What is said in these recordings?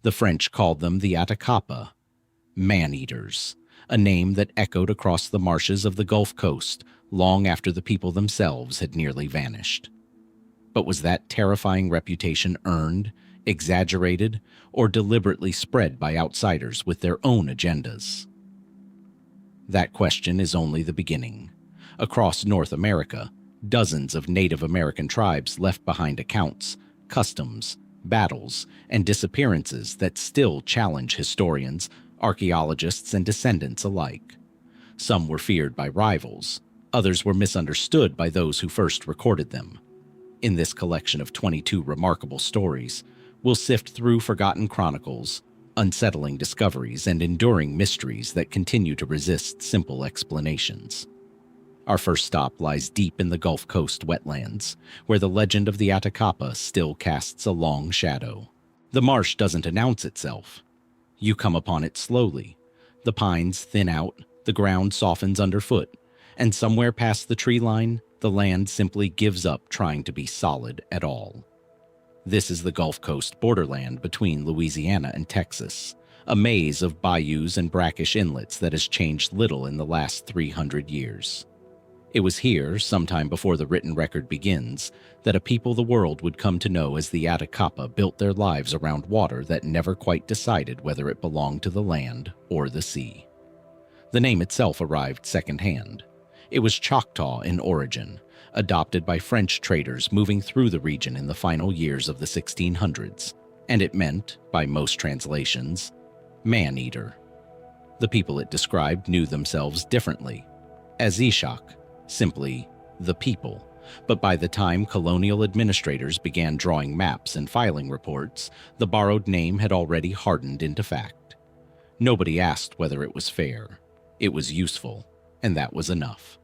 The French called them the Atakapa, man-eaters, a name that echoed across the marshes of the Gulf Coast long after the people themselves had nearly vanished. But was that terrifying reputation earned, exaggerated, or deliberately spread by outsiders with their own agendas? That question is only the beginning. Across North America, dozens of Native American tribes left behind accounts, customs, battles, and disappearances that still challenge historians, archaeologists, and descendants alike. Some were feared by rivals, others were misunderstood by those who first recorded them. In this collection of 22 remarkable stories, we'll sift through forgotten chronicles, unsettling discoveries, and enduring mysteries that continue to resist simple explanations. Our first stop lies deep in the Gulf Coast wetlands, where the legend of the Atakapa still casts a long shadow. The marsh doesn't announce itself. You come upon it slowly. The pines thin out, the ground softens underfoot, and somewhere past the tree line, the land simply gives up trying to be solid at all. This is the Gulf Coast borderland between Louisiana and Texas, a maze of bayous and brackish inlets that has changed little in the last 300 years. It was here, sometime before the written record begins, that a people the world would come to know as the Atakapa built their lives around water that never quite decided whether it belonged to the land or the sea. The name itself arrived secondhand. It was Choctaw in origin, adopted by French traders moving through the region in the final years of the 1600s, and it meant, by most translations, man-eater. The people it described knew themselves differently, as Ishak, simply the people, but by the time colonial administrators began drawing maps and filing reports, the borrowed name had already hardened into fact. Nobody asked whether it was fair. It was useful, and that was enough.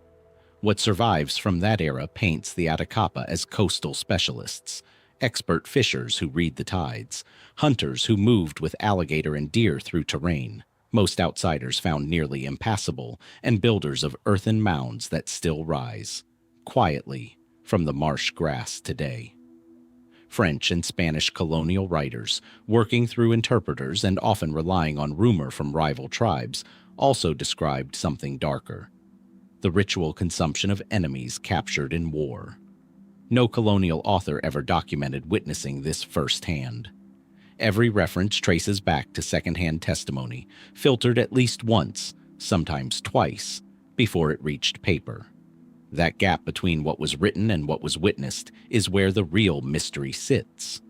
What survives from that era paints the Atakapa as coastal specialists, expert fishers who read the tides, hunters who moved with alligator and deer through terrain, most outsiders found nearly impassable, and builders of earthen mounds that still rise, quietly, from the marsh grass today. French and Spanish colonial writers, working through interpreters and often relying on rumor from rival tribes, also described something darker: the ritual consumption of enemies captured in war. No colonial author ever documented witnessing this firsthand. Every reference traces back to secondhand testimony, filtered at least once, sometimes twice, before it reached paper. That gap between what was written and what was witnessed is where the real mystery sits.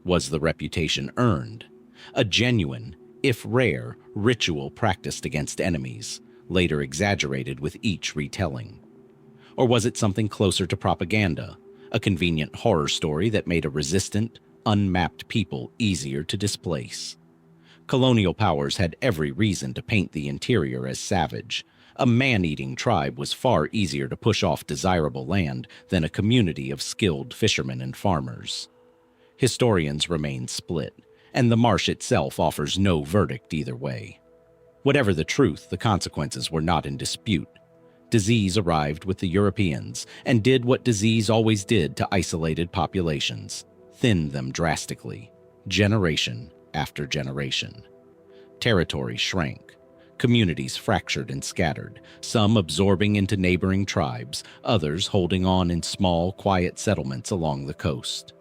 Was the reputation earned? A genuine, if rare, ritual practiced against enemies, later exaggerated with each retelling? Or was it something closer to propaganda, a convenient horror story that made a resistant, unmapped people easier to displace? Colonial powers had every reason to paint the interior as savage. A man-eating tribe was far easier to push off desirable land than a community of skilled fishermen and farmers. Historians remain split, and the marsh itself offers no verdict either way. Whatever the truth, the consequences were not in dispute. Disease arrived with the Europeans and did what disease always did to isolated populations: thinned them drastically, generation after generation. Territory shrank, communities fractured and scattered, some absorbing into neighboring tribes, others holding on in small, quiet settlements along the coast.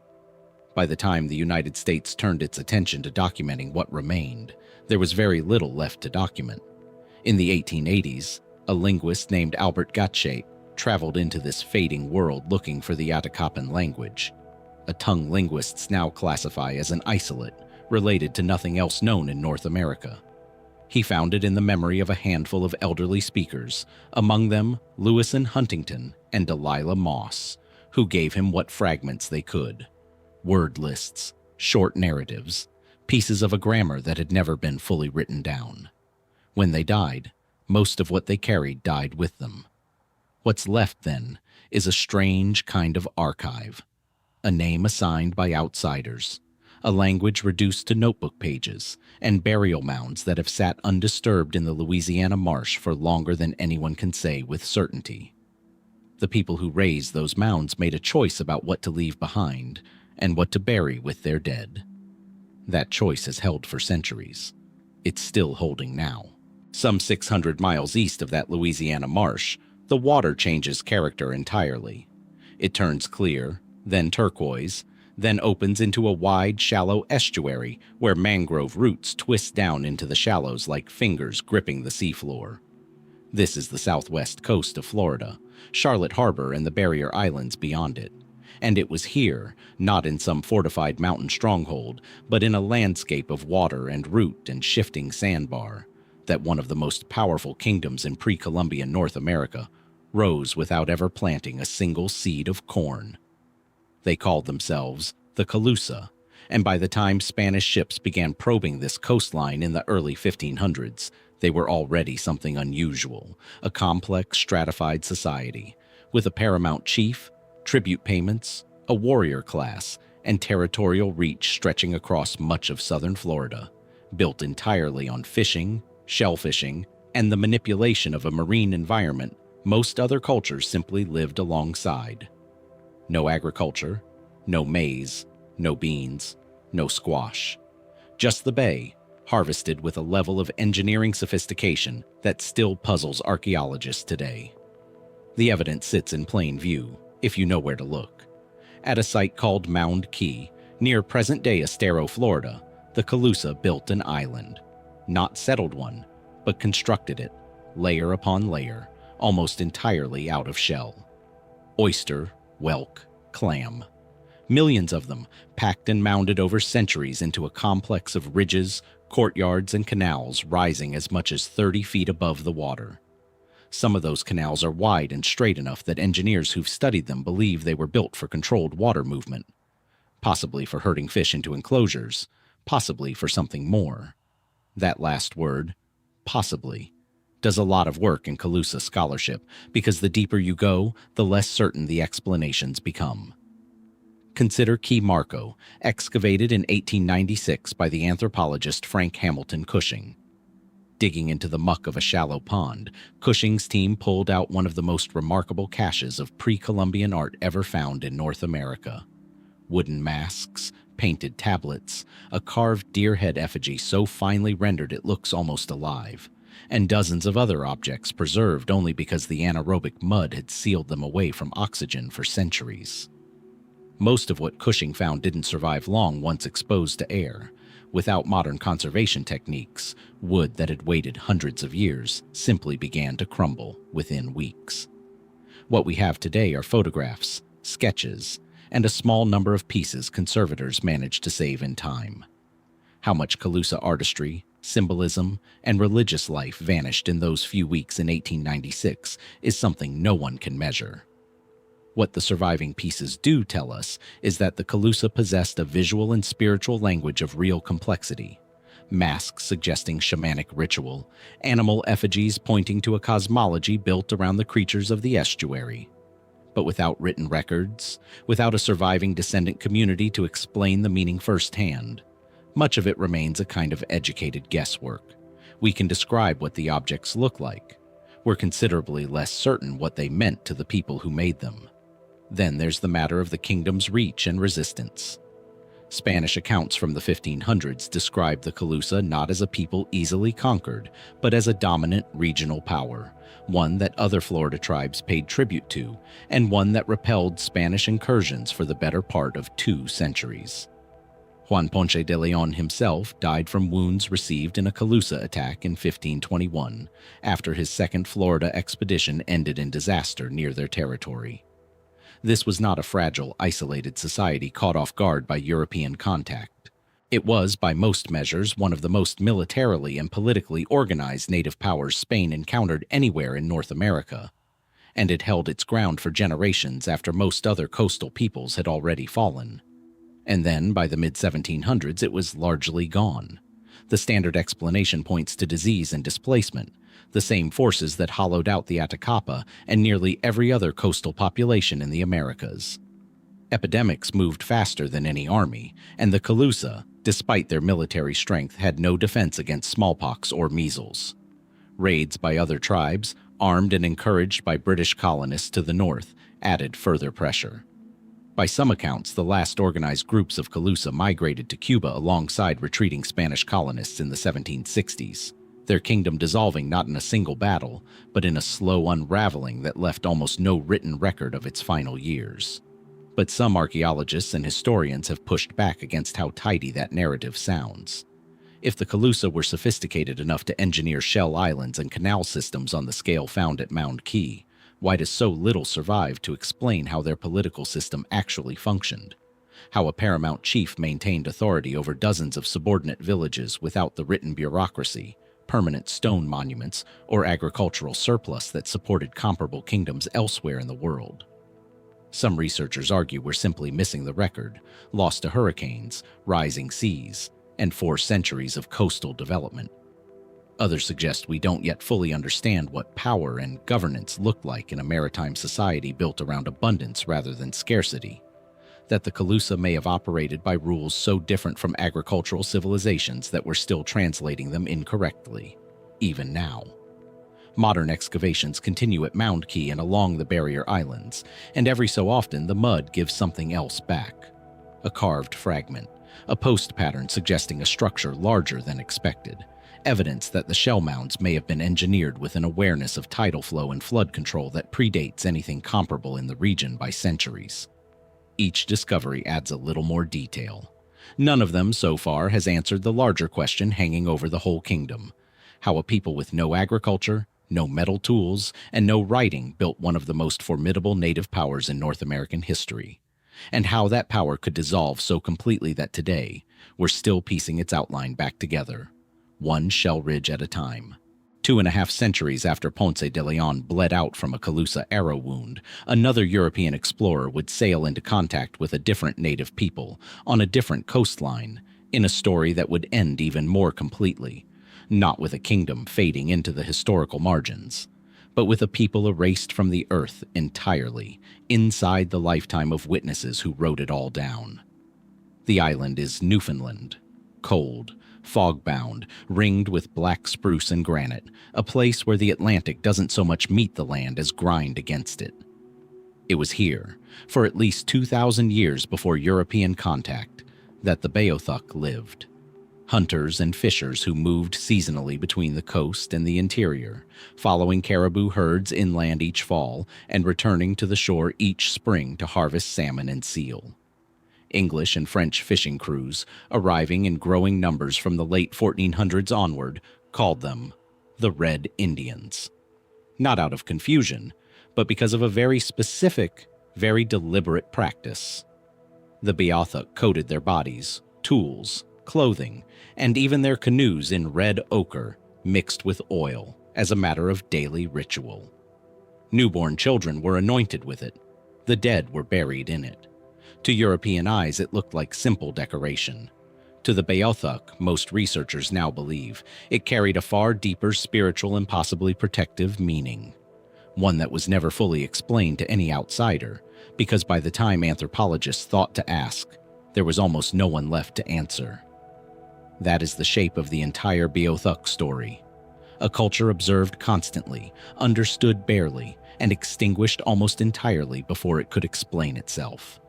By the time the United States turned its attention to documenting what remained, there was very little left to document. In the 1880s, a linguist named Albert Gottschalk traveled into this fading world looking for the Atakapan language, a tongue linguists now classify as an isolate, related to nothing else known in North America. He found it in the memory of a handful of elderly speakers, among them Lewis and Huntington and Delilah Moss, who gave him what fragments they could: word lists, short narratives, pieces of a grammar that had never been fully written down. When they died, most of what they carried died with them. What's left, then, is a strange kind of archive, a name assigned by outsiders, a language reduced to notebook pages, and burial mounds that have sat undisturbed in the Louisiana marsh for longer than anyone can say with certainty. The people who raised those mounds made a choice about what to leave behind and what to bury with their dead. That choice has held for centuries. It's still holding now. Some 600 miles east of that Louisiana marsh, the water changes character entirely. It turns clear, then turquoise, then opens into a wide, shallow estuary where mangrove roots twist down into the shallows like fingers gripping the seafloor. This is the southwest coast of Florida, Charlotte Harbor and the barrier islands beyond it. And it was here, not in some fortified mountain stronghold, but in a landscape of water and root and shifting sandbar, that one of the most powerful kingdoms in pre-Columbian North America rose without ever planting a single seed of corn. They called themselves the Calusa, and by the time Spanish ships began probing this coastline in the early 1500s, they were already something unusual, a complex, stratified society, with a paramount chief, tribute payments, a warrior class, and territorial reach stretching across much of southern Florida, built entirely on fishing, shellfishing, and the manipulation of a marine environment most other cultures simply lived alongside. No agriculture, no maize, no beans, no squash. Just the bay, harvested with a level of engineering sophistication that still puzzles archaeologists today. The evidence sits in plain view, if you know where to look. At a site called Mound Key, near present-day Estero, Florida, the Calusa built an island. Not settled one, but constructed it, layer upon layer, almost entirely out of shell. Oyster, whelk, clam. Millions of them, packed and mounded over centuries into a complex of ridges, courtyards, and canals rising as much as 30 feet above the water. Some of those canals are wide and straight enough that engineers who've studied them believe they were built for controlled water movement. Possibly for herding fish into enclosures, possibly for something more. That last word, possibly, does a lot of work in Calusa scholarship, because the deeper you go, the less certain the explanations become. Consider Key Marco, excavated in 1896 by the anthropologist Frank Hamilton Cushing. Digging into the muck of a shallow pond, Cushing's team pulled out one of the most remarkable caches of pre-Columbian art ever found in North America. Wooden masks, painted tablets, a carved deer head effigy so finely rendered it looks almost alive, and dozens of other objects preserved only because the anaerobic mud had sealed them away from oxygen for centuries. Most of what Cushing found didn't survive long once exposed to air. Without modern conservation techniques, wood that had waited hundreds of years simply began to crumble within weeks. What we have today are photographs, sketches, and a small number of pieces conservators managed to save in time. How much Calusa artistry, symbolism, and religious life vanished in those few weeks in 1896 is something no one can measure. What the surviving pieces do tell us is that the Calusa possessed a visual and spiritual language of real complexity. Masks suggesting shamanic ritual, animal effigies pointing to a cosmology built around the creatures of the estuary. But without written records, without a surviving descendant community to explain the meaning firsthand, much of it remains a kind of educated guesswork. We can describe what the objects look like. We're considerably less certain what they meant to the people who made them. Then there's the matter of the kingdom's reach and resistance. Spanish accounts from the 1500s describe the Calusa not as a people easily conquered, but as a dominant regional power, one that other Florida tribes paid tribute to, and one that repelled Spanish incursions for the better part of 2 centuries. Juan Ponce de Leon himself died from wounds received in a Calusa attack in 1521, after his second Florida expedition ended in disaster near their territory. This was not a fragile, isolated society caught off guard by European contact. It was, by most measures, one of the most militarily and politically organized native powers Spain encountered anywhere in North America, and it held its ground for generations after most other coastal peoples had already fallen. And then, by the mid-1700s, it was largely gone. The standard explanation points to disease and displacement, the same forces that hollowed out the Atakapa and nearly every other coastal population in the Americas. Epidemics moved faster than any army, and the Calusa, despite their military strength, had no defense against smallpox or measles. Raids by other tribes, armed and encouraged by British colonists to the north, added further pressure. By some accounts, the last organized groups of Calusa migrated to Cuba alongside retreating Spanish colonists in the 1760s, their kingdom dissolving not in a single battle, but in a slow unraveling that left almost no written record of its final years. But some archaeologists and historians have pushed back against how tidy that narrative sounds. If the Calusa were sophisticated enough to engineer shell islands and canal systems on the scale found at Mound Key, why does so little survive to explain how their political system actually functioned? How a paramount chief maintained authority over dozens of subordinate villages without the written bureaucracy, permanent stone monuments, or agricultural surplus that supported comparable kingdoms elsewhere in the world? Some researchers argue we're simply missing the record, lost to hurricanes, rising seas, and 4 centuries of coastal development. Others suggest we don't yet fully understand what power and governance looked like in a maritime society built around abundance rather than scarcity, that the Calusa may have operated by rules so different from agricultural civilizations that we're still translating them incorrectly, even now. Modern excavations continue at Mound Key and along the barrier islands, and every so often the mud gives something else back. A carved fragment, a post pattern suggesting a structure larger than expected, evidence that the shell mounds may have been engineered with an awareness of tidal flow and flood control that predates anything comparable in the region by centuries. Each discovery adds a little more detail. None of them, so far, has answered the larger question hanging over the whole kingdom: how a people with no agriculture, no metal tools, and no writing built one of the most formidable native powers in North American history, and how that power could dissolve so completely that today we're still piecing its outline back together, one shell ridge at a time. 2.5 centuries after Ponce de Leon bled out from a Calusa arrow wound, another European explorer would sail into contact with a different native people on a different coastline, in a story that would end even more completely, not with a kingdom fading into the historical margins, but with a people erased from the earth entirely, inside the lifetime of witnesses who wrote it all down. The island is Newfoundland, cold, fog-bound, ringed with black spruce and granite, a place where the Atlantic doesn't so much meet the land as grind against it. It was here, for at least 2,000 years before European contact, that the Beothuk lived. Hunters and fishers who moved seasonally between the coast and the interior, following caribou herds inland each fall and returning to the shore each spring to harvest salmon and seal. English and French fishing crews, arriving in growing numbers from the late 1400s onward, called them the Red Indians. Not out of confusion, but because of a very specific, very deliberate practice. The Beothuk coated their bodies, tools, clothing, and even their canoes in red ochre mixed with oil as a matter of daily ritual. Newborn children were anointed with it. The dead were buried in it. To European eyes, it looked like simple decoration. To the Beothuk, most researchers now believe, it carried a far deeper spiritual and possibly protective meaning. One that was never fully explained to any outsider, because by the time anthropologists thought to ask, there was almost no one left to answer. That is the shape of the entire Beothuk story. A culture observed constantly, understood barely, and extinguished almost entirely before it could explain itself.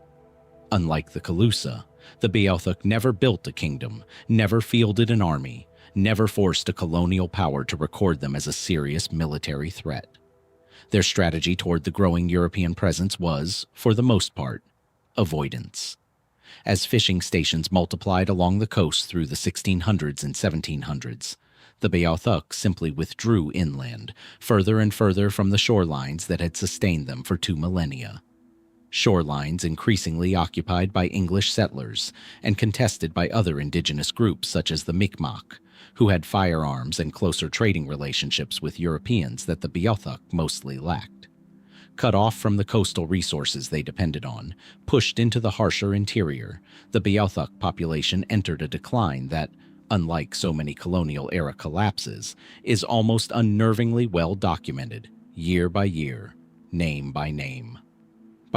Unlike the Calusa, the Beothuk never built a kingdom, never fielded an army, never forced a colonial power to record them as a serious military threat. Their strategy toward the growing European presence was, for the most part, avoidance. As fishing stations multiplied along the coast through the 1600s and 1700s, the Beothuk simply withdrew inland, further and further from the shorelines that had sustained them for 2 millennia. Shorelines increasingly occupied by English settlers and contested by other indigenous groups such as the Mi'kmaq, who had firearms and closer trading relationships with Europeans that the Beothuk mostly lacked. Cut off from the coastal resources they depended on, pushed into the harsher interior, the Beothuk population entered a decline that, unlike so many colonial-era collapses, is almost unnervingly well documented, year by year, name by name.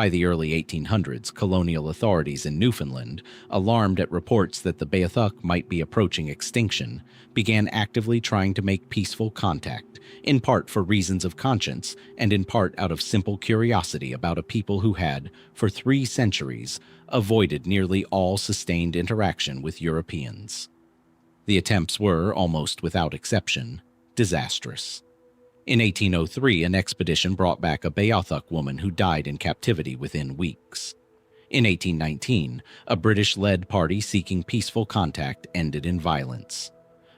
By the early 1800s, colonial authorities in Newfoundland, alarmed at reports that the Beothuk might be approaching extinction, began actively trying to make peaceful contact, in part for reasons of conscience and in part out of simple curiosity about a people who had, for 3 centuries, avoided nearly all sustained interaction with Europeans. The attempts were, almost without exception, disastrous. In 1803, an expedition brought back a Beothuk woman who died in captivity within weeks. In 1819, a British-led party seeking peaceful contact ended in violence.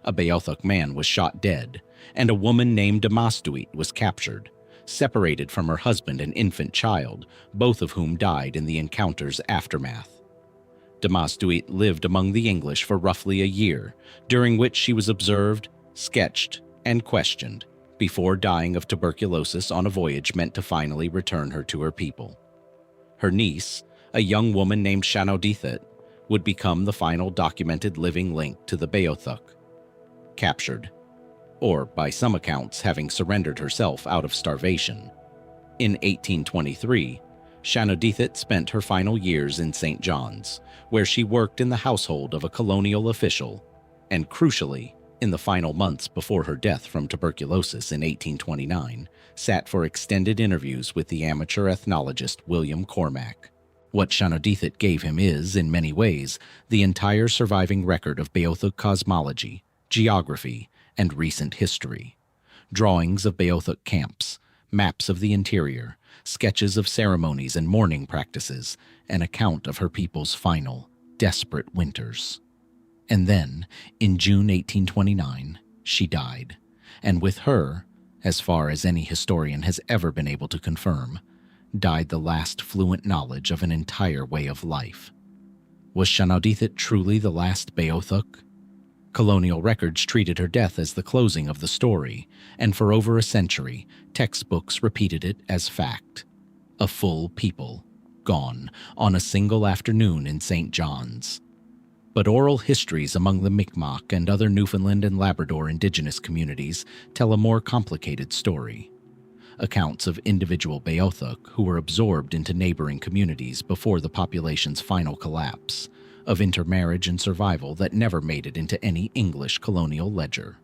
A Beothuk man was shot dead, and a woman named Damastuit was captured, separated from her husband and infant child, both of whom died in the encounter's aftermath. Damastuit lived among the English for roughly a year, during which she was observed, sketched, and questioned, before dying of tuberculosis on a voyage meant to finally return her to her people. Her niece, a young woman named Shanodithit, would become the final documented living link to the Beothuk. Captured, or by some accounts having surrendered herself out of starvation. In 1823, Shanodithit spent her final years in St. John's, where she worked in the household of a colonial official, and crucially, in the final months before her death from tuberculosis in 1829, sat for extended interviews with the amateur ethnologist William Cormack. What Shanodithit gave him is, in many ways, the entire surviving record of Beothuk cosmology, geography, and recent history. Drawings of Beothuk camps, maps of the interior, sketches of ceremonies and mourning practices, an account of her people's final, desperate winters. And then, in June 1829, she died, and with her, as far as any historian has ever been able to confirm, died the last fluent knowledge of an entire way of life. Was Shanodithit truly the last Beothuk? Colonial records treated her death as the closing of the story, and for over a century, textbooks repeated it as fact. A full people, gone on a single afternoon in St. John's. But oral histories among the Mi'kmaq and other Newfoundland and Labrador indigenous communities tell a more complicated story. Accounts of individual Beothuk who were absorbed into neighboring communities before the population's final collapse, of intermarriage and survival that never made it into any English colonial ledger.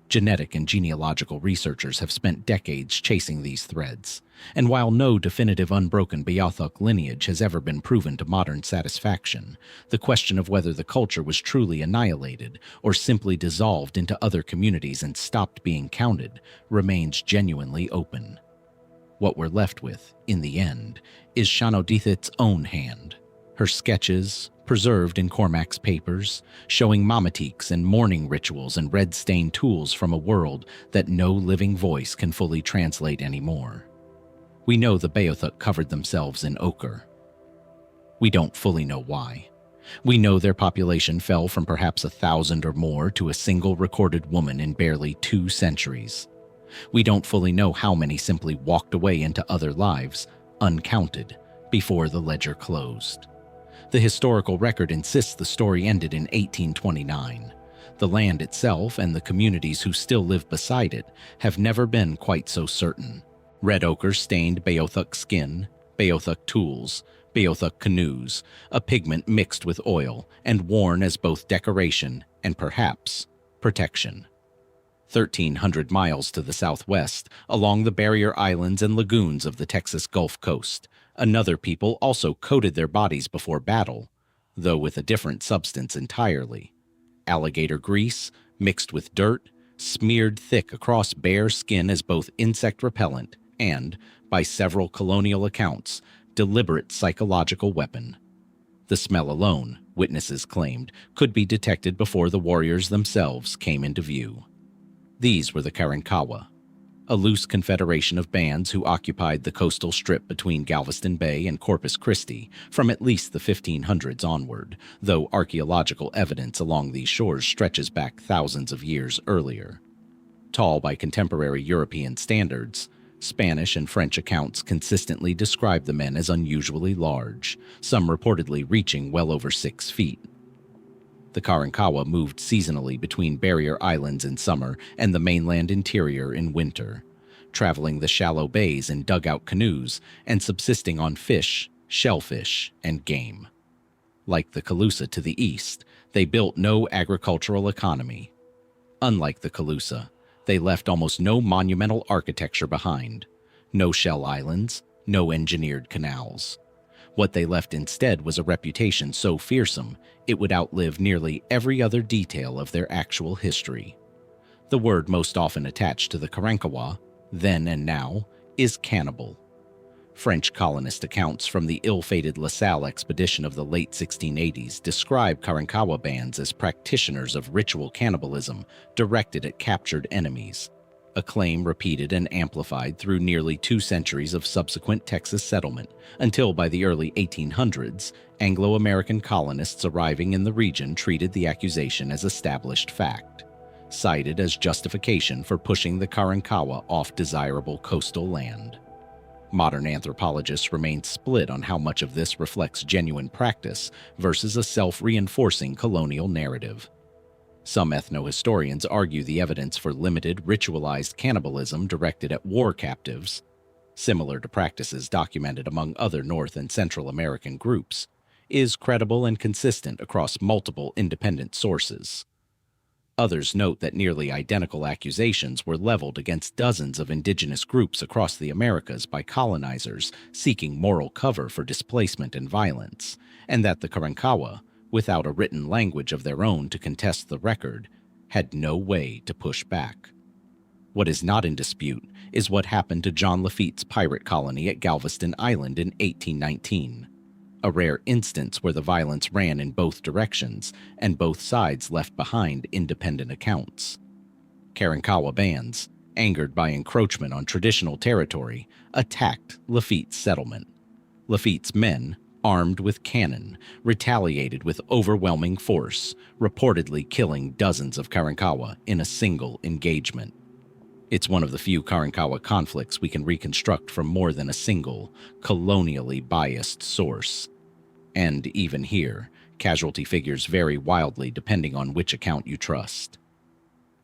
Genetic and genealogical researchers have spent decades chasing these threads, and while no definitive unbroken Beothuk lineage has ever been proven to modern satisfaction, the question of whether the culture was truly annihilated or simply dissolved into other communities and stopped being counted remains genuinely open. What we're left with, in the end, is Shanodithit's own hand, her sketches, preserved in Cormack's papers, showing mamatiques and mourning rituals and red-stained tools from a world that no living voice can fully translate anymore. We know the Beothuk covered themselves in ochre. We don't fully know why. We know their population fell from perhaps 1,000 or more to a single recorded woman in barely 2 centuries. We don't fully know how many simply walked away into other lives, uncounted, before the ledger closed. The historical record insists the story ended in 1829. The land itself and the communities who still live beside it have never been quite so certain. Red ochre stained Beothuk skin, Beothuk tools, Beothuk canoes, a pigment mixed with oil and worn as both decoration and perhaps protection. 1,300 miles to the southwest, along the barrier islands and lagoons of the Texas Gulf Coast, another people also coated their bodies before battle, though with a different substance entirely. Alligator grease, mixed with dirt, smeared thick across bare skin as both insect repellent and, by several colonial accounts, deliberate psychological weapon. The smell alone, witnesses claimed, could be detected before the warriors themselves came into view. These were the Karankawa, a loose confederation of bands who occupied the coastal strip between Galveston Bay and Corpus Christi from at least the 1500s onward, though archaeological evidence along these shores stretches back thousands of years earlier. Tall by contemporary European standards, Spanish and French accounts consistently describe the men as unusually large, some reportedly reaching well over 6 feet. The Karankawa moved seasonally between barrier islands in summer and the mainland interior in winter. traveling the shallow bays in dugout canoes and subsisting on fish, shellfish, and game. Like the Calusa to the east, they built no agricultural economy. Unlike the Calusa, they left almost no monumental architecture behind, no shell islands, no engineered canals. What they left instead was a reputation so fearsome it would outlive nearly every other detail of their actual history. The word most often attached to the Karankawa, then and now, is cannibal. French colonist accounts from the ill-fated La Salle expedition of the late 1680s describe Karankawa bands as practitioners of ritual cannibalism directed at captured enemies, a claim repeated and amplified through nearly 2 centuries of subsequent Texas settlement, until by the early 1800s, Anglo-American colonists arriving in the region treated the accusation as established fact, cited as justification for pushing the Karankawa off desirable coastal land. Modern anthropologists remain split on how much of this reflects genuine practice versus a self-reinforcing colonial narrative. Some ethnohistorians argue the evidence for limited, ritualized cannibalism directed at war captives, similar to practices documented among other North and Central American groups, is credible and consistent across multiple independent sources. Others note that nearly identical accusations were leveled against dozens of indigenous groups across the Americas by colonizers seeking moral cover for displacement and violence, and that the Karankawa, without a written language of their own to contest the record, had no way to push back. What is not in dispute is what happened to John Lafitte's pirate colony at Galveston Island in 1819. A rare instance where the violence ran in both directions, and both sides left behind independent accounts. Karankawa bands, angered by encroachment on traditional territory, attacked Lafitte's settlement. Lafitte's men, armed with cannon, retaliated with overwhelming force, reportedly killing dozens of Karankawa in a single engagement. It's one of the few Karankawa conflicts we can reconstruct from more than a single, colonially biased source. And even here, casualty figures vary wildly depending on which account you trust.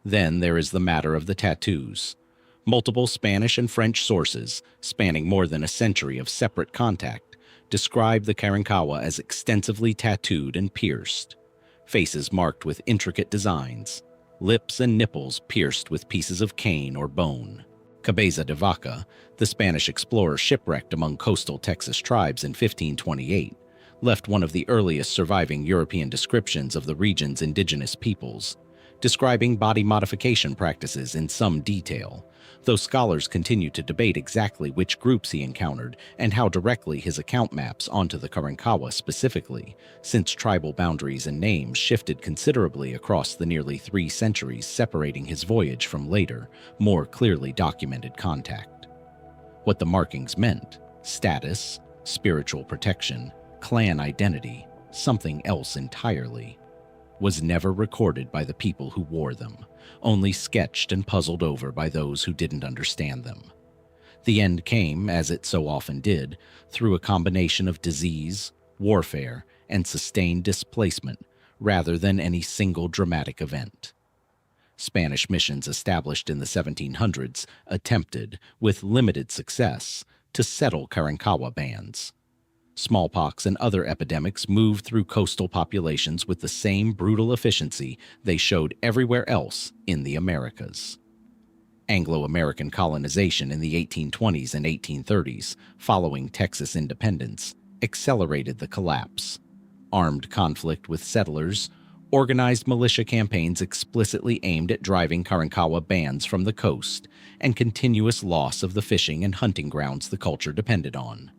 Then there is the matter of the tattoos. Multiple Spanish and French sources, spanning more than a century of separate contact, describe the Karankawa as extensively tattooed and pierced, faces marked with intricate designs, lips and nipples pierced with pieces of cane or bone. Cabeza de Vaca, the Spanish explorer shipwrecked among coastal Texas tribes in 1528, left one of the earliest surviving European descriptions of the region's indigenous peoples, describing body modification practices in some detail, though scholars continue to debate exactly which groups he encountered and how directly his account maps onto the Karankawa specifically, since tribal boundaries and names shifted considerably across the nearly 3 centuries separating his voyage from later, more clearly documented contact. What the markings meant, status, spiritual protection, clan identity, something else entirely, was never recorded by the people who wore them, only sketched and puzzled over by those who didn't understand them. The end came, as it so often did, through a combination of disease, warfare, and sustained displacement, rather than any single dramatic event. Spanish missions established in the 1700s attempted, with limited success, to settle Karankawa bands. Smallpox and other epidemics moved through coastal populations with the same brutal efficiency they showed everywhere else in the Americas. Anglo-American colonization in the 1820s and 1830s, following Texas independence, accelerated the collapse. Armed conflict with settlers, organized militia campaigns explicitly aimed at driving Karankawa bands from the coast, and continuous loss of the fishing and hunting grounds the culture depended on.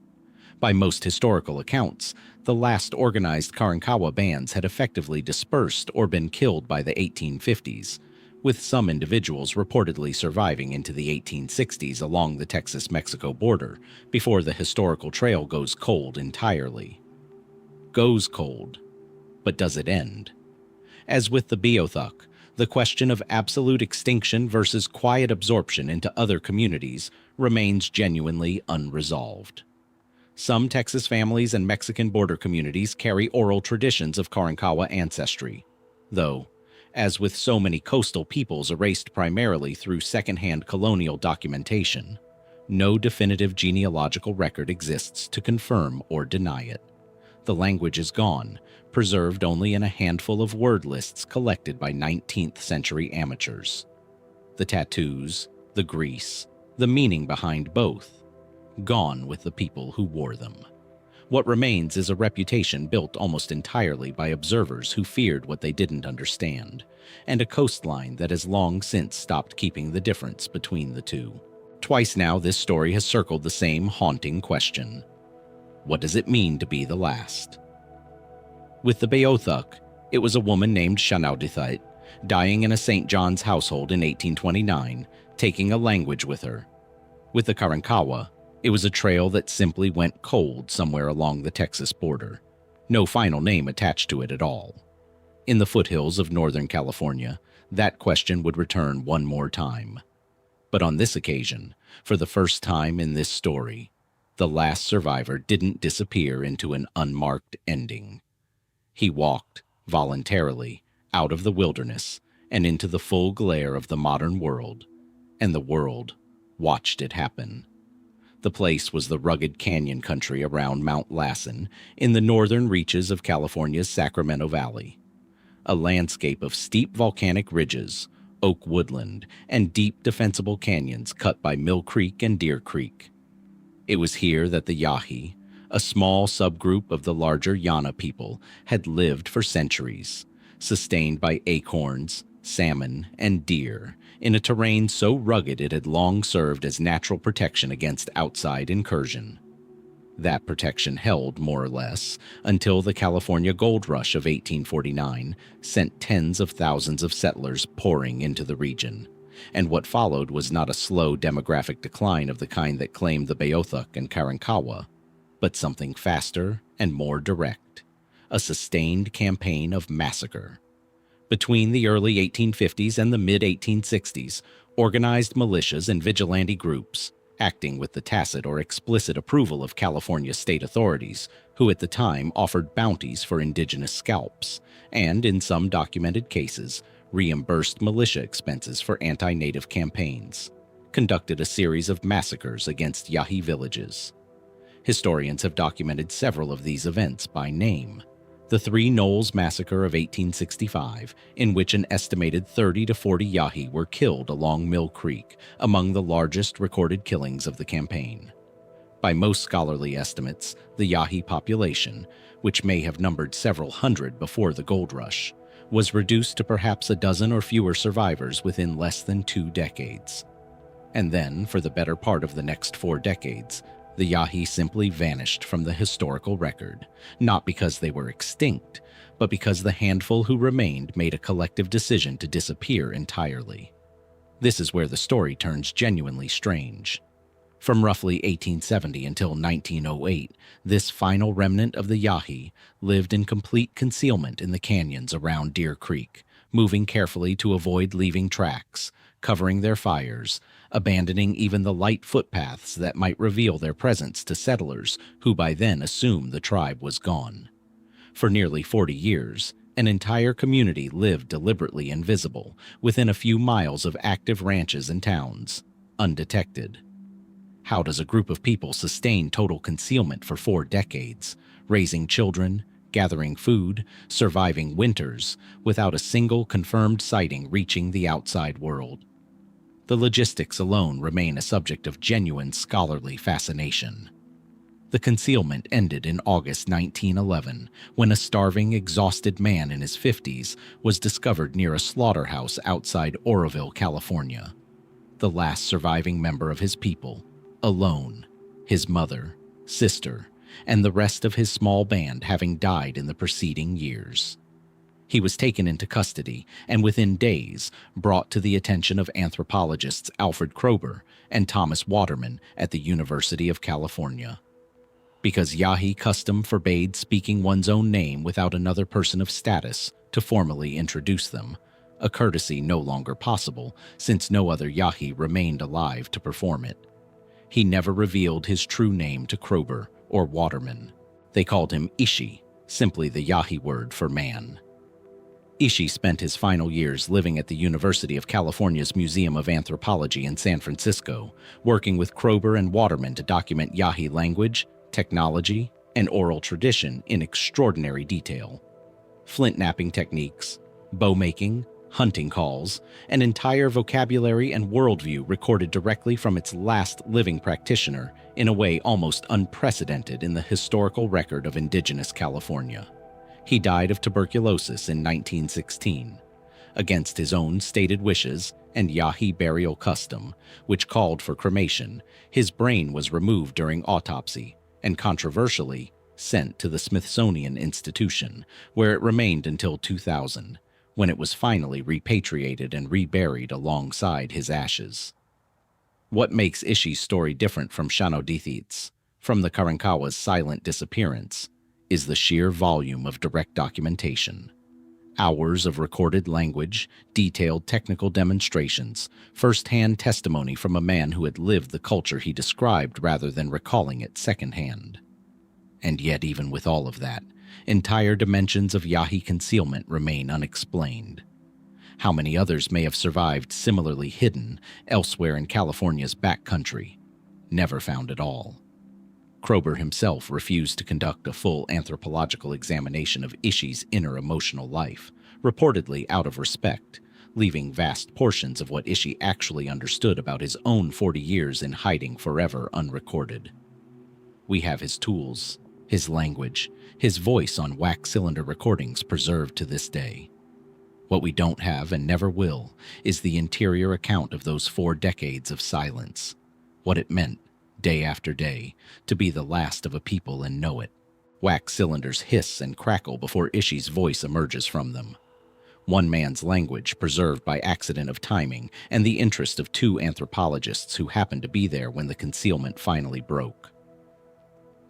By most historical accounts, the last organized Karankawa bands had effectively dispersed or been killed by the 1850s, with some individuals reportedly surviving into the 1860s along the Texas-Mexico border before the historical trail goes cold entirely. Goes cold, but does it end? As with the Beothuk, the question of absolute extinction versus quiet absorption into other communities remains genuinely unresolved. Some Texas families and Mexican border communities carry oral traditions of Karankawa ancestry, though, As with so many coastal peoples erased primarily through second-hand colonial documentation, no definitive genealogical record exists to confirm or deny it. The language is gone, preserved only in a handful of word lists collected by 19th century amateurs. The tattoos, the grease, the meaning behind both, gone with the people who wore them. What remains is a reputation built almost entirely by observers who feared what they didn't understand, and a coastline that has long since stopped keeping the difference between the two. Twice now this story has circled the same haunting question. What does it mean to be the last? With the Beothuk, it was a woman named Shanaudithite, dying in a St. John's household in 1829, taking a language with her. With the Karankawa, it was a trail that simply went cold somewhere along the Texas border. No final name attached to it at all. In the foothills of Northern California, that question would return one more time. But on this occasion, for the first time in this story, the last survivor didn't disappear into an unmarked ending. He walked, voluntarily, out of the wilderness and into the full glare of the modern world, and the world watched it happen. The place was the rugged canyon country around Mount Lassen in the northern reaches of California's Sacramento Valley. A landscape of steep volcanic ridges, oak woodland, and deep defensible canyons cut by Mill Creek and Deer Creek. It was here that the Yahi, a small subgroup of the larger Yana people, had lived for centuries, sustained by acorns, salmon, and deer, in a terrain so rugged it had long served as natural protection against outside incursion. That protection held, more or less, until the California Gold Rush of 1849 sent tens of thousands of settlers pouring into the region, and what followed was not a slow demographic decline of the kind that claimed the Beothuk and Karankawa, but something faster and more direct, a sustained campaign of massacre. Between the early 1850s and the mid-1860s, organized militias and vigilante groups, acting with the tacit or explicit approval of California state authorities, who at the time offered bounties for indigenous scalps, and in some documented cases, reimbursed militia expenses for anti-native campaigns, conducted a series of massacres against Yahi villages. Historians have documented several of these events by name. The Three Knolls Massacre of 1865, in which an estimated 30 to 40 Yahi were killed along Mill Creek, among the largest recorded killings of the campaign. By most scholarly estimates, the Yahi population, which may have numbered several hundred before the gold rush, was reduced to perhaps a dozen or fewer survivors within less than 2 decades. And then, for the better part of the next 4 decades, the Yahi simply vanished from the historical record, not because they were extinct, but because the handful who remained made a collective decision to disappear entirely. This is where the story turns genuinely strange. From roughly 1870 until 1908, this final remnant of the Yahi lived in complete concealment in the canyons around Deer Creek, moving carefully to avoid leaving tracks, covering their fires, abandoning even the light footpaths that might reveal their presence to settlers who by then assumed the tribe was gone. For nearly 40 years, an entire community lived deliberately invisible within a few miles of active ranches and towns, undetected. How does a group of people sustain total concealment for 4 decades, raising children, gathering food, surviving winters, without a single confirmed sighting reaching the outside world? The logistics alone remain a subject of genuine scholarly fascination. The concealment ended in August 1911, when a starving, exhausted man in his 50s was discovered near a slaughterhouse outside Oroville, California. The last surviving member of his people, alone, his mother, sister, and the rest of his small band having died in the preceding years. He was taken into custody and within days brought to the attention of anthropologists Alfred Kroeber and Thomas Waterman at the University of California. Because Yahi custom forbade speaking one's own name without another person of status to formally introduce them, a courtesy no longer possible since no other Yahi remained alive to perform it. He never revealed his true name to Kroeber or Waterman. They called him Ishi, simply the Yahi word for man. Ishi spent his final years living at the University of California's Museum of Anthropology in San Francisco, working with Kroeber and Waterman to document Yahi language, technology, and oral tradition in extraordinary detail. Flint knapping techniques, bow making, hunting calls, an entire vocabulary and worldview recorded directly from its last living practitioner in a way almost unprecedented in the historical record of indigenous California. He died of tuberculosis in 1916. Against his own stated wishes and Yahi burial custom, which called for cremation, his brain was removed during autopsy and controversially sent to the Smithsonian Institution, where it remained until 2000, when it was finally repatriated and reburied alongside his ashes. What makes Ishi's story different from Shanodithit's, from the Karankawa's silent disappearance, is the sheer volume of direct documentation. Hours of recorded language, detailed technical demonstrations, first-hand testimony from a man who had lived the culture he described rather than recalling it secondhand. And yet, even with all of that, entire dimensions of Yahi concealment remain unexplained. How many others may have survived similarly hidden elsewhere in California's backcountry? Never found at all. Kroeber himself refused to conduct a full anthropological examination of Ishi's inner emotional life, reportedly out of respect, leaving vast portions of what Ishi actually understood about his own 40 years in hiding forever unrecorded. We have his tools, his language, his voice on wax cylinder recordings preserved to this day. What we don't have and never will is the interior account of those 4 decades of silence, what it meant, day after day, to be the last of a people and know it. Wax cylinders hiss and crackle before Ishi's voice emerges from them. One man's language preserved by accident of timing and the interest of 2 anthropologists who happened to be there when the concealment finally broke.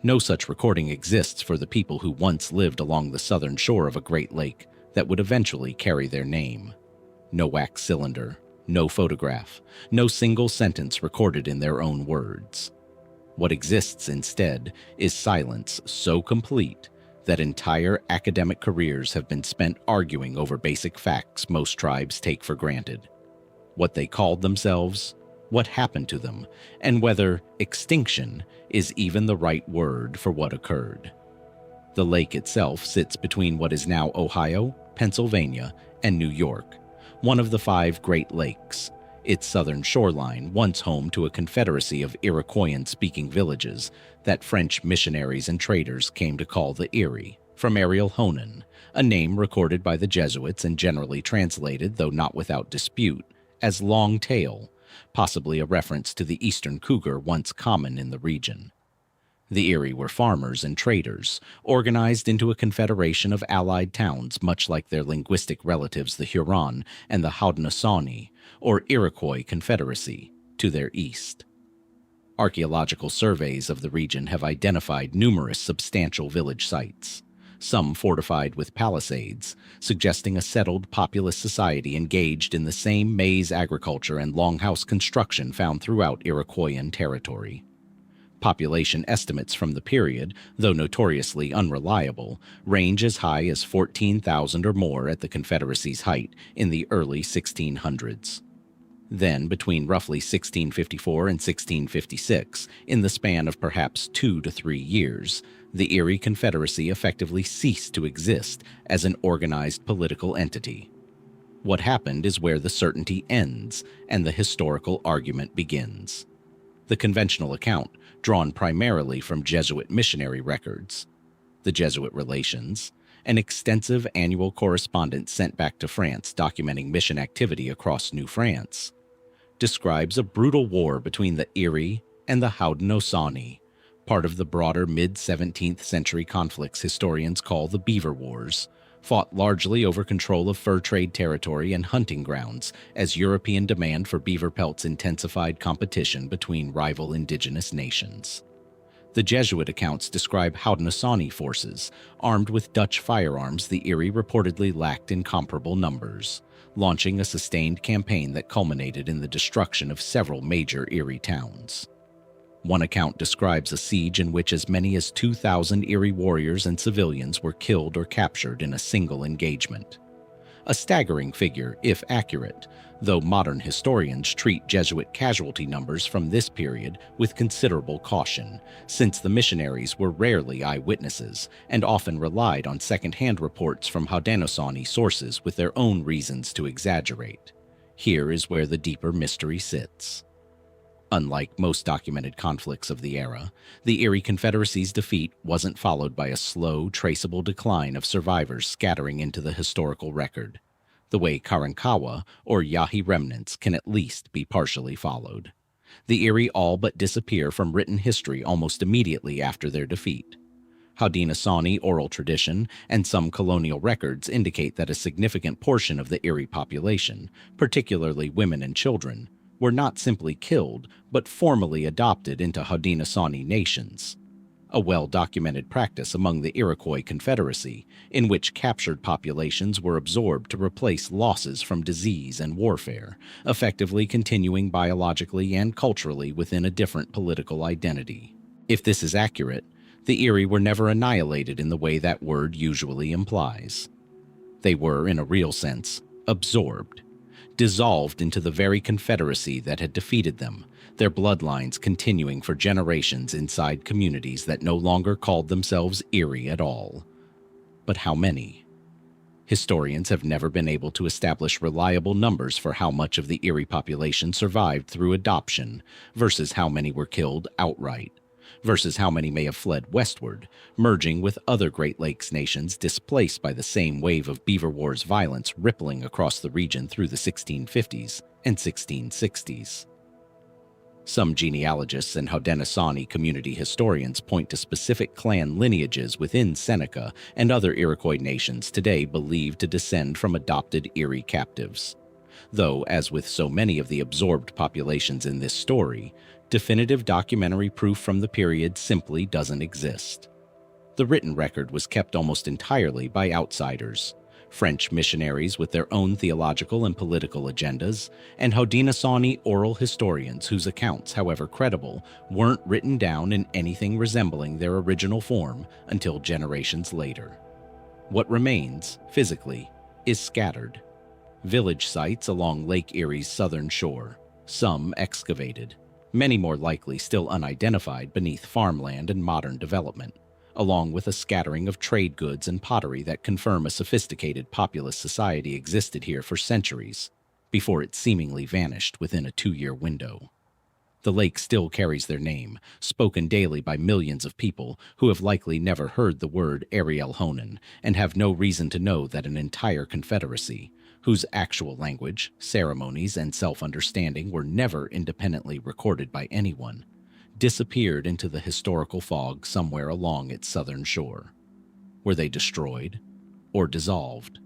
No such recording exists for the people who once lived along the southern shore of a great lake that would eventually carry their name. No wax cylinder, no photograph, no single sentence recorded in their own words. What exists instead is silence so complete that entire academic careers have been spent arguing over basic facts most tribes take for granted. What they called themselves, what happened to them, and whether extinction is even the right word for what occurred. The lake itself sits between what is now Ohio, Pennsylvania, and New York, one of the 5 Great Lakes, its southern shoreline once home to a confederacy of Iroquoian-speaking villages that French missionaries and traders came to call the Erie, from Ariel Honan, a name recorded by the Jesuits and generally translated, though not without dispute, as Long Tail, possibly a reference to the eastern cougar once common in the region. The Erie were farmers and traders, organized into a confederation of allied towns much like their linguistic relatives the Huron and the Haudenosaunee, or Iroquois Confederacy, to their east. Archaeological surveys of the region have identified numerous substantial village sites, some fortified with palisades, suggesting a settled populous society engaged in the same maize agriculture and longhouse construction found throughout Iroquoian territory. Population estimates from the period, though notoriously unreliable, range as high as 14,000 or more at the Confederacy's height in the early 1600s. Then, between roughly 1654 and 1656, in the span of perhaps 2 to 3 years, the Erie Confederacy effectively ceased to exist as an organized political entity. What happened is where the certainty ends and the historical argument begins. The conventional account, drawn primarily from Jesuit missionary records, the Jesuit Relations, an extensive annual correspondence sent back to France documenting mission activity across New France, describes a brutal war between the Erie and the Haudenosaunee, part of the broader mid-17th century conflicts historians call the Beaver Wars, fought largely over control of fur trade territory and hunting grounds as European demand for beaver pelts intensified competition between rival indigenous nations. The Jesuit accounts describe Haudenosaunee forces, armed with Dutch firearms the Erie reportedly lacked in comparable numbers, launching a sustained campaign that culminated in the destruction of several major Erie towns. One account describes a siege in which as many as 2,000 Erie warriors and civilians were killed or captured in a single engagement. a staggering figure if accurate, though modern historians treat Jesuit casualty numbers from this period with considerable caution, since the missionaries were rarely eyewitnesses and often relied on second-hand reports from Haudenosaunee sources with their own reasons to exaggerate. Here is where the deeper mystery sits. Unlike most documented conflicts of the era, the Erie Confederacy's defeat wasn't followed by a slow, traceable decline of survivors scattering into the historical record, the way Karankawa or Yahi remnants can at least be partially followed. The Erie all but disappear from written history almost immediately after their defeat. Haudenosaunee oral tradition and some colonial records indicate that a significant portion of the Erie population, particularly women and children, were not simply killed but formally adopted into Haudenosaunee nations, a well-documented practice among the Iroquois Confederacy, in which captured populations were absorbed to replace losses from disease and warfare, effectively continuing biologically and culturally within a different political identity. If this is accurate, the Erie were never annihilated in the way that word usually implies. They were, in a real sense, absorbed, dissolved into the very confederacy that had defeated them, their bloodlines continuing for generations inside communities that no longer called themselves Erie at all. But how many? Historians have never been able to establish reliable numbers for how much of the Erie population survived through adoption versus how many were killed outright, versus how many may have fled westward, merging with other Great Lakes nations displaced by the same wave of Beaver Wars violence rippling across the region through the 1650s and 1660s. Some genealogists and Haudenosaunee community historians point to specific clan lineages within Seneca and other Iroquois nations today believed to descend from adopted Erie captives. Though, as with so many of the absorbed populations in this story, definitive documentary proof from the period simply doesn't exist. The written record was kept almost entirely by outsiders, French missionaries with their own theological and political agendas, and Haudenosaunee oral historians whose accounts, however credible, weren't written down in anything resembling their original form until generations later. What remains, physically, is scattered. Village sites along Lake Erie's southern shore, some excavated, many more likely still unidentified beneath farmland and modern development, along with a scattering of trade goods and pottery that confirm a sophisticated populous society existed here for centuries, before it seemingly vanished within a 2-year window. The lake still carries their name, spoken daily by millions of people who have likely never heard the word Ariel Honan and have no reason to know that an entire confederacy, whose actual language, ceremonies, and self-understanding were never independently recorded by anyone, disappeared into the historical fog somewhere along its southern shore. Were they destroyed or dissolved,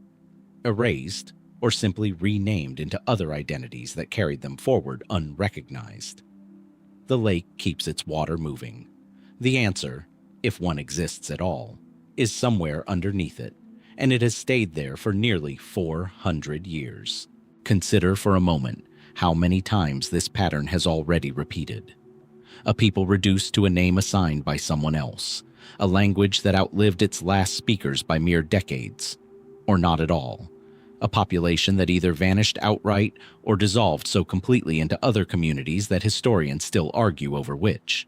erased, or simply renamed into other identities that carried them forward unrecognized? The lake keeps its water moving. The answer, if one exists at all, is somewhere underneath it, and it has stayed there for nearly 400 years. Consider for a moment how many times this pattern has already repeated. A people reduced to a name assigned by someone else, a language that outlived its last speakers by mere decades, or not at all, a population that either vanished outright or dissolved so completely into other communities that historians still argue over which.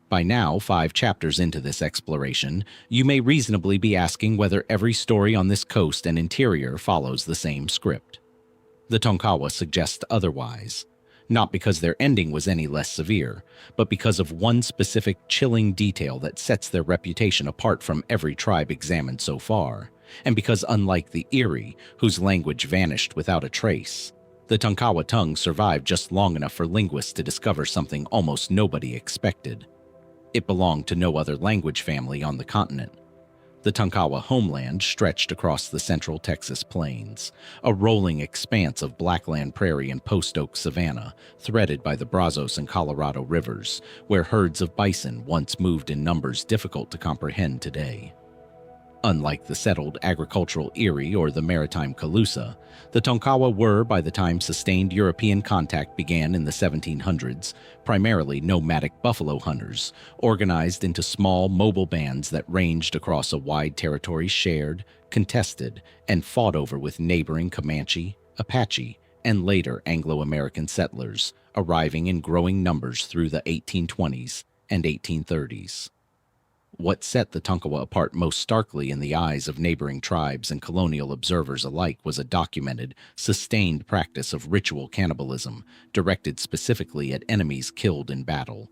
By now, 5 chapters into this exploration, you may reasonably be asking whether every story on this coast and interior follows the same script. The Tonkawa suggests otherwise, not because their ending was any less severe, but because of one specific chilling detail that sets their reputation apart from every tribe examined so far, and because unlike the Erie, whose language vanished without a trace, the Tonkawa tongue survived just long enough for linguists to discover something almost nobody expected. It belonged to no other language family on the continent. The Tonkawa homeland stretched across the central Texas plains, a rolling expanse of blackland prairie and post-oak savanna, threaded by the Brazos and Colorado rivers, where herds of bison once moved in numbers difficult to comprehend today. Unlike the settled agricultural Erie or the maritime Calusa, the Tonkawa were, by the time sustained European contact began in the 1700s, primarily nomadic buffalo hunters, organized into small, mobile bands that ranged across a wide territory shared, contested, and fought over with neighboring Comanche, Apache, and later Anglo-American settlers, arriving in growing numbers through the 1820s and 1830s. What set the Tonkawa apart most starkly in the eyes of neighboring tribes and colonial observers alike was a documented, sustained practice of ritual cannibalism directed specifically at enemies killed in battle.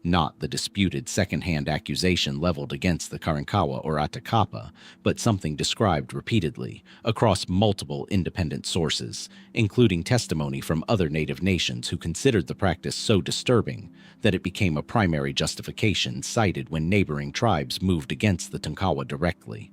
Not the disputed second-hand accusation leveled against the Karankawa or Atakapa, but something described repeatedly across multiple independent sources, including testimony from other native nations who considered the practice so disturbing that it became a primary justification cited when neighboring tribes moved against the Tonkawa directly.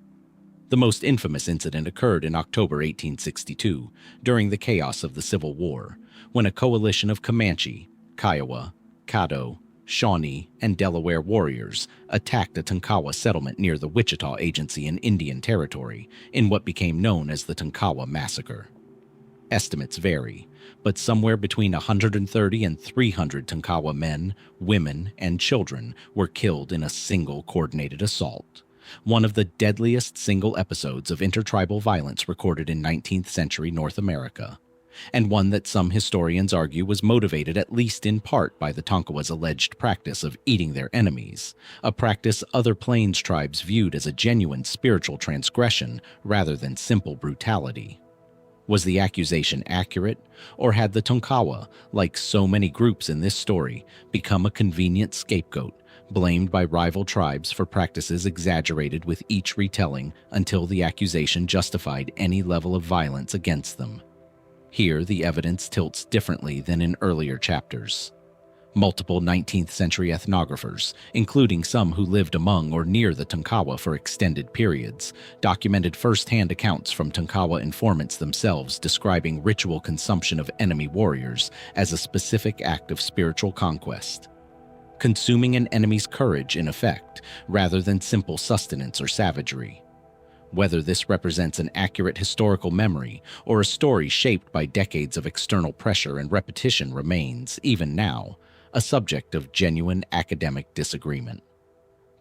The most infamous incident occurred in October 1862, during the chaos of the Civil War, when a coalition of Comanche, Kiowa, Caddo, Shawnee, and Delaware warriors attacked a Tonkawa settlement near the Wichita Agency in Indian Territory in what became known as the Tonkawa Massacre. Estimates vary, but somewhere between 130 and 300 Tonkawa men, women, and children were killed in a single coordinated assault, one of the deadliest single episodes of intertribal violence recorded in 19th century North America, and one that some historians argue was motivated at least in part by the Tonkawa's alleged practice of eating their enemies, a practice other Plains tribes viewed as a genuine spiritual transgression rather than simple brutality. Was the accusation accurate, or had the Tonkawa, like so many groups in this story, become a convenient scapegoat, blamed by rival tribes for practices exaggerated with each retelling until the accusation justified any level of violence against them? Here, the evidence tilts differently than in earlier chapters. Multiple 19th century ethnographers, including some who lived among or near the Tonkawa for extended periods, documented first-hand accounts from Tonkawa informants themselves describing ritual consumption of enemy warriors as a specific act of spiritual conquest. Consuming an enemy's courage, in effect, rather than simple sustenance or savagery. Whether this represents an accurate historical memory or a story shaped by decades of external pressure and repetition remains, even now, a subject of genuine academic disagreement.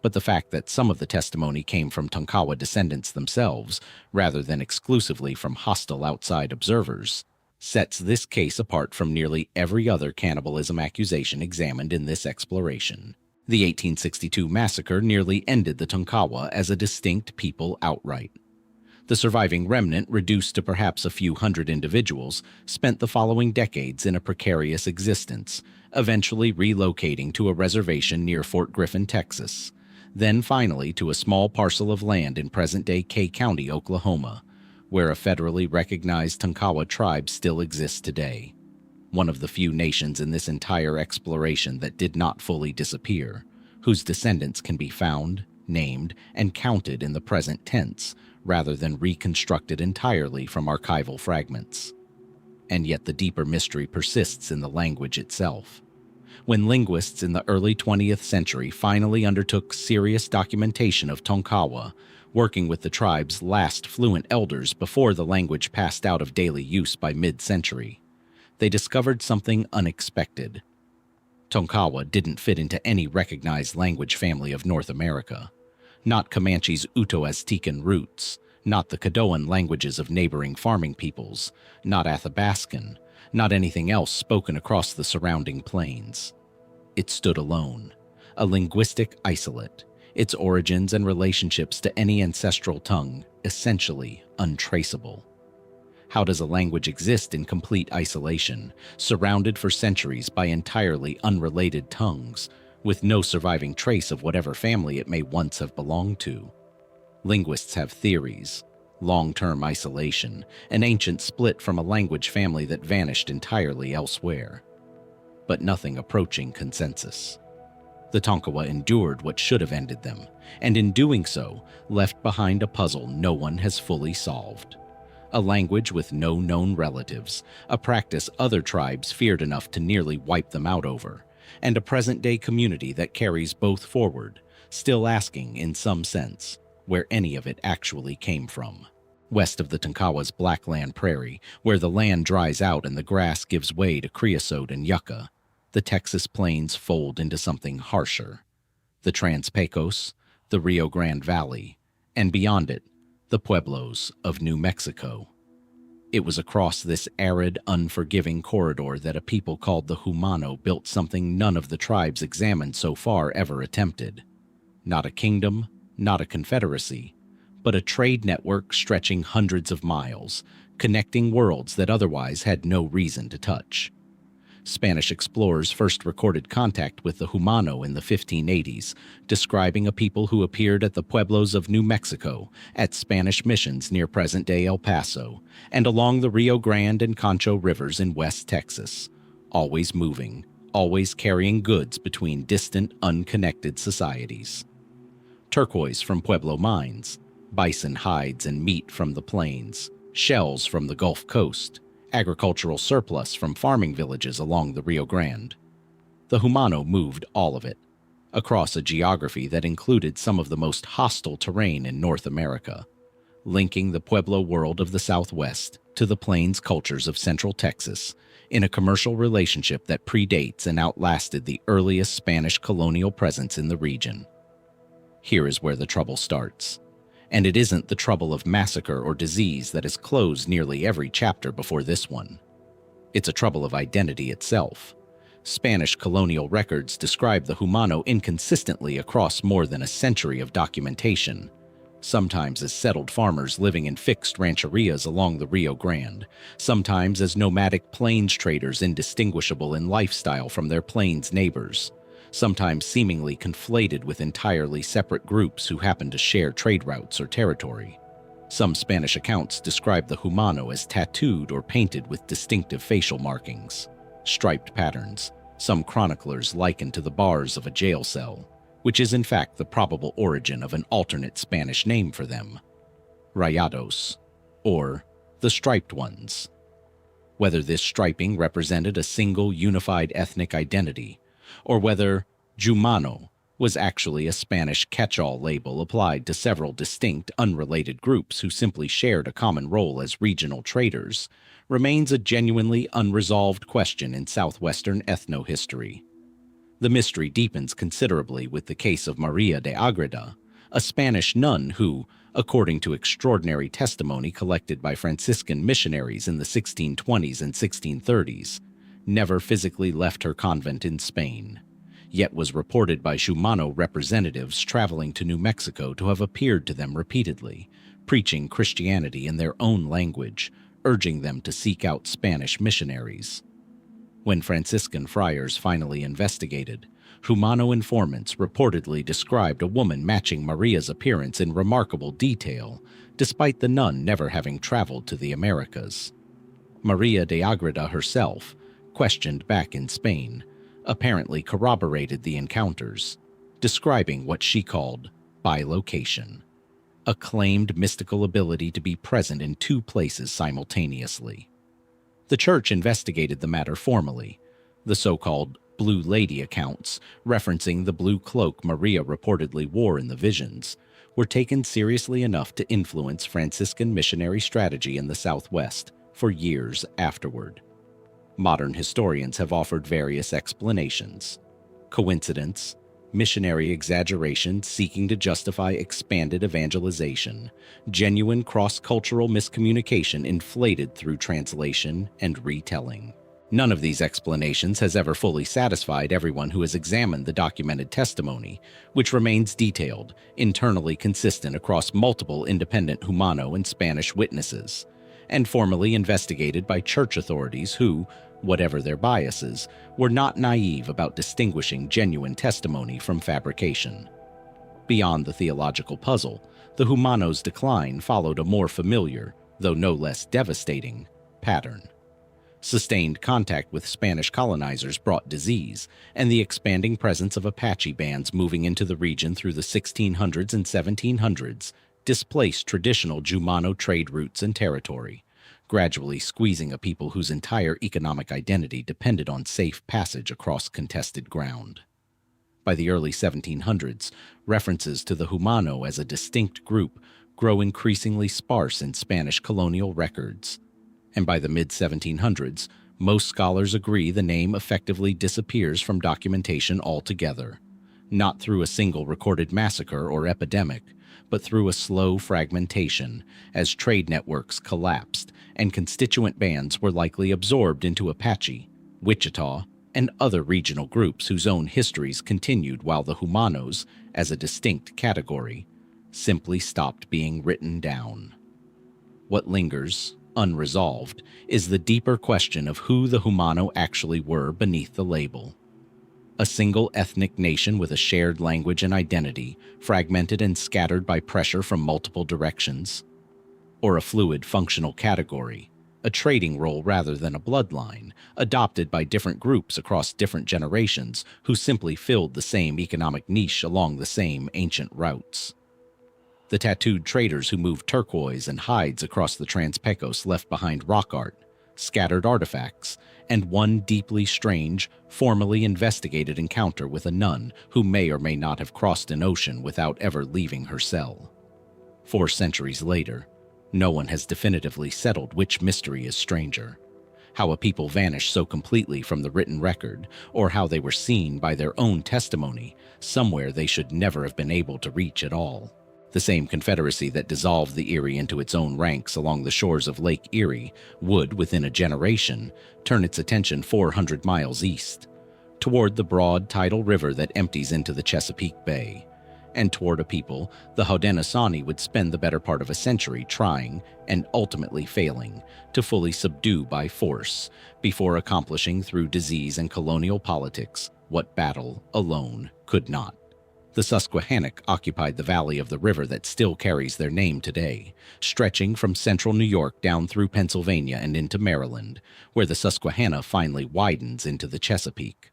But the fact that some of the testimony came from Tonkawa descendants themselves, rather than exclusively from hostile outside observers, sets this case apart from nearly every other cannibalism accusation examined in this exploration. The 1862 massacre nearly ended the Tonkawa as a distinct people outright. The surviving remnant, reduced to perhaps a few hundred individuals, spent the following decades in a precarious existence, eventually relocating to a reservation near Fort Griffin, Texas, then finally to a small parcel of land in present-day Kay County, Oklahoma, where a federally recognized Tonkawa tribe still exists today. One of the few nations in this entire exploration that did not fully disappear, whose descendants can be found, named, and counted in the present tense, rather than reconstructed entirely from archival fragments. And yet the deeper mystery persists in the language itself. When linguists in the early 20th century finally undertook serious documentation of Tonkawa, working with the tribe's last fluent elders before the language passed out of daily use by mid-century, they discovered something unexpected. Tonkawa didn't fit into any recognized language family of North America. Not Comanche's Uto-Aztecan roots, not the Caddoan languages of neighboring farming peoples, not Athabascan, not anything else spoken across the surrounding plains. It stood alone, a linguistic isolate, its origins and relationships to any ancestral tongue essentially untraceable. How does a language exist in complete isolation, surrounded for centuries by entirely unrelated tongues, with no surviving trace of whatever family it may once have belonged to? Linguists have theories: long-term isolation, an ancient split from a language family that vanished entirely elsewhere. But nothing approaching consensus. The Tonkawa endured what should have ended them, and in doing so, left behind a puzzle no one has fully solved. A language with no known relatives, a practice other tribes feared enough to nearly wipe them out over, and a present-day community that carries both forward, still asking, in some sense, where any of it actually came from. West of the Tonkawa's Blackland Prairie, where the land dries out and the grass gives way to creosote and yucca, the Texas plains fold into something harsher. The Trans-Pecos, the Rio Grande Valley, and beyond it, the Pueblos of New Mexico. It was across this arid, unforgiving corridor that a people called the Jumano built something none of the tribes examined so far ever attempted. Not a kingdom, not a confederacy, but a trade network stretching hundreds of miles, connecting worlds that otherwise had no reason to touch. Spanish explorers first recorded contact with the Jumano in the 1580s, describing a people who appeared at the Pueblos of New Mexico, at Spanish missions near present-day El Paso, and along the Rio Grande and Concho rivers in West Texas, always moving, always carrying goods between distant, unconnected societies. Turquoise from Pueblo mines, bison hides and meat from the plains, shells from the Gulf Coast, agricultural surplus from farming villages along the Rio Grande. The Jumano moved all of it, across a geography that included some of the most hostile terrain in North America, linking the Pueblo world of the Southwest to the plains cultures of Central Texas in a commercial relationship that predates and outlasted the earliest Spanish colonial presence in the region. Here is where the trouble starts. And it isn't the trouble of massacre or disease that has closed nearly every chapter before this one. It's a trouble of identity itself. Spanish colonial records describe the Jumano inconsistently across more than a century of documentation, sometimes as settled farmers living in fixed rancherias along the Rio Grande, sometimes as nomadic plains traders indistinguishable in lifestyle from their plains neighbors, sometimes seemingly conflated with entirely separate groups who happen to share trade routes or territory. Some Spanish accounts describe the Jumano as tattooed or painted with distinctive facial markings, striped patterns, some chroniclers likened to the bars of a jail cell, which is in fact the probable origin of an alternate Spanish name for them, rayados, or the striped ones. Whether this striping represented a single unified ethnic identity, or whether Jumano was actually a Spanish catch-all label applied to several distinct, unrelated groups who simply shared a common role as regional traders, remains a genuinely unresolved question in southwestern ethnohistory. The mystery deepens considerably with the case of Maria de Agreda, a Spanish nun who, according to extraordinary testimony collected by Franciscan missionaries in the 1620s and 1630s, never physically left her convent in Spain, yet was reported by Jumano representatives traveling to New Mexico to have appeared to them repeatedly, preaching Christianity in their own language, urging them to seek out Spanish missionaries. When Franciscan friars finally investigated, Jumano informants reportedly described a woman matching Maria's appearance in remarkable detail, despite the nun never having traveled to the Americas. Maria de Agreda herself, questioned back in Spain, apparently corroborated the encounters, describing what she called bilocation, a claimed mystical ability to be present in two places simultaneously. The church investigated the matter formally. The so-called Blue Lady accounts, referencing the blue cloak Maria reportedly wore in the visions, were taken seriously enough to influence Franciscan missionary strategy in the Southwest for years afterward. Modern historians have offered various explanations: coincidence, missionary exaggeration seeking to justify expanded evangelization, genuine cross-cultural miscommunication inflated through translation and retelling. None of these explanations has ever fully satisfied everyone who has examined the documented testimony, which remains detailed, internally consistent across multiple independent Jumano and Spanish witnesses, and formally investigated by church authorities who, whatever their biases, were not naive about distinguishing genuine testimony from fabrication. Beyond the theological puzzle, the Jumano's decline followed a more familiar, though no less devastating, pattern. Sustained contact with Spanish colonizers brought disease, and the expanding presence of Apache bands moving into the region through the 1600s and 1700s displaced traditional Jumano trade routes and territory, gradually squeezing a people whose entire economic identity depended on safe passage across contested ground. By the early 1700s, references to the Jumano as a distinct group grow increasingly sparse in Spanish colonial records, and by the mid-1700s, most scholars agree the name effectively disappears from documentation altogether, not through a single recorded massacre or epidemic, but through a slow fragmentation as trade networks collapsed and constituent bands were likely absorbed into Apache, Wichita, and other regional groups whose own histories continued while the Jumanos, as a distinct category, simply stopped being written down. What lingers, unresolved, is the deeper question of who the Jumano actually were beneath the label. A single ethnic nation with a shared language and identity, fragmented and scattered by pressure from multiple directions? Or a fluid functional category, a trading role rather than a bloodline, adopted by different groups across different generations who simply filled the same economic niche along the same ancient routes? The tattooed traders who moved turquoise and hides across the Trans-Pecos left behind rock art, scattered artifacts, and one deeply strange, formally investigated encounter with a nun who may or may not have crossed an ocean without ever leaving her cell. 4 centuries later, no one has definitively settled which mystery is stranger: how a people vanished so completely from the written record, or how they were seen by their own testimony somewhere they should never have been able to reach at all. The same confederacy that dissolved the Erie into its own ranks along the shores of Lake Erie would, within a generation, turn its attention 400 miles east, toward the broad tidal river that empties into the Chesapeake Bay, and toward a people the Haudenosaunee would spend the better part of a century trying, and ultimately failing, to fully subdue by force, before accomplishing through disease and colonial politics what battle alone could not. The Susquehannock occupied the valley of the river that still carries their name today, stretching from central New York down through Pennsylvania and into Maryland, where the Susquehanna finally widens into the Chesapeake.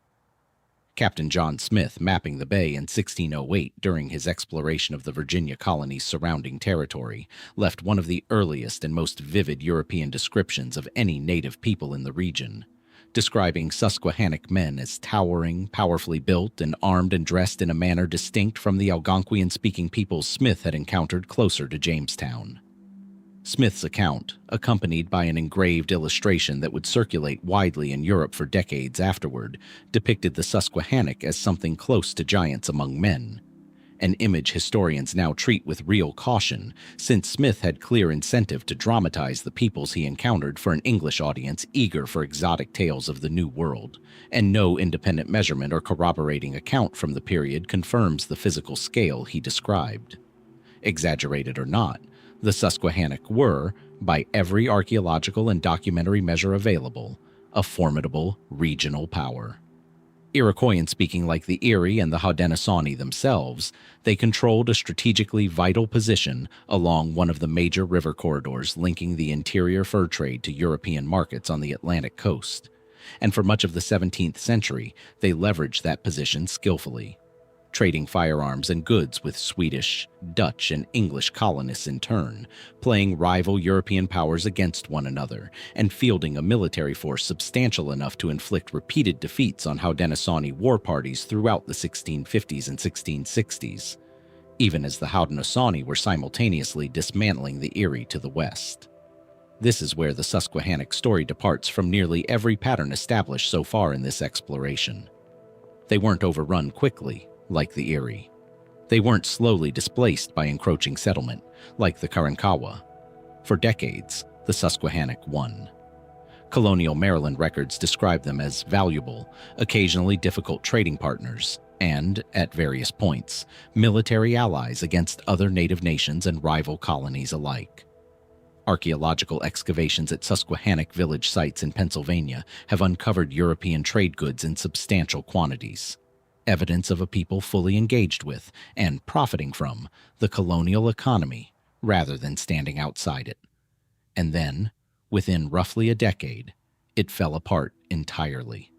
Captain John Smith, mapping the bay in 1608 during his exploration of the Virginia colony's surrounding territory, left one of the earliest and most vivid European descriptions of any native people in the region, describing Susquehannock men as towering, powerfully built, and armed and dressed in a manner distinct from the Algonquian-speaking peoples Smith had encountered closer to Jamestown. Smith's account, accompanied by an engraved illustration that would circulate widely in Europe for decades afterward, depicted the Susquehannock as something close to giants among men, an image historians now treat with real caution, since Smith had clear incentive to dramatize the peoples he encountered for an English audience eager for exotic tales of the New World, and no independent measurement or corroborating account from the period confirms the physical scale he described. Exaggerated or not, the Susquehannock were, by every archaeological and documentary measure available, a formidable regional power. Iroquoian speaking like the Erie and the Haudenosaunee themselves, they controlled a strategically vital position along one of the major river corridors linking the interior fur trade to European markets on the Atlantic coast, and for much of the 17th century they leveraged that position skillfully, trading firearms and goods with Swedish, Dutch, and English colonists in turn, playing rival European powers against one another, and fielding a military force substantial enough to inflict repeated defeats on Haudenosaunee war parties throughout the 1650s and 1660s, even as the Haudenosaunee were simultaneously dismantling the Erie to the west. This is where the Susquehannock story departs from nearly every pattern established so far in this exploration. They weren't overrun quickly, like the Erie. They weren't slowly displaced by encroaching settlement, like the Karankawa. For decades, the Susquehannock won. Colonial Maryland records describe them as valuable, occasionally difficult trading partners, and, at various points, military allies against other native nations and rival colonies alike. Archaeological excavations at Susquehannock village sites in Pennsylvania have uncovered European trade goods in substantial quantities, evidence of a people fully engaged with and profiting from the colonial economy rather than standing outside it. And then, within roughly a decade, it fell apart entirely.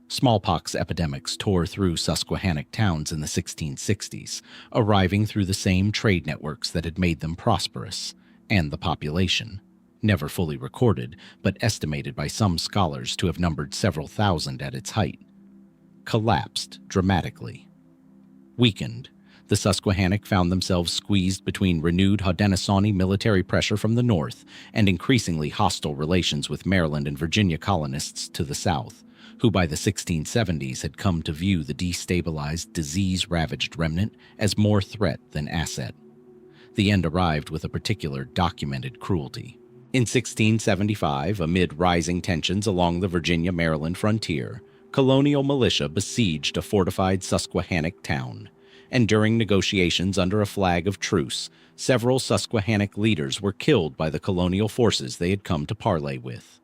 Smallpox epidemics tore through Susquehannock towns in the 1660s, arriving through the same trade networks that had made them prosperous, and the population, never fully recorded but estimated by some scholars to have numbered several thousand at its height, collapsed dramatically. Weakened, the Susquehannock found themselves squeezed between renewed Haudenosaunee military pressure from the north and increasingly hostile relations with Maryland and Virginia colonists to the south, who by the 1670s had come to view the destabilized, disease-ravaged remnant as more threat than asset. The end arrived with a particular documented cruelty. In 1675, amid rising tensions along the Virginia-Maryland frontier, colonial militia besieged a fortified Susquehannock town, and during negotiations under a flag of truce, several Susquehannock leaders were killed by the colonial forces they had come to parley with.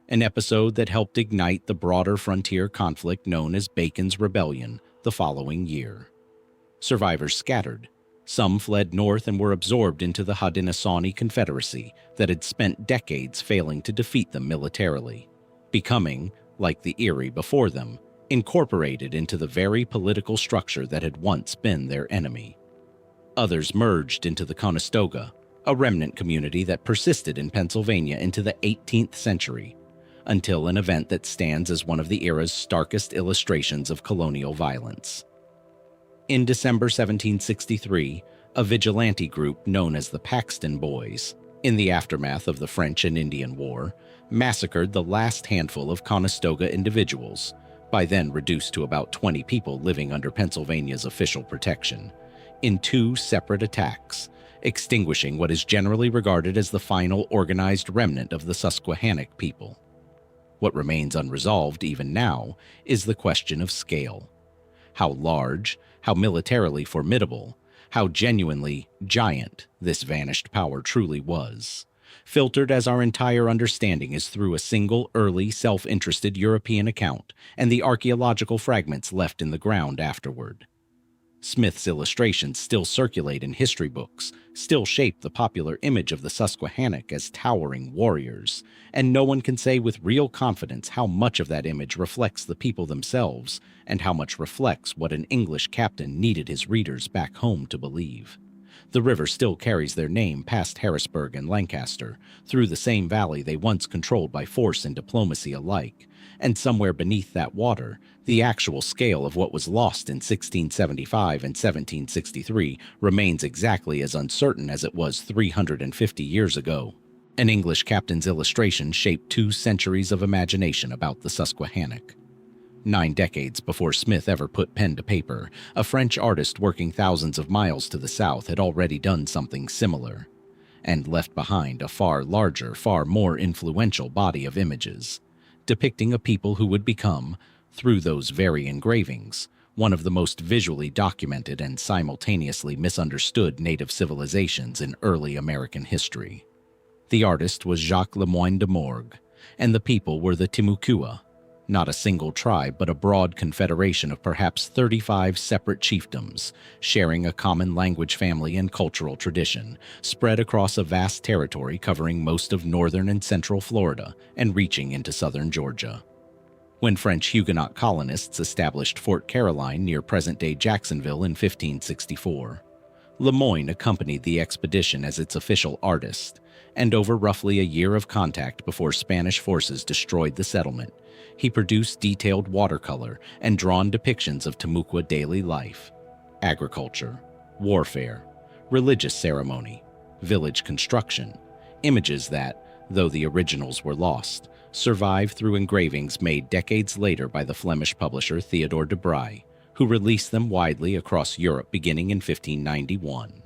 An episode that helped ignite the broader frontier conflict known as Bacon's Rebellion the following year. Survivors scattered. Some fled north and were absorbed into the Haudenosaunee Confederacy that had spent decades failing to defeat them militarily, becoming, like the Erie before them, incorporated into the very political structure that had once been their enemy. Others merged into the Conestoga, a remnant community that persisted in Pennsylvania into the 18th century, until an event that stands as one of the era's starkest illustrations of colonial violence. In December 1763, a vigilante group known as the Paxton Boys, in the aftermath of the French and Indian War, massacred the last handful of Conestoga individuals, by then reduced to about 20 people living under Pennsylvania's official protection, in 2 separate attacks, extinguishing what is generally regarded as the final organized remnant of the Susquehannock people. What remains unresolved even now is the question of scale. How large, how militarily formidable, how genuinely giant this vanished power truly was, filtered as our entire understanding is through a single early self-interested European account and the archaeological fragments left in the ground afterward. Smith's illustrations still circulate in history books, still shape the popular image of the Susquehannock as towering warriors, and no one can say with real confidence how much of that image reflects the people themselves and how much reflects what an English captain needed his readers back home to believe. The river still carries their name past Harrisburg and Lancaster, through the same valley they once controlled by force and diplomacy alike, and somewhere beneath that water, the actual scale of what was lost in 1675 and 1763 remains exactly as uncertain as it was 350 years ago. An English captain's illustration shaped 2 centuries of imagination about the Susquehannock. 9 decades before Smith ever put pen to paper, a French artist working thousands of miles to the south had already done something similar, and left behind a far larger, far more influential body of images, depicting a people who would become, through those very engravings, one of the most visually documented and simultaneously misunderstood native civilizations in early American history. The artist was Jacques Lemoyne de Morgue, and the people were the Timucua, not a single tribe but a broad confederation of perhaps 35 separate chiefdoms, sharing a common language family and cultural tradition, spread across a vast territory covering most of northern and central Florida and reaching into southern Georgia. When French Huguenot colonists established Fort Caroline near present-day Jacksonville in 1564, Lemoyne accompanied the expedition as its official artist, and over roughly a year of contact before Spanish forces destroyed the settlement, he produced detailed watercolor and drawn depictions of Timucua daily life, agriculture, warfare, religious ceremony, village construction, images that, though the originals were lost, survived through engravings made decades later by the Flemish publisher Theodore de Bry, who released them widely across Europe beginning in 1591.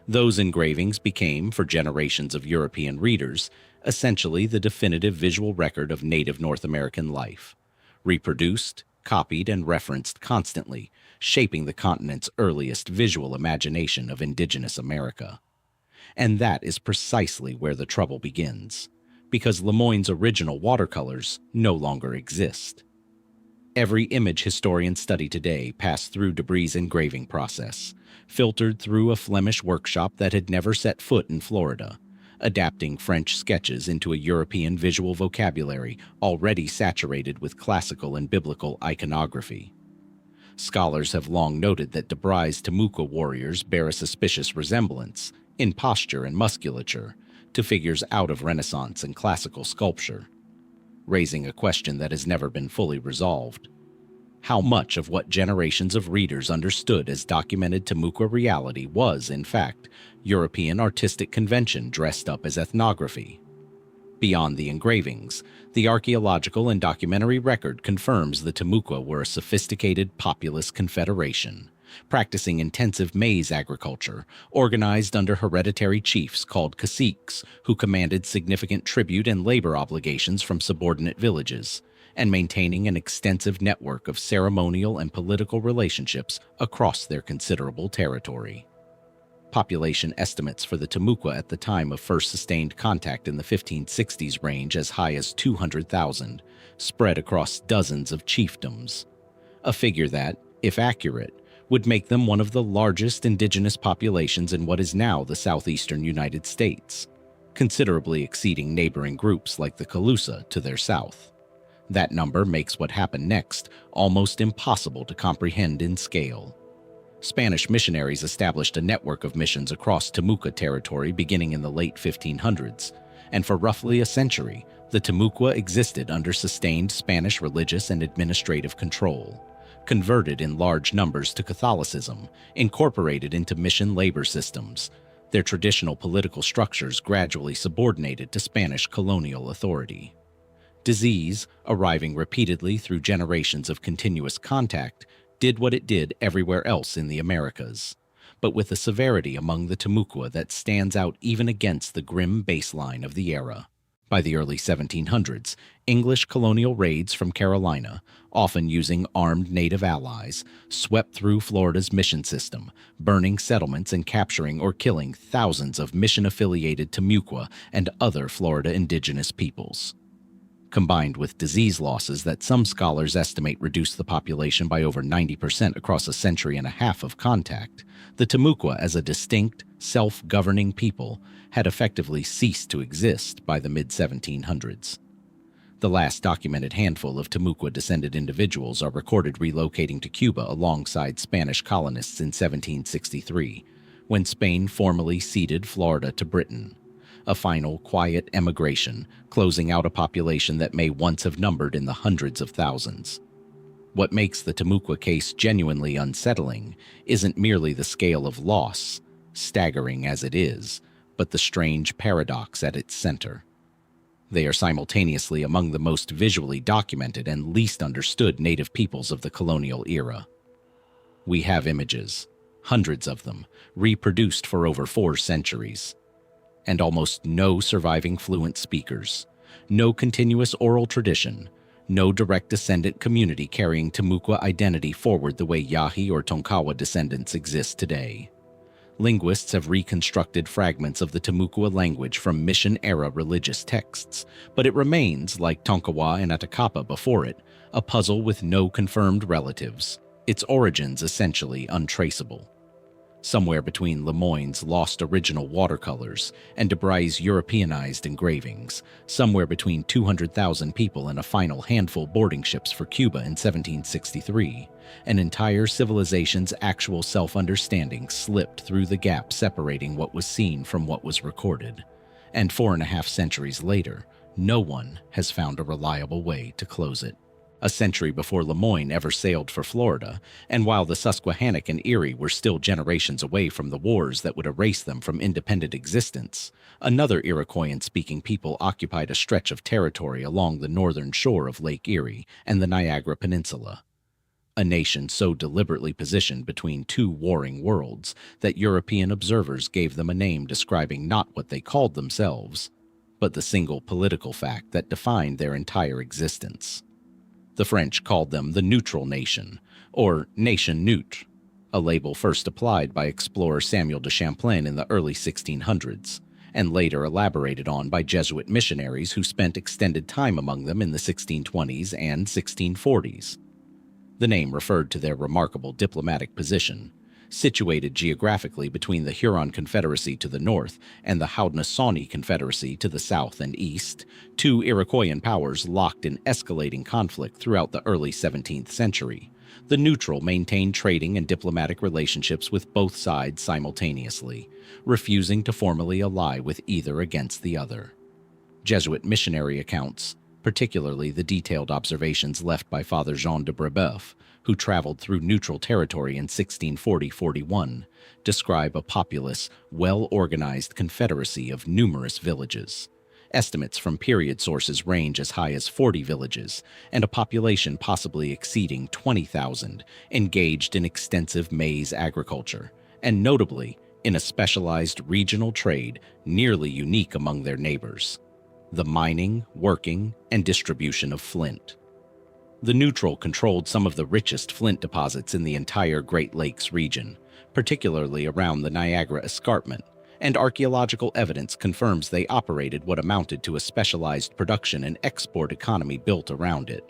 Those engravings became, for generations of European readers, essentially the definitive visual record of native North American life, reproduced, copied, and referenced constantly, shaping the continent's earliest visual imagination of indigenous America. And that is precisely where the trouble begins, because Lemoyne's original watercolors no longer exist. Every image historians study today passed through de Bry's engraving process, filtered through a Flemish workshop that had never set foot in Florida, adapting French sketches into a European visual vocabulary already saturated with classical and biblical iconography. Scholars have long noted that de Bry's Timucua warriors bear a suspicious resemblance, in posture and musculature, to figures out of Renaissance and classical sculpture, raising a question that has never been fully resolved. How much of what generations of readers understood as documented Timucua reality was, in fact, European artistic convention dressed up as ethnography? Beyond the engravings, the archaeological and documentary record confirms the Timucua were a sophisticated populous confederation, practicing intensive maize agriculture, organized under hereditary chiefs called caciques, who commanded significant tribute and labor obligations from subordinate villages, and maintaining an extensive network of ceremonial and political relationships across their considerable territory. Population estimates for the Timucua at the time of first sustained contact in the 1560s range as high as 200,000, spread across dozens of chiefdoms, a figure that, if accurate, would make them one of the largest indigenous populations in what is now the southeastern United States, considerably exceeding neighboring groups like the Calusa to their south. That number makes what happened next almost impossible to comprehend in scale. Spanish missionaries established a network of missions across Timucua territory beginning in the late 1500s, and for roughly a century, the Timucua existed under sustained Spanish religious and administrative control. Converted in large numbers to Catholicism, incorporated into mission labor systems, their traditional political structures gradually subordinated to Spanish colonial authority. Disease, arriving repeatedly through generations of continuous contact, did what it did everywhere else in the Americas, but with a severity among the Timucua that stands out even against the grim baseline of the era. By the early 1700s, English colonial raids from Carolina, often using armed native allies, swept through Florida's mission system, burning settlements and capturing or killing thousands of mission-affiliated Timucua and other Florida indigenous peoples. Combined with disease losses that some scholars estimate reduced the population by over 90% across a century and a half of contact, the Timucua as a distinct, self-governing people had effectively ceased to exist by the mid-1700s. The last documented handful of Timucua-descended individuals are recorded relocating to Cuba alongside Spanish colonists in 1763, when Spain formally ceded Florida to Britain. A final, quiet emigration, closing out a population that may once have numbered in the hundreds of thousands. What makes the Timucua case genuinely unsettling isn't merely the scale of loss, staggering as it is, but the strange paradox at its center. They are simultaneously among the most visually documented and least understood native peoples of the colonial era. We have images, hundreds of them, reproduced for over 4 centuries. And almost no surviving fluent speakers, no continuous oral tradition, no direct descendant community carrying Timucua identity forward the way Yahi or Tonkawa descendants exist today. Linguists have reconstructed fragments of the Timucua language from mission-era religious texts, but it remains, like Tonkawa and Atakapa before it, a puzzle with no confirmed relatives, its origins essentially untraceable. Somewhere between Lemoyne's lost original watercolors and Debray's Europeanized engravings, somewhere between 200,000 people and a final handful boarding ships for Cuba in 1763, an entire civilization's actual self-understanding slipped through the gap separating what was seen from what was recorded. And 4.5 centuries later, no one has found a reliable way to close it. A century before Lemoyne ever sailed for Florida, and while the Susquehannock and Erie were still generations away from the wars that would erase them from independent existence, another Iroquoian-speaking people occupied a stretch of territory along the northern shore of Lake Erie and the Niagara Peninsula. A nation so deliberately positioned between 2 warring worlds that European observers gave them a name describing not what they called themselves, but the single political fact that defined their entire existence. The French called them the Neutral Nation, or Nation Neutre, a label first applied by explorer Samuel de Champlain in the early 1600s, and later elaborated on by Jesuit missionaries who spent extended time among them in the 1620s and 1640s. The name referred to their remarkable diplomatic position, situated geographically between the Huron Confederacy to the north and the Haudenosaunee Confederacy to the south and east, 2 Iroquoian powers locked in escalating conflict throughout the early 17th century. The neutral maintained trading and diplomatic relationships with both sides simultaneously, refusing to formally ally with either against the other. Jesuit missionary accounts, particularly the detailed observations left by Father Jean de Brebeuf, who traveled through neutral territory in 1640-41, describe a populous, well-organized confederacy of numerous villages, Estimates from period sources range as high as 40 villages, and a population possibly exceeding 20,000 engaged in extensive maize agriculture, and notably in a specialized regional trade nearly unique among their neighbors: the mining, working, and distribution of flint. The Neutral controlled some of the richest flint deposits in the entire Great Lakes region, particularly around the Niagara Escarpment, and archaeological evidence confirms they operated what amounted to a specialized production and export economy built around it,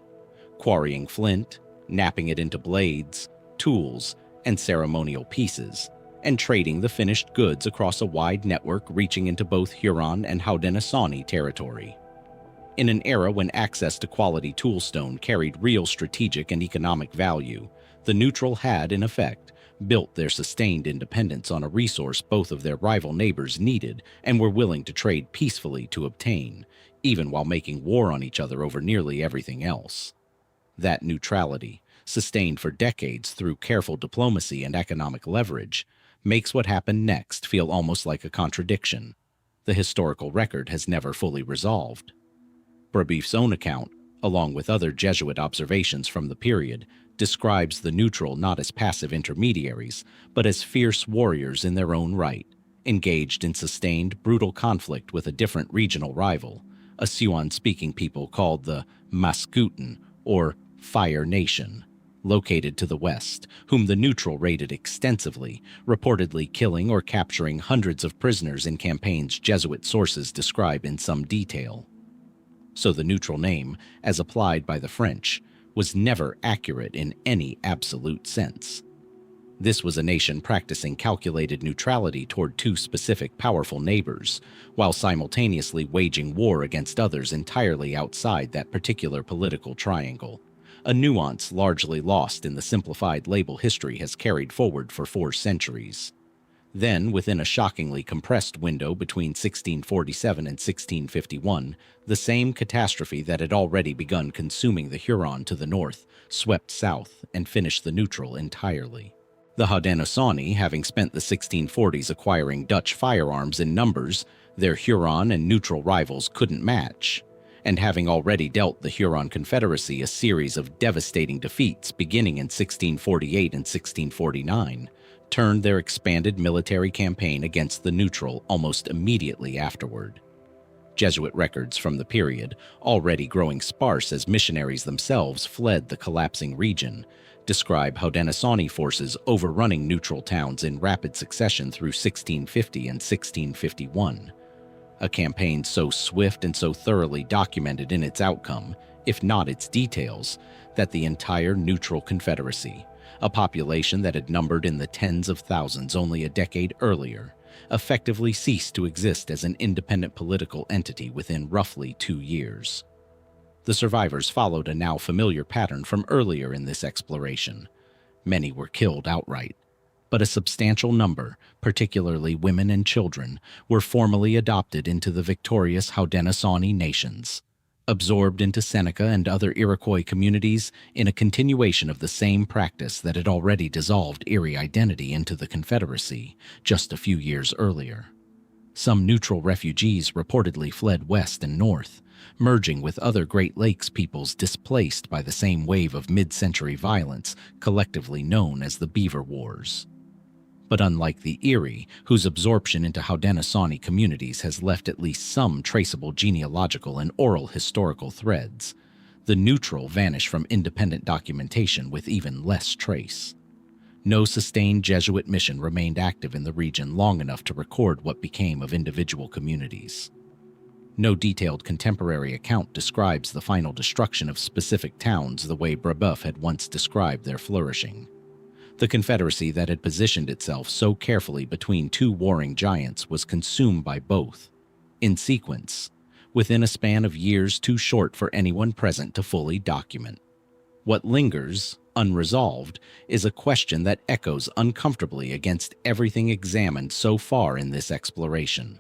quarrying flint, knapping it into blades, tools, and ceremonial pieces, and trading the finished goods across a wide network reaching into both Huron and Haudenosaunee territory. In an era when access to quality toolstone carried real strategic and economic value, the Neutral had, in effect, built their sustained independence on a resource both of their rival neighbors needed and were willing to trade peacefully to obtain, even while making war on each other over nearly everything else. That neutrality, sustained for decades through careful diplomacy and economic leverage, makes what happened next feel almost like a contradiction the historical record has never fully resolved. Brebeuf's own account, along with other Jesuit observations from the period, describes the Neutral not as passive intermediaries, but as fierce warriors in their own right, engaged in sustained, brutal conflict with a different regional rival, a Siouan-speaking people called the Mascouten, or Fire Nation, located to the west, whom the Neutral raided extensively, reportedly killing or capturing hundreds of prisoners in campaigns Jesuit sources describe in some detail. So the Neutral name, as applied by the French, was never accurate in any absolute sense. This was a nation practicing calculated neutrality toward two specific powerful neighbors, while simultaneously waging war against others entirely outside that particular political triangle, a nuance largely lost in the simplified label history has carried forward for 4 centuries. Then, within a shockingly compressed window between 1647 and 1651, the same catastrophe that had already begun consuming the Huron to the north swept south and finished the Neutral entirely. The Haudenosaunee, having spent the 1640s acquiring Dutch firearms in numbers their Huron and Neutral rivals couldn't match, and having already dealt the Huron Confederacy a series of devastating defeats beginning in 1648 and 1649, turned their expanded military campaign against the Neutral almost immediately afterward. Jesuit records from the period, already growing sparse as missionaries themselves fled the collapsing region, describe Haudenosaunee forces overrunning Neutral towns in rapid succession through 1650 and 1651, a campaign so swift and so thoroughly documented in its outcome, if not its details, that the entire Neutral Confederacy, a population that had numbered in the tens of thousands only a decade earlier, effectively ceased to exist as an independent political entity within roughly 2 years. The survivors followed a now familiar pattern from earlier in this exploration. Many were killed outright, but a substantial number, particularly women and children, were formally adopted into the victorious Haudenosaunee nations, absorbed into Seneca and other Iroquois communities in a continuation of the same practice that had already dissolved Erie identity into the Confederacy just a few years earlier. Some Neutral refugees reportedly fled west and north, merging with other Great Lakes peoples displaced by the same wave of mid-century violence collectively known as the Beaver Wars. But unlike the Erie, whose absorption into Haudenosaunee communities has left at least some traceable genealogical and oral historical threads, the Neutral vanish from independent documentation with even less trace. No sustained Jesuit mission remained active in the region long enough to record what became of individual communities. No detailed contemporary account describes the final destruction of specific towns the way Brebeuf had once described their flourishing. The Confederacy that had positioned itself so carefully between two warring giants was consumed by both, in sequence, within a span of years too short for anyone present to fully document. What lingers, unresolved, is a question that echoes uncomfortably against everything examined so far in this exploration.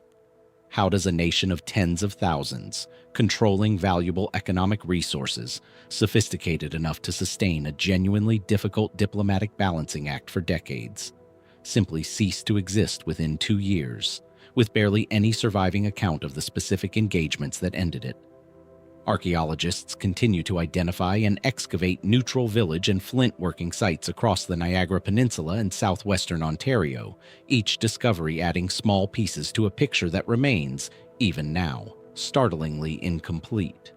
How does a nation of tens of thousands, controlling valuable economic resources, sophisticated enough to sustain a genuinely difficult diplomatic balancing act for decades, simply cease to exist within 2 years, with barely any surviving account of the specific engagements that ended it. Archaeologists continue to identify and excavate neutral village and flint working sites across the Niagara Peninsula and southwestern Ontario, each discovery adding small pieces to a picture that remains, even now, startlingly incomplete.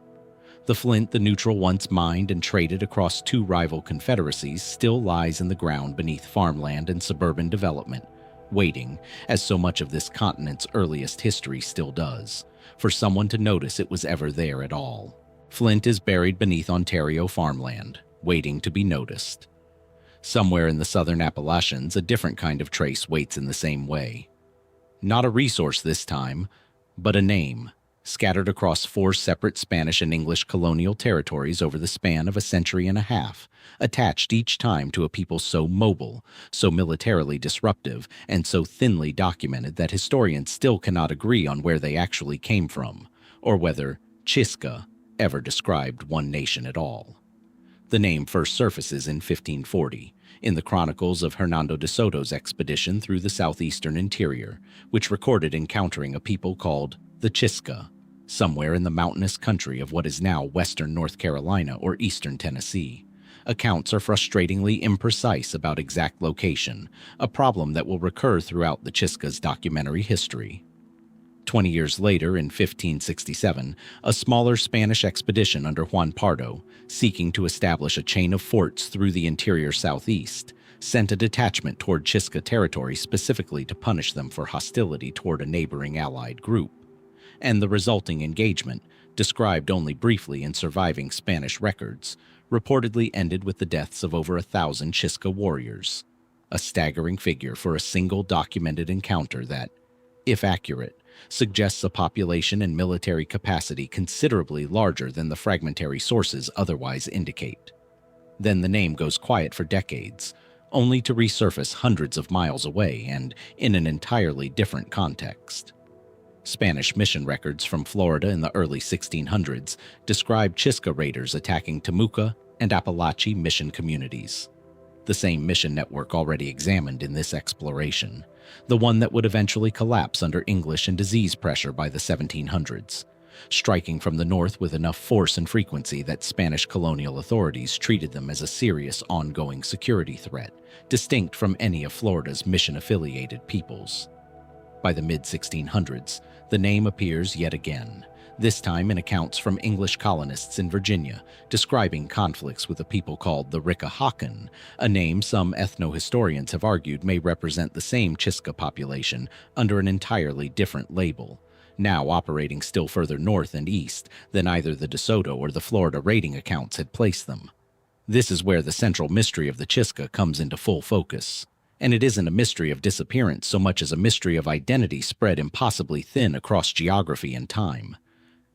The flint the neutral once mined and traded across two rival confederacies still lies in the ground beneath farmland and suburban development, waiting, as so much of this continent's earliest history still does, for someone to notice it was ever there at all. Flint is buried beneath Ontario farmland, waiting to be noticed. Somewhere in the southern Appalachians, a different kind of trace waits in the same way. Not a resource this time, but a name, scattered across 4 separate Spanish and English colonial territories over the span of a century and a half, attached each time to a people so mobile, so militarily disruptive, and so thinly documented that historians still cannot agree on where they actually came from, or whether Chisca ever described one nation at all. The name first surfaces in 1540, in the chronicles of Hernando de Soto's expedition through the southeastern interior, which recorded encountering a people called the Chisca, somewhere in the mountainous country of what is now western North Carolina or eastern Tennessee. Accounts are frustratingly imprecise about exact location, a problem that will recur throughout the Chisca's documentary history. 20 years later, in 1567, a smaller Spanish expedition under Juan Pardo, seeking to establish a chain of forts through the interior southeast, sent a detachment toward Chisca territory specifically to punish them for hostility toward a neighboring allied group. And the resulting engagement, described only briefly in surviving Spanish records, reportedly ended with the deaths of over 1,000 Chisca warriors, a staggering figure for a single documented encounter that, if accurate, suggests a population and military capacity considerably larger than the fragmentary sources otherwise indicate. Then the name goes quiet for decades, only to resurface hundreds of miles away and in an entirely different context. Spanish mission records from Florida in the early 1600s describe Chisca raiders attacking Timucua and Apalachee mission communities. The same mission network already examined in this exploration, the one that would eventually collapse under English and disease pressure by the 1700s, striking from the north with enough force and frequency that Spanish colonial authorities treated them as a serious ongoing security threat, distinct from any of Florida's mission-affiliated peoples. By the mid-1600s, the name appears yet again, this time in accounts from English colonists in Virginia, describing conflicts with a people called the Rickahakan, a name some ethno-historians have argued may represent the same Chisca population under an entirely different label, now operating still further north and east than either the DeSoto or the Florida raiding accounts had placed them. This is where the central mystery of the Chisca comes into full focus. And it isn't a mystery of disappearance so much as a mystery of identity spread impossibly thin across geography and time.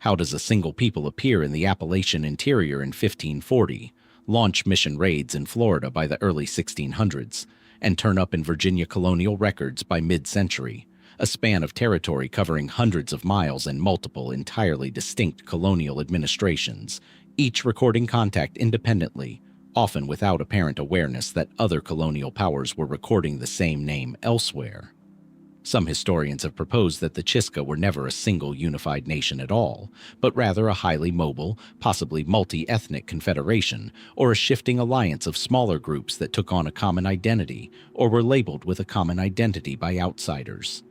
How does a single people appear in the Appalachian interior in 1540, launch mission raids in Florida by the early 1600s, and turn up in Virginia colonial records by mid-century, a span of territory covering hundreds of miles and multiple entirely distinct colonial administrations, each recording contact independently, often without apparent awareness that other colonial powers were recording the same name elsewhere? Some historians have proposed that the Chisca were never a single unified nation at all, but rather a highly mobile, possibly multi-ethnic confederation, or a shifting alliance of smaller groups that took on a common identity, or were labeled with a common identity by outsiders,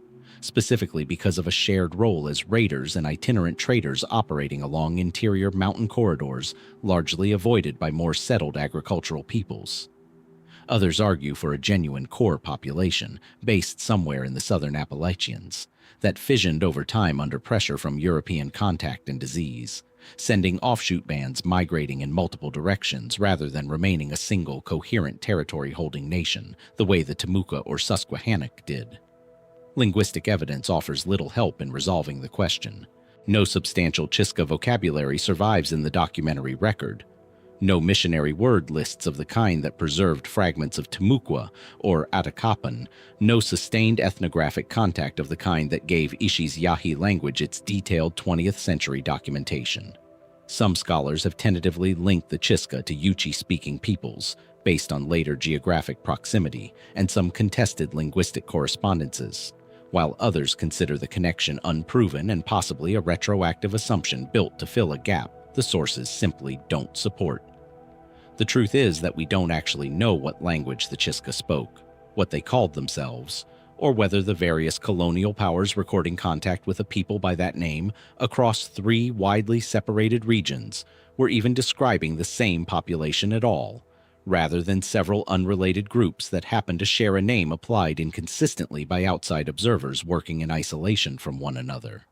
specifically because of a shared role as raiders and itinerant traders operating along interior mountain corridors largely avoided by more settled agricultural peoples. Others argue for a genuine core population based somewhere in the southern Appalachians that fissioned over time under pressure from European contact and disease, sending offshoot bands migrating in multiple directions rather than remaining a single coherent territory-holding nation the way the Timucua or Susquehannock did. Linguistic evidence offers little help in resolving the question. No substantial Chisca vocabulary survives in the documentary record. No missionary word lists of the kind that preserved fragments of Timucua or Atakapan, no sustained ethnographic contact of the kind that gave Ishi's Yahi language its detailed 20th century documentation. Some scholars have tentatively linked the Chisca to Yuchi-speaking peoples, based on later geographic proximity and some contested linguistic correspondences, while others consider the connection unproven and possibly a retroactive assumption built to fill a gap the sources simply don't support. The truth is that we don't actually know what language the Chisca spoke, what they called themselves, or whether the various colonial powers recording contact with a people by that name across 3 widely separated regions were even describing the same population at all, rather than several unrelated groups that happen to share a name applied inconsistently by outside observers working in isolation from one another.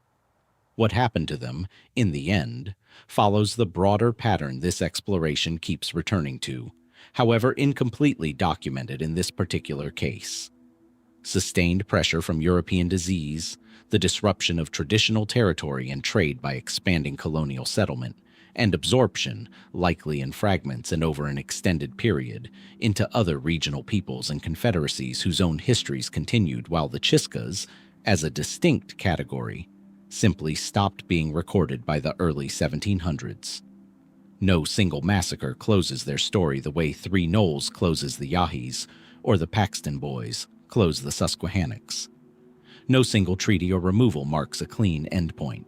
What happened to them, in the end, follows the broader pattern this exploration keeps returning to, however incompletely documented in this particular case. Sustained pressure from European disease, the disruption of traditional territory and trade by expanding colonial settlement, and absorption, likely in fragments and over an extended period, into other regional peoples and confederacies whose own histories continued while the Chiscas, as a distinct category, simply stopped being recorded by the early 1700s. No single massacre closes their story the way Three Knolls closes the Yahis, or the Paxton Boys close the Susquehannocks. No single treaty or removal marks a clean endpoint.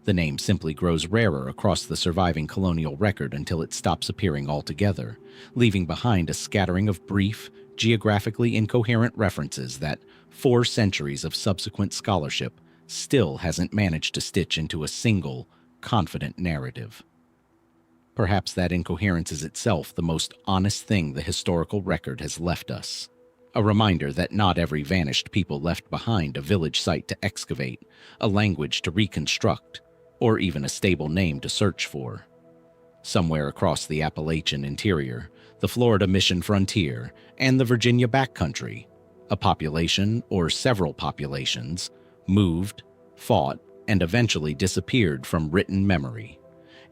The name simply grows rarer across the surviving colonial record until it stops appearing altogether, leaving behind a scattering of brief, geographically incoherent references that 4 centuries of subsequent scholarship still hasn't managed to stitch into a single, confident narrative. Perhaps that incoherence is itself the most honest thing the historical record has left us. A reminder that not every vanished people left behind a village site to excavate, a language to reconstruct, or even a stable name to search for. Somewhere across the Appalachian interior, the Florida Mission frontier, and the Virginia backcountry, a population or several populations moved, fought, and eventually disappeared from written memory.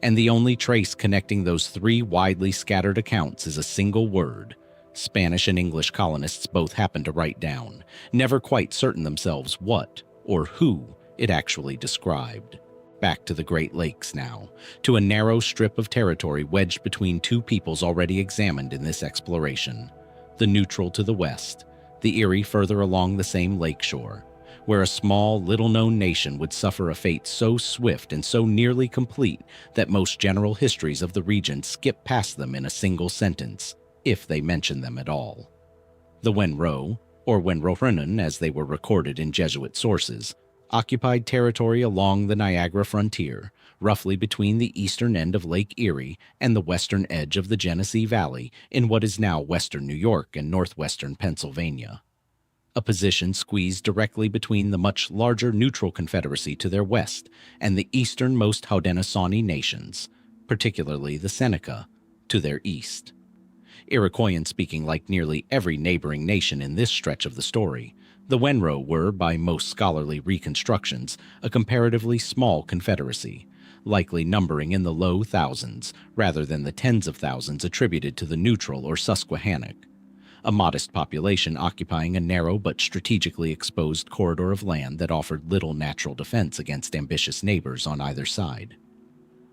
And the only trace connecting those 3 widely scattered accounts is a single word Spanish and English colonists both happened to write down, never quite certain themselves what or who it actually described. Back to the Great Lakes now, to a narrow strip of territory wedged between 2 peoples already examined in this exploration. The neutral to the west, the Erie further along the same lakeshore, where a small, little-known nation would suffer a fate so swift and so nearly complete that most general histories of the region skip past them in a single sentence, if they mention them at all. The Wenro, or Wenrohunan as they were recorded in Jesuit sources, occupied territory along the Niagara frontier, roughly between the eastern end of Lake Erie and the western edge of the Genesee Valley in what is now western New York and northwestern Pennsylvania. A position squeezed directly between the much larger Neutral Confederacy to their west and the easternmost Haudenosaunee nations, particularly the Seneca, to their east. Iroquoian speaking like nearly every neighboring nation in this stretch of the story, the Wenro were, by most scholarly reconstructions, a comparatively small confederacy, likely numbering in the low thousands rather than the tens of thousands attributed to the Neutral or Susquehannock. A modest population occupying a narrow but strategically exposed corridor of land that offered little natural defense against ambitious neighbors on either side.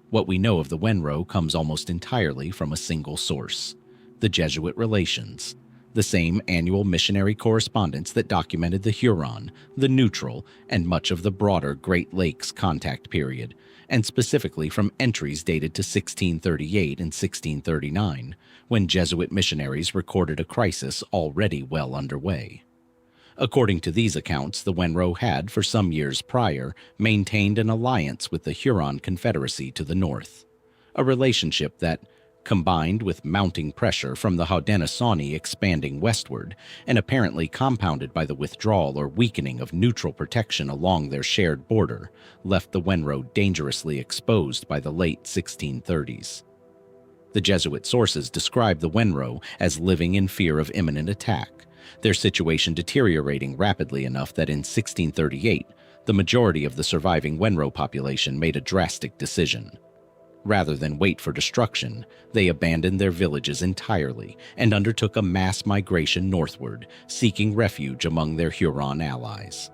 What we know of the Wenro comes almost entirely from a single source: the Jesuit Relations, the same annual missionary correspondence that documented the Huron, the Neutral, and much of the broader Great Lakes contact period, and specifically from entries dated to 1638 and 1639, when Jesuit missionaries recorded a crisis already well underway. According to these accounts, the Wenro had, for some years prior, maintained an alliance with the Huron Confederacy to the north, a relationship that, combined with mounting pressure from the Haudenosaunee expanding westward, and apparently compounded by the withdrawal or weakening of neutral protection along their shared border, left the Wenro dangerously exposed by the late 1630s. The Jesuit sources describe the Wenro as living in fear of imminent attack, their situation deteriorating rapidly enough that in 1638, the majority of the surviving Wenro population made a drastic decision. Rather than wait for destruction, they abandoned their villages entirely and undertook a mass migration northward, seeking refuge among their Huron allies.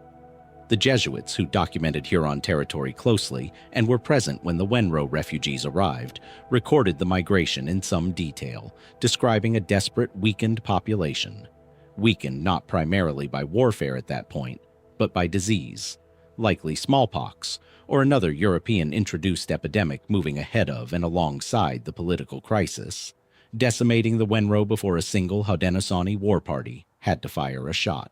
The Jesuits, who documented Huron territory closely and were present when the Wenro refugees arrived, recorded the migration in some detail, describing a desperate, weakened population. Weakened not primarily by warfare at that point, but by disease, likely smallpox, or another European-introduced epidemic moving ahead of and alongside the political crisis, decimating the Wenro before a single Haudenosaunee war party had to fire a shot.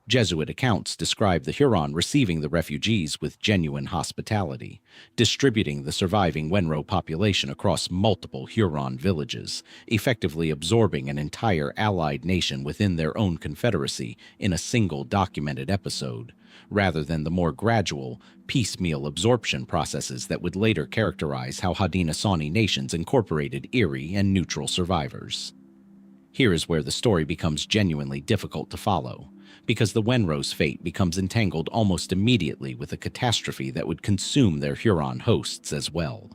Jesuit accounts describe the Huron receiving the refugees with genuine hospitality, distributing the surviving Wenro population across multiple Huron villages, effectively absorbing an entire allied nation within their own confederacy in a single documented episode, rather than the more gradual, piecemeal absorption processes that would later characterize how Haudenosaunee nations incorporated Erie and neutral survivors. Here is where the story becomes genuinely difficult to follow, because the Wenro's fate becomes entangled almost immediately with a catastrophe that would consume their Huron hosts as well.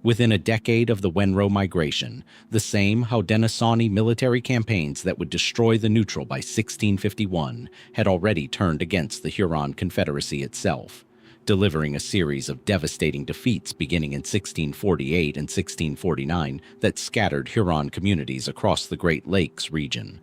Within a decade of the Wenro migration, the same Haudenosaunee military campaigns that would destroy the neutral by 1651 had already turned against the Huron Confederacy itself, delivering a series of devastating defeats beginning in 1648 and 1649 that scattered Huron communities across the Great Lakes region.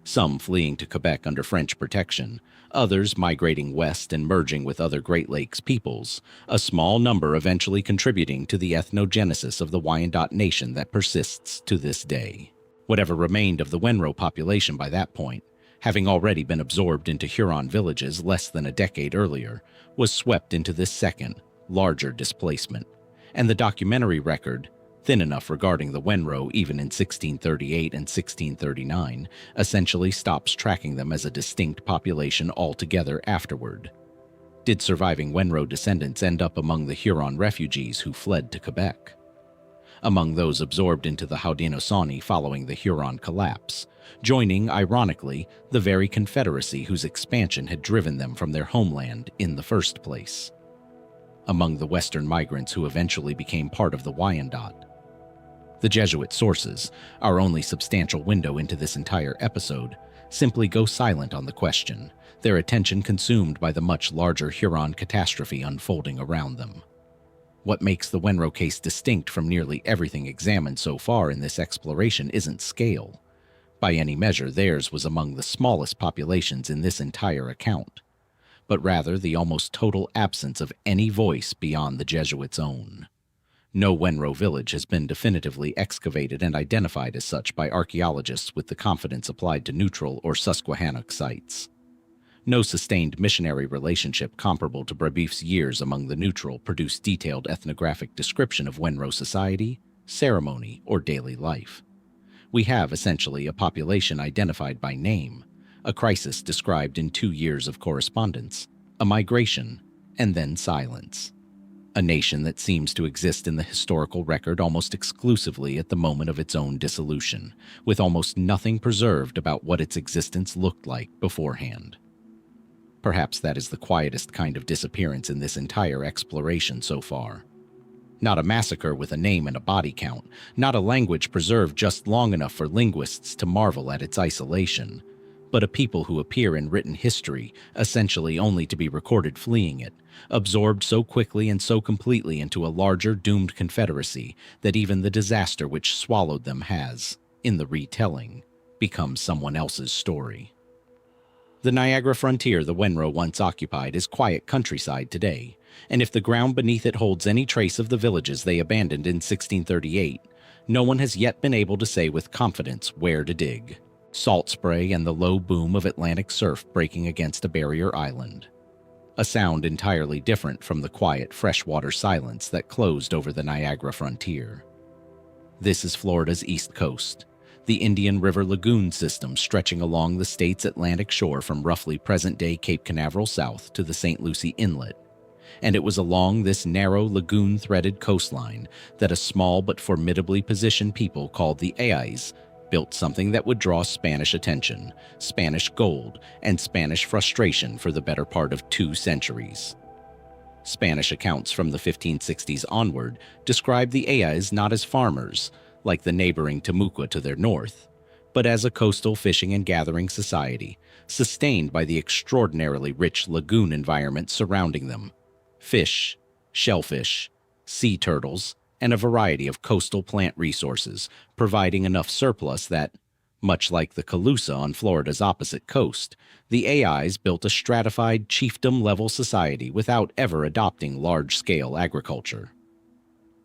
Some fleeing to Quebec under French protection, others migrating west and merging with other Great Lakes peoples, a small number eventually contributing to the ethnogenesis of the Wyandot nation that persists to this day. Whatever remained of the Wenro population by that point, having already been absorbed into Huron villages less than a decade earlier, was swept into this second, larger displacement, and the documentary record, thin enough regarding the Wenro even in 1638 and 1639, essentially stops tracking them as a distinct population altogether afterward. Did surviving Wenro descendants end up among the Huron refugees who fled to Quebec? Among those absorbed into the Haudenosaunee following the Huron collapse, joining, ironically, the very confederacy whose expansion had driven them from their homeland in the first place. Among the Western migrants who eventually became part of the Wyandot. The Jesuit sources, our only substantial window into this entire episode, simply go silent on the question, their attention consumed by the much larger Huron catastrophe unfolding around them. What makes the Wenro case distinct from nearly everything examined so far in this exploration isn't scale. By any measure, theirs was among the smallest populations in this entire account, but rather the almost total absence of any voice beyond the Jesuits' own. No Wenro village has been definitively excavated and identified as such by archaeologists with the confidence applied to neutral or Susquehannock sites. No sustained missionary relationship comparable to Brebeuf's years among the neutral produced detailed ethnographic description of Wenro society, ceremony, or daily life. We have essentially a population identified by name, a crisis described in 2 years of correspondence, a migration, and then silence. A nation that seems to exist in the historical record almost exclusively at the moment of its own dissolution, with almost nothing preserved about what its existence looked like beforehand. Perhaps that is the quietest kind of disappearance in this entire exploration so far. Not a massacre with a name and a body count, not a language preserved just long enough for linguists to marvel at its isolation, but a people who appear in written history essentially only to be recorded fleeing it, absorbed so quickly and so completely into a larger doomed confederacy that even the disaster which swallowed them has, in the retelling, become someone else's story. The Niagara frontier the Wenro once occupied is quiet countryside today, and if the ground beneath it holds any trace of the villages they abandoned in 1638, no one has yet been able to say with confidence where to dig. Salt spray and the low boom of Atlantic surf breaking against a barrier island. A sound entirely different from the quiet freshwater silence that closed over the Niagara frontier. This is Florida's east coast, the Indian River Lagoon system stretching along the state's Atlantic shore from roughly present-day Cape Canaveral south to the St. Lucie Inlet. And it was along this narrow lagoon-threaded coastline that a small but formidably positioned people called the Ais built something that would draw Spanish attention, Spanish gold, and Spanish frustration for the better part of 2 centuries. Spanish accounts from the 1560s onward describe the Ais not as farmers, like the neighboring Timucua to their north, but as a coastal fishing and gathering society, sustained by the extraordinarily rich lagoon environment surrounding them. Fish, shellfish, sea turtles, and a variety of coastal plant resources, providing enough surplus that, Much like the Calusa on Florida's opposite coast, the Ais built a stratified chiefdom-level society without ever adopting large-scale agriculture.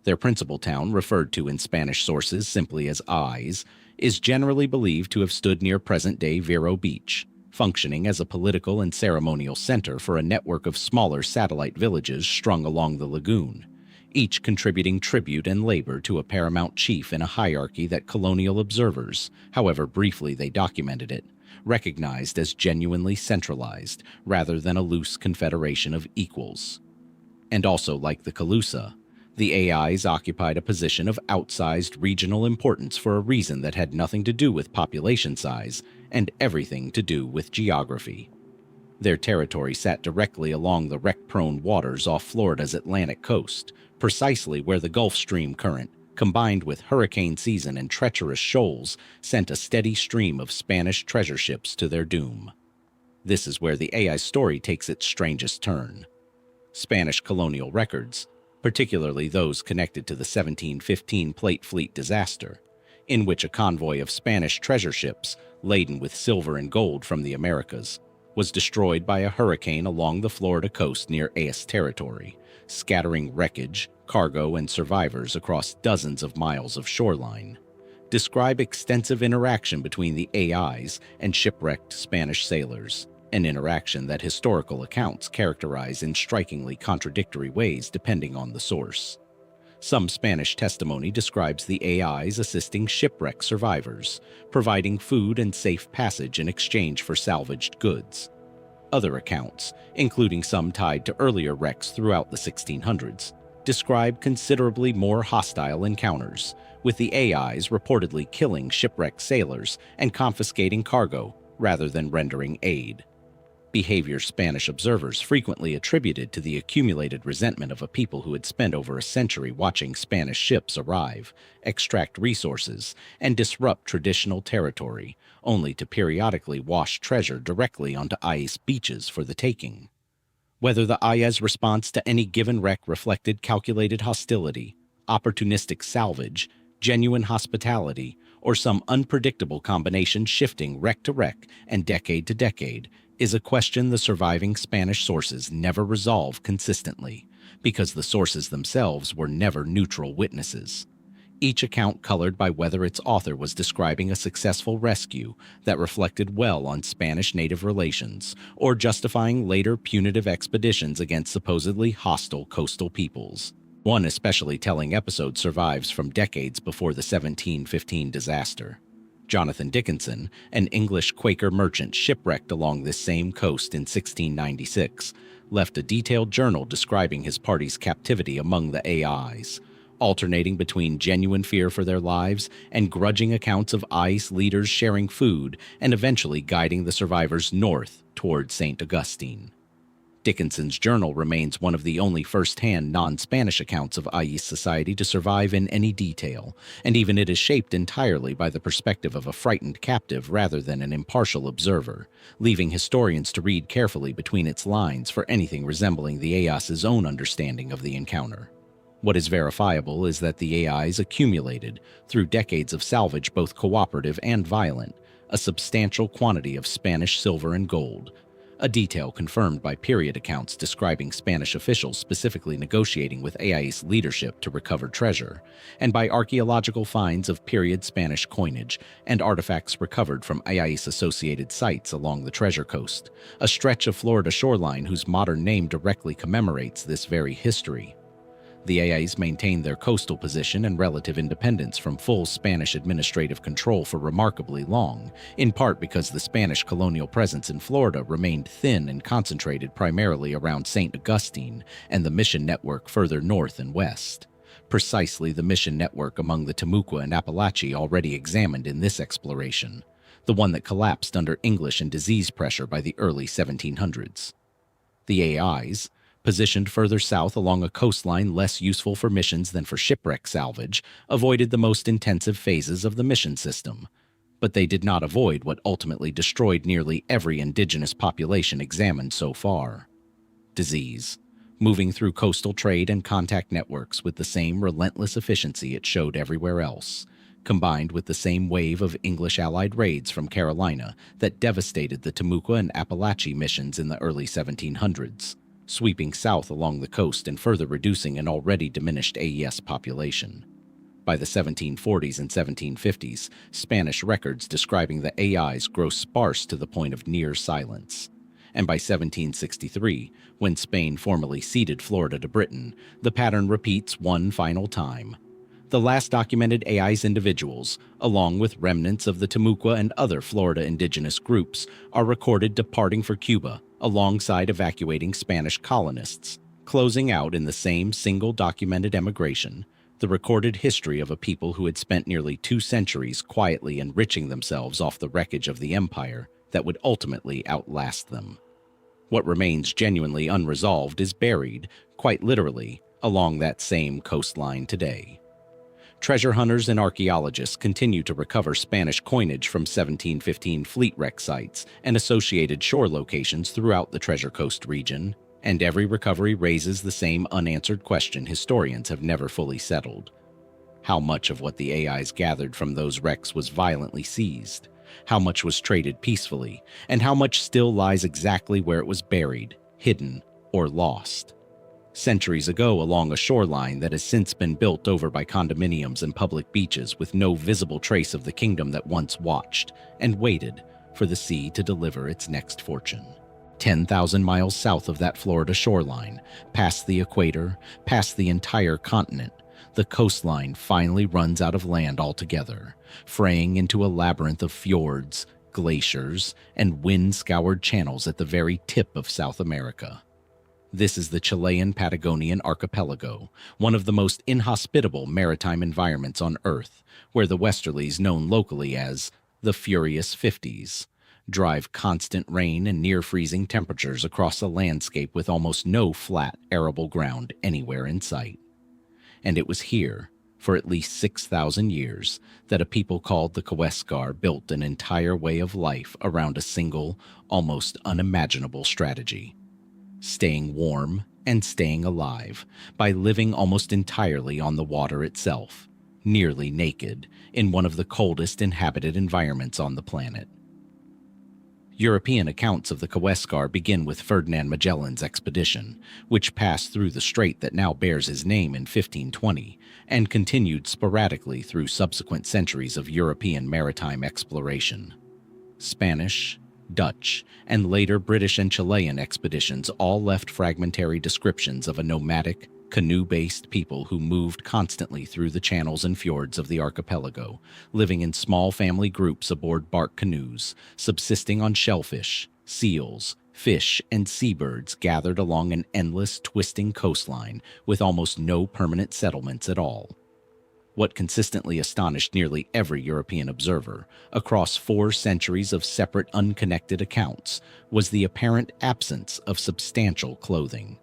Their principal town, referred to in Spanish sources simply as Ais, is generally believed to have stood near present-day Vero Beach, functioning as a political and ceremonial center for a network of smaller satellite villages strung along the lagoon, each contributing tribute and labor to a paramount chief in a hierarchy that colonial observers, however briefly they documented it, recognized as genuinely centralized rather than a loose confederation of equals. And also like the Calusa, the Ais occupied a position of outsized regional importance for a reason that had nothing to do with population size and everything to do with geography. Their territory sat directly along the wreck-prone waters off Florida's Atlantic coast, precisely where the Gulf Stream current, combined with hurricane season and treacherous shoals, sent a steady stream of Spanish treasure ships to their doom. This is where the Ais story takes its strangest turn. Spanish colonial records, particularly those connected to the 1715 Plate Fleet disaster, in which a convoy of Spanish treasure ships, laden with silver and gold from the Americas, was destroyed by a hurricane along the Florida coast near Ais territory, scattering wreckage, cargo, and survivors across dozens of miles of shoreline, describe extensive interaction between the Ais and shipwrecked Spanish sailors, an interaction that historical accounts characterize in strikingly contradictory ways depending on the source. Some Spanish testimony describes the Ais assisting shipwreck survivors, providing food and safe passage in exchange for salvaged goods. Other accounts, including some tied to earlier wrecks throughout the 1600s, describe considerably more hostile encounters, with the Ais reportedly killing shipwrecked sailors and confiscating cargo rather than rendering aid. Behavior Spanish observers frequently attributed to the accumulated resentment of a people who had spent over a century watching Spanish ships arrive, extract resources, and disrupt traditional territory, only to periodically wash treasure directly onto Ais beaches for the taking. Whether the Ais' response to any given wreck reflected calculated hostility, opportunistic salvage, genuine hospitality, or some unpredictable combination shifting wreck to wreck and decade to decade, is a question the surviving Spanish sources never resolve consistently, because the sources themselves were never neutral witnesses. Each account colored by whether its author was describing a successful rescue that reflected well on Spanish-native relations, or justifying later punitive expeditions against supposedly hostile coastal peoples. One especially telling episode survives from decades before the 1715 disaster. Jonathan Dickinson, an English Quaker merchant shipwrecked along this same coast in 1696, left a detailed journal describing his party's captivity among the Ais, alternating between genuine fear for their lives and grudging accounts of Ais leaders sharing food and eventually guiding the survivors north toward St. Augustine. Dickinson's journal remains one of the only first-hand non-Spanish accounts of Ais society to survive in any detail, and even it is shaped entirely by the perspective of a frightened captive rather than an impartial observer, leaving historians to read carefully between its lines for anything resembling the Ais' own understanding of the encounter. What is verifiable is that the Ais accumulated, through decades of salvage both cooperative and violent, a substantial quantity of Spanish silver and gold, a detail confirmed by period accounts describing Spanish officials specifically negotiating with Ais leadership to recover treasure, and by archaeological finds of period Spanish coinage and artifacts recovered from Ais-associated sites along the Treasure Coast, a stretch of Florida shoreline whose modern name directly commemorates this very history. The Ais maintained their coastal position and relative independence from full Spanish administrative control for remarkably long, in part because the Spanish colonial presence in Florida remained thin and concentrated primarily around St. Augustine and the mission network further north and west. Precisely the mission network among the Timucua and Appalachia already examined in this exploration, the one that collapsed under English and disease pressure by the early 1700s. The Ais, positioned further south along a coastline less useful for missions than for shipwreck salvage, avoided the most intensive phases of the mission system. But they did not avoid what ultimately destroyed nearly every indigenous population examined so far: disease, moving through coastal trade and contact networks with the same relentless efficiency it showed everywhere else, combined with the same wave of English allied raids from Carolina that devastated the Timucua and Appalachia missions in the early 1700s, sweeping south along the coast and further reducing an already diminished AES population. By the 1740s and 1750s, Spanish records describing the AIs grow sparse to the point of near silence. And by 1763, when Spain formally ceded Florida to Britain, the pattern repeats one final time. The last documented Ais individuals, along with remnants of the Timucua and other Florida indigenous groups, are recorded departing for Cuba alongside evacuating Spanish colonists, closing out in the same single documented emigration the recorded history of a people who had spent nearly 2 centuries quietly enriching themselves off the wreckage of the empire that would ultimately outlast them. What remains genuinely unresolved is buried, quite literally, along that same coastline today. Treasure hunters and archaeologists continue to recover Spanish coinage from 1715 fleet wreck sites and associated shore locations throughout the Treasure Coast region, and every recovery raises the same unanswered question historians have never fully settled. How much of what the AIs gathered from those wrecks was violently seized? How much was traded peacefully? And how much still lies exactly where it was buried, hidden, or lost? Centuries ago, along a shoreline that has since been built over by condominiums and public beaches with no visible trace of the kingdom that once watched and waited for the sea to deliver its next fortune. 10,000 miles south of that Florida shoreline, past the equator, past the entire continent, the coastline finally runs out of land altogether, fraying into a labyrinth of fjords, glaciers, and wind-scoured channels at the very tip of South America. This is the Chilean Patagonian archipelago, one of the most inhospitable maritime environments on Earth, where the westerlies known locally as the Furious 50s drive constant rain and near-freezing temperatures across a landscape with almost no flat, arable ground anywhere in sight. And it was here, for at least 6,000 years, that a people called the Kawésqar built an entire way of life around a single, almost unimaginable strategy: staying warm and staying alive by living almost entirely on the water itself, nearly naked, in one of the coldest inhabited environments on the planet. European accounts of the Kawésqar begin with Ferdinand Magellan's expedition, which passed through the strait that now bears his name in 1520, and continued sporadically through subsequent centuries of European maritime exploration. Spanish, Dutch, and later British and Chilean expeditions all left fragmentary descriptions of a nomadic, canoe-based people who moved constantly through the channels and fjords of the archipelago, living in small family groups aboard bark canoes, subsisting on shellfish, seals, fish, and seabirds gathered along an endless, twisting coastline with almost no permanent settlements at all. What consistently astonished nearly every European observer, across 4 centuries of separate, unconnected accounts, was the apparent absence of substantial clothing.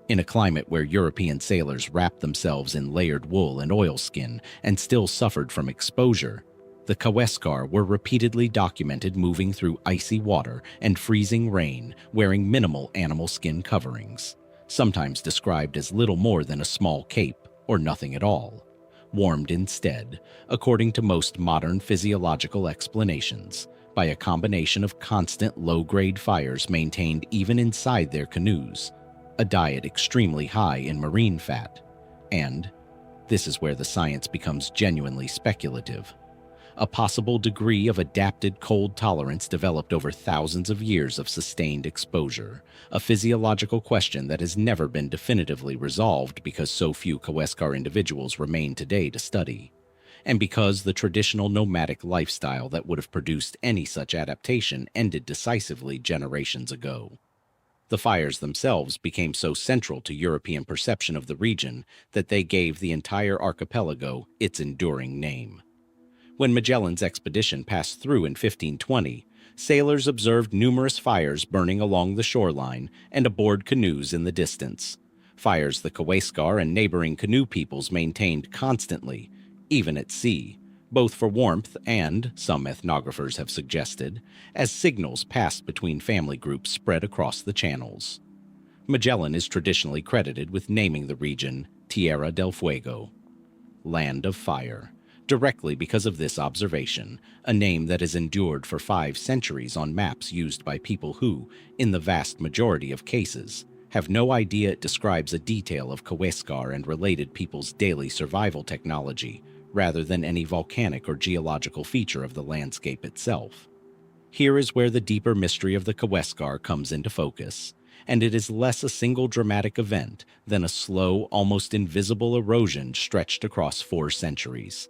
In a climate where European sailors wrapped themselves in layered wool and oilskin and still suffered from exposure, the Kawésqar were repeatedly documented moving through icy water and freezing rain wearing minimal animal skin coverings, sometimes described as little more than a small cape or nothing at all, warmed instead, according to most modern physiological explanations, by a combination of constant low-grade fires maintained even inside their canoes, a diet extremely high in marine fat, and, this is where the science becomes genuinely speculative, a possible degree of adapted cold tolerance developed over thousands of years of sustained exposure, a physiological question that has never been definitively resolved because so few Kawésqar individuals remain today to study, and because the traditional nomadic lifestyle that would have produced any such adaptation ended decisively generations ago. The fires themselves became so central to European perception of the region that they gave the entire archipelago its enduring name. When Magellan's expedition passed through in 1520, sailors observed numerous fires burning along the shoreline and aboard canoes in the distance, fires the Kawésqar and neighboring canoe peoples maintained constantly, even at sea, both for warmth and, some ethnographers have suggested, as signals passed between family groups spread across the channels. Magellan is traditionally credited with naming the region Tierra del Fuego, Land of Fire, directly because of this observation, a name that has endured for 5 centuries on maps used by people who, in the vast majority of cases, have no idea it describes a detail of Kawésqar and related people's daily survival technology, rather than any volcanic or geological feature of the landscape itself. Here is where the deeper mystery of the Kawésqar comes into focus, and it is less a single dramatic event than a slow, almost invisible erosion stretched across 4 centuries.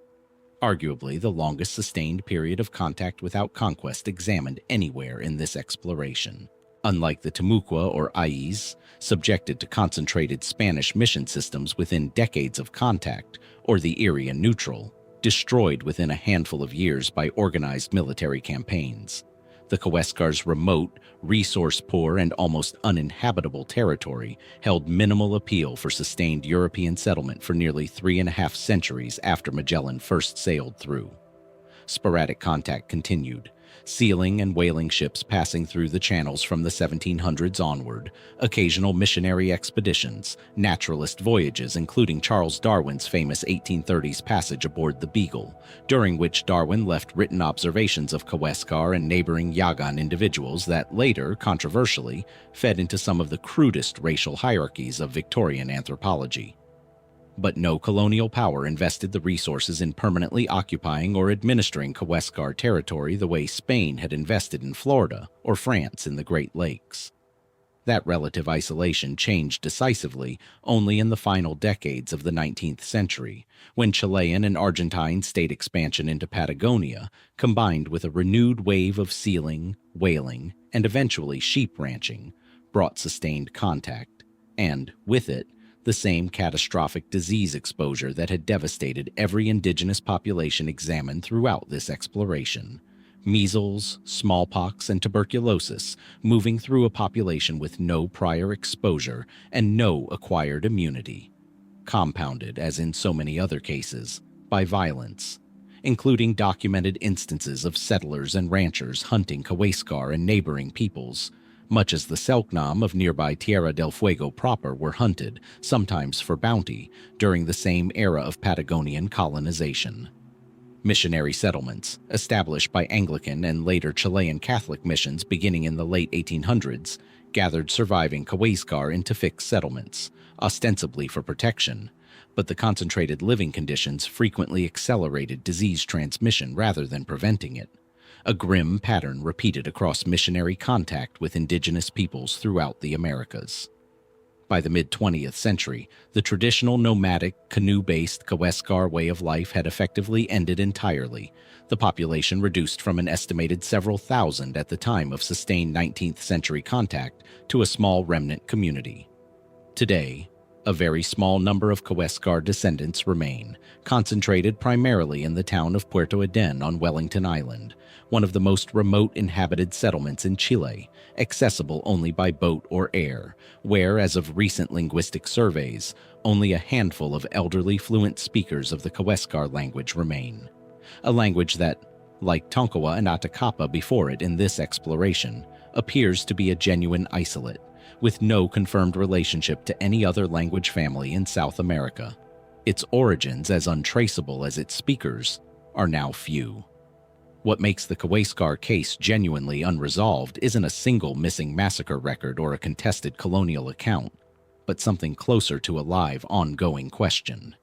Arguably the longest sustained period of contact without conquest examined anywhere in this exploration. Unlike the Timucua or Ais, subjected to concentrated Spanish mission systems within decades of contact, or the Erie and Neutral, destroyed within a handful of years by organized military campaigns. The Kawésqar's remote, resource-poor, and almost uninhabitable territory held minimal appeal for sustained European settlement for nearly 3.5 centuries after Magellan first sailed through. Sporadic contact continued, sealing and whaling ships passing through the channels from the 1700s onward, occasional missionary expeditions, naturalist voyages including Charles Darwin's famous 1830s passage aboard the Beagle, during which Darwin left written observations of Kawésqar and neighboring Yagan individuals that later, controversially, fed into some of the crudest racial hierarchies of Victorian anthropology. But no colonial power invested the resources in permanently occupying or administering Kawésqar territory the way Spain had invested in Florida or France in the Great Lakes. That relative isolation changed decisively only in the final decades of the 19th century, when Chilean and Argentine state expansion into Patagonia combined with a renewed wave of sealing, whaling, and eventually sheep ranching brought sustained contact, and, with it, the same catastrophic disease exposure that had devastated every indigenous population examined throughout this exploration. Measles, smallpox, and tuberculosis moving through a population with no prior exposure and no acquired immunity. Compounded, as in so many other cases, by violence, including documented instances of settlers and ranchers hunting Kawésqar and neighboring peoples, much as the Selknam of nearby Tierra del Fuego proper were hunted, sometimes for bounty, during the same era of Patagonian colonization. Missionary settlements, established by Anglican and later Chilean Catholic missions beginning in the late 1800s, gathered surviving Kawésqar into fixed settlements, ostensibly for protection, but the concentrated living conditions frequently accelerated disease transmission rather than preventing it. A grim pattern repeated across missionary contact with indigenous peoples throughout the Americas. By the mid-20th century, the traditional nomadic, canoe-based Kawésqar way of life had effectively ended entirely, the population reduced from an estimated several thousand at the time of sustained 19th century contact to a small remnant community. Today, a very small number of Kawésqar descendants remain, concentrated primarily in the town of Puerto Eden on Wellington Island, one of the most remote inhabited settlements in Chile, accessible only by boat or air, where, as of recent linguistic surveys, only a handful of elderly fluent speakers of the Kawésqar language remain. A language that, like Tonkawa and Atakapa before it in this exploration, appears to be a genuine isolate, with no confirmed relationship to any other language family in South America. Its origins, as untraceable as its speakers, are now few. What makes the Kawésqar case genuinely unresolved isn't a single missing massacre record or a contested colonial account, but something closer to a live, ongoing question.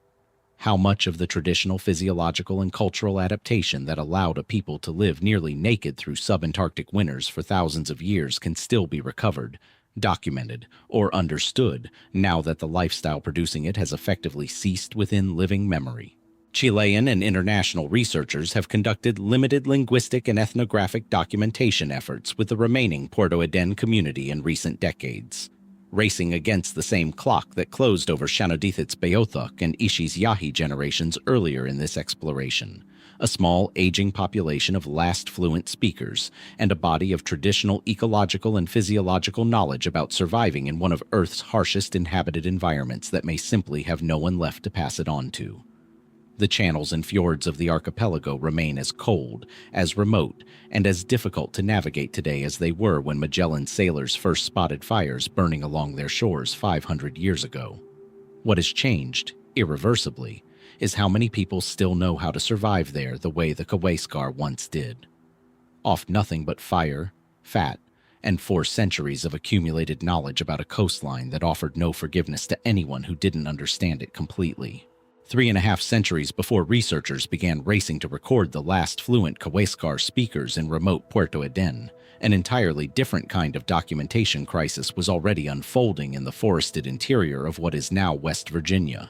How much of the traditional physiological and cultural adaptation that allowed a people to live nearly naked through subantarctic winters for thousands of years can still be recovered, documented, or understood now that the lifestyle producing it has effectively ceased within living memory? Chilean and international researchers have conducted limited linguistic and ethnographic documentation efforts with the remaining Puerto Eden community in recent decades, racing against the same clock that closed over Shanodithit's Beothuk and Ishi's Yahi generations earlier in this exploration. A small, aging population of last fluent speakers, and a body of traditional ecological and physiological knowledge about surviving in one of Earth's harshest inhabited environments that may simply have no one left to pass it on to. The channels and fjords of the archipelago remain as cold, as remote, and as difficult to navigate today as they were when Magellan's sailors first spotted fires burning along their shores 500 years ago. What has changed, irreversibly, is how many people still know how to survive there the way the Kawésqar once did. Off nothing but fire, fat, and 4 centuries of accumulated knowledge about a coastline that offered no forgiveness to anyone who didn't understand it completely. 3.5 centuries before researchers began racing to record the last fluent Kawésqar speakers in remote Puerto Eden, an entirely different kind of documentation crisis was already unfolding in the forested interior of what is now West Virginia.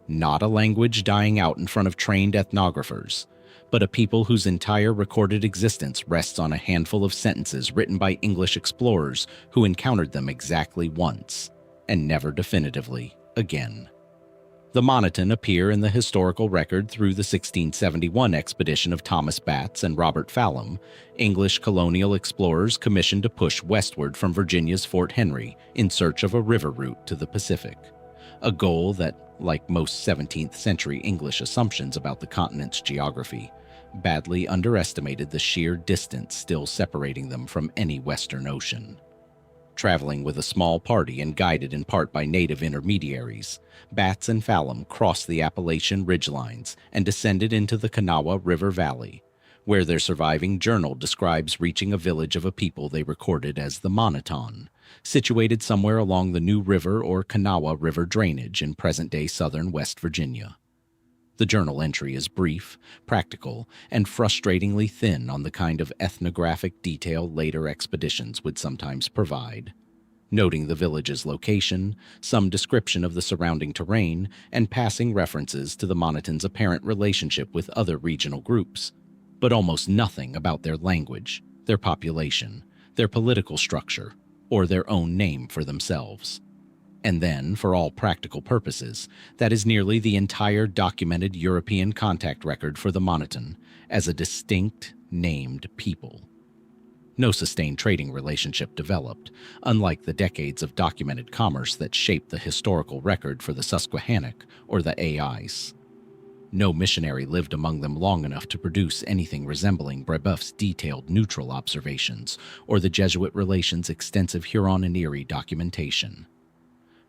Not a language dying out in front of trained ethnographers, but a people whose entire recorded existence rests on a handful of sentences written by English explorers who encountered them exactly once, and never definitively again. The Moneton appear in the historical record through the 1671 expedition of Thomas Batts and Robert Fallam, English colonial explorers commissioned to push westward from Virginia's Fort Henry in search of a river route to the Pacific, a goal that, like most 17th century English assumptions about the continent's geography, badly underestimated the sheer distance still separating them from any Western Ocean. Traveling with a small party and guided in part by native intermediaries, Batts and Fallam crossed the Appalachian ridgelines and descended into the Kanawha River Valley, where their surviving journal describes reaching a village of a people they recorded as the Moneton, situated somewhere along the New River or Kanawha River drainage in present-day southern West Virginia. The journal entry is brief, practical, and frustratingly thin on the kind of ethnographic detail later expeditions would sometimes provide, noting the village's location, some description of the surrounding terrain, and passing references to the Moneton's apparent relationship with other regional groups, but almost nothing about their language, their population, their political structure, or their own name for themselves. And then, for all practical purposes, that is nearly the entire documented European contact record for the Moneton as a distinct, named people. No sustained trading relationship developed, unlike the decades of documented commerce that shaped the historical record for the Susquehannock or the Ais. No missionary lived among them long enough to produce anything resembling Brebeuf's detailed neutral observations or the Jesuit relations' extensive Huron and Erie documentation.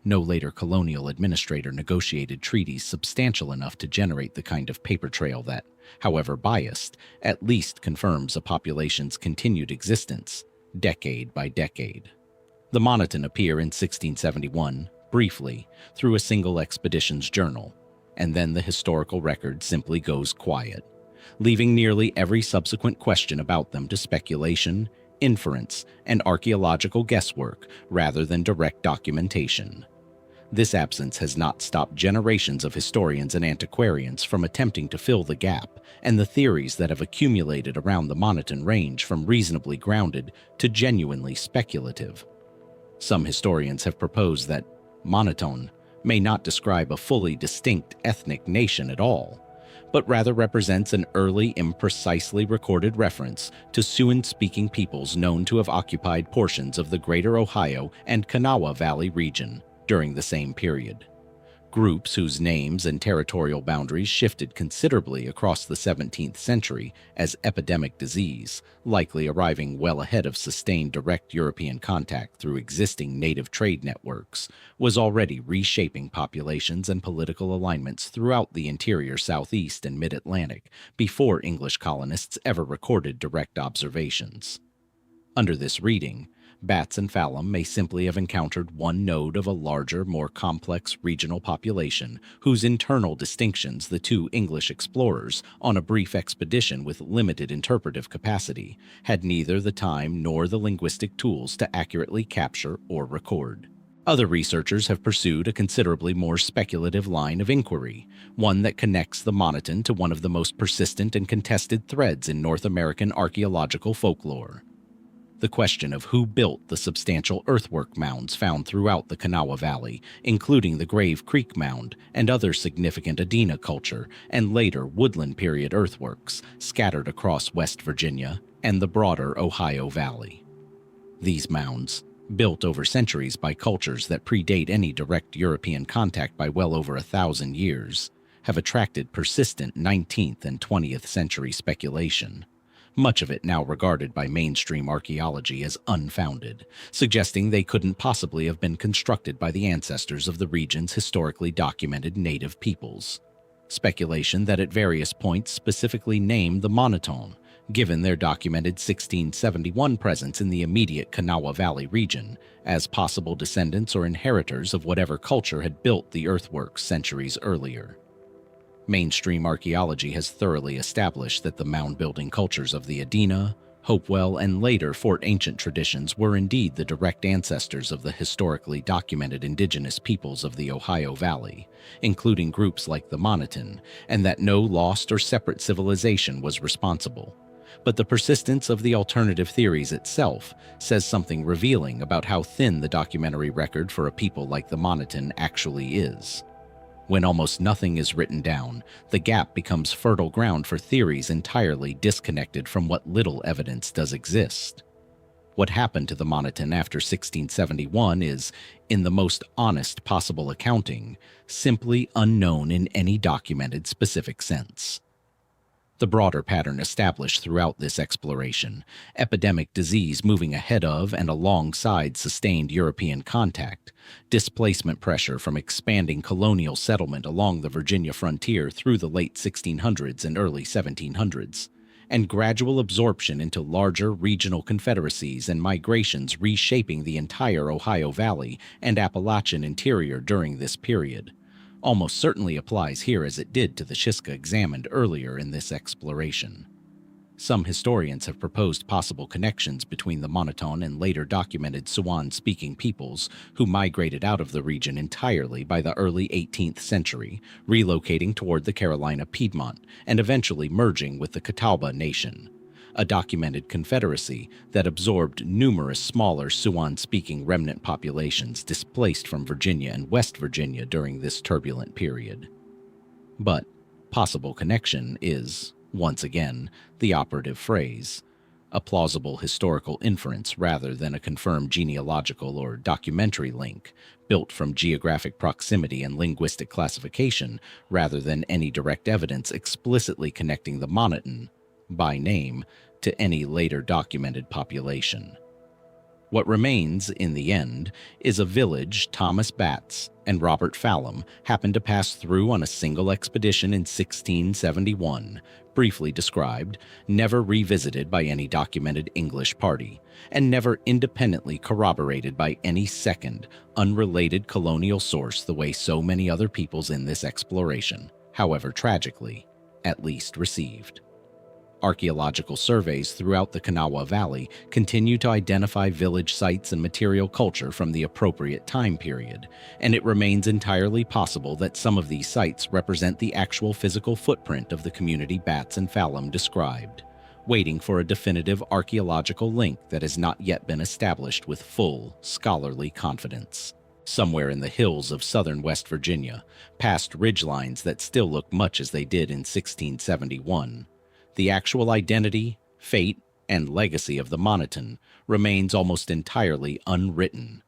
No later colonial administrator negotiated treaties substantial enough to generate the kind of paper trail that, however biased, at least confirms a population's continued existence, decade by decade. The Moneton appear in 1671, briefly, through a single expedition's journal, and then the historical record simply goes quiet, leaving nearly every subsequent question about them to speculation, inference, and archaeological guesswork rather than direct documentation. This absence has not stopped generations of historians and antiquarians from attempting to fill the gap, and the theories that have accumulated around the Moneton range from reasonably grounded to genuinely speculative. Some historians have proposed that Moneton may not describe a fully distinct ethnic nation at all, but rather represents an early, imprecisely recorded reference to Siouan-speaking peoples known to have occupied portions of the greater Ohio and Kanawha Valley region during the same period. Groups whose names and territorial boundaries shifted considerably across the 17th century as epidemic disease, likely arriving well ahead of sustained direct European contact through existing native trade networks, was already reshaping populations and political alignments throughout the interior Southeast and Mid-Atlantic before English colonists ever recorded direct observations. Under this reading, Batts and Fallam may simply have encountered one node of a larger, more complex regional population whose internal distinctions the two English explorers, on a brief expedition with limited interpretive capacity, had neither the time nor the linguistic tools to accurately capture or record. Other researchers have pursued a considerably more speculative line of inquiry, one that connects the Moneton to one of the most persistent and contested threads in North American archaeological folklore: the question of who built the substantial earthwork mounds found throughout the Kanawha Valley, including the Grave Creek Mound and other significant Adena culture and later woodland period earthworks scattered across West Virginia and the broader Ohio Valley. These mounds, built over centuries by cultures that predate any direct European contact by well over 1,000 years, have attracted persistent 19th and 20th century speculation, much of it now regarded by mainstream archaeology as unfounded, suggesting they couldn't possibly have been constructed by the ancestors of the region's historically documented native peoples. Speculation that at various points specifically named the Moneton, given their documented 1671 presence in the immediate Kanawha Valley region, as possible descendants or inheritors of whatever culture had built the earthworks centuries earlier. Mainstream archaeology has thoroughly established that the mound-building cultures of the Adena, Hopewell, and later Fort Ancient traditions were indeed the direct ancestors of the historically documented indigenous peoples of the Ohio Valley, including groups like the Moneton, and that no lost or separate civilization was responsible. But the persistence of the alternative theories itself says something revealing about how thin the documentary record for a people like the Moneton actually is. When almost nothing is written down, the gap becomes fertile ground for theories entirely disconnected from what little evidence does exist. What happened to the Moneton after 1671 is, in the most honest possible accounting, simply unknown in any documented specific sense. The broader pattern established throughout this exploration, epidemic disease moving ahead of and alongside sustained European contact, displacement pressure from expanding colonial settlement along the Virginia frontier through the late 1600s and early 1700s, and gradual absorption into larger regional confederacies and migrations reshaping the entire Ohio Valley and Appalachian interior during this period, almost certainly applies here as it did to the Chisca examined earlier in this exploration. Some historians have proposed possible connections between the Moneton and later documented Siouan-speaking peoples who migrated out of the region entirely by the early 18th century, relocating toward the Carolina Piedmont and eventually merging with the Catawba Nation, a documented confederacy that absorbed numerous smaller Siouan-speaking remnant populations displaced from Virginia and West Virginia during this turbulent period. But possible connection is, once again, the operative phrase, a plausible historical inference rather than a confirmed genealogical or documentary link, built from geographic proximity and linguistic classification rather than any direct evidence explicitly connecting the Moneton, by name, to any later documented population. What remains, in the end, is a village Thomas Batts and Robert Fallam happened to pass through on a single expedition in 1671, briefly described, never revisited by any documented English party, and never independently corroborated by any second, unrelated colonial source the way so many other peoples in this exploration, however tragically, at least received. Archaeological surveys throughout the Kanawha Valley continue to identify village sites and material culture from the appropriate time period, and it remains entirely possible that some of these sites represent the actual physical footprint of the community Batts and Fallam described, waiting for a definitive archaeological link that has not yet been established with full, scholarly confidence. Somewhere in the hills of southern West Virginia, past ridgelines that still look much as they did in 1671, the actual identity, fate, and legacy of the Moneton remains almost entirely unwritten,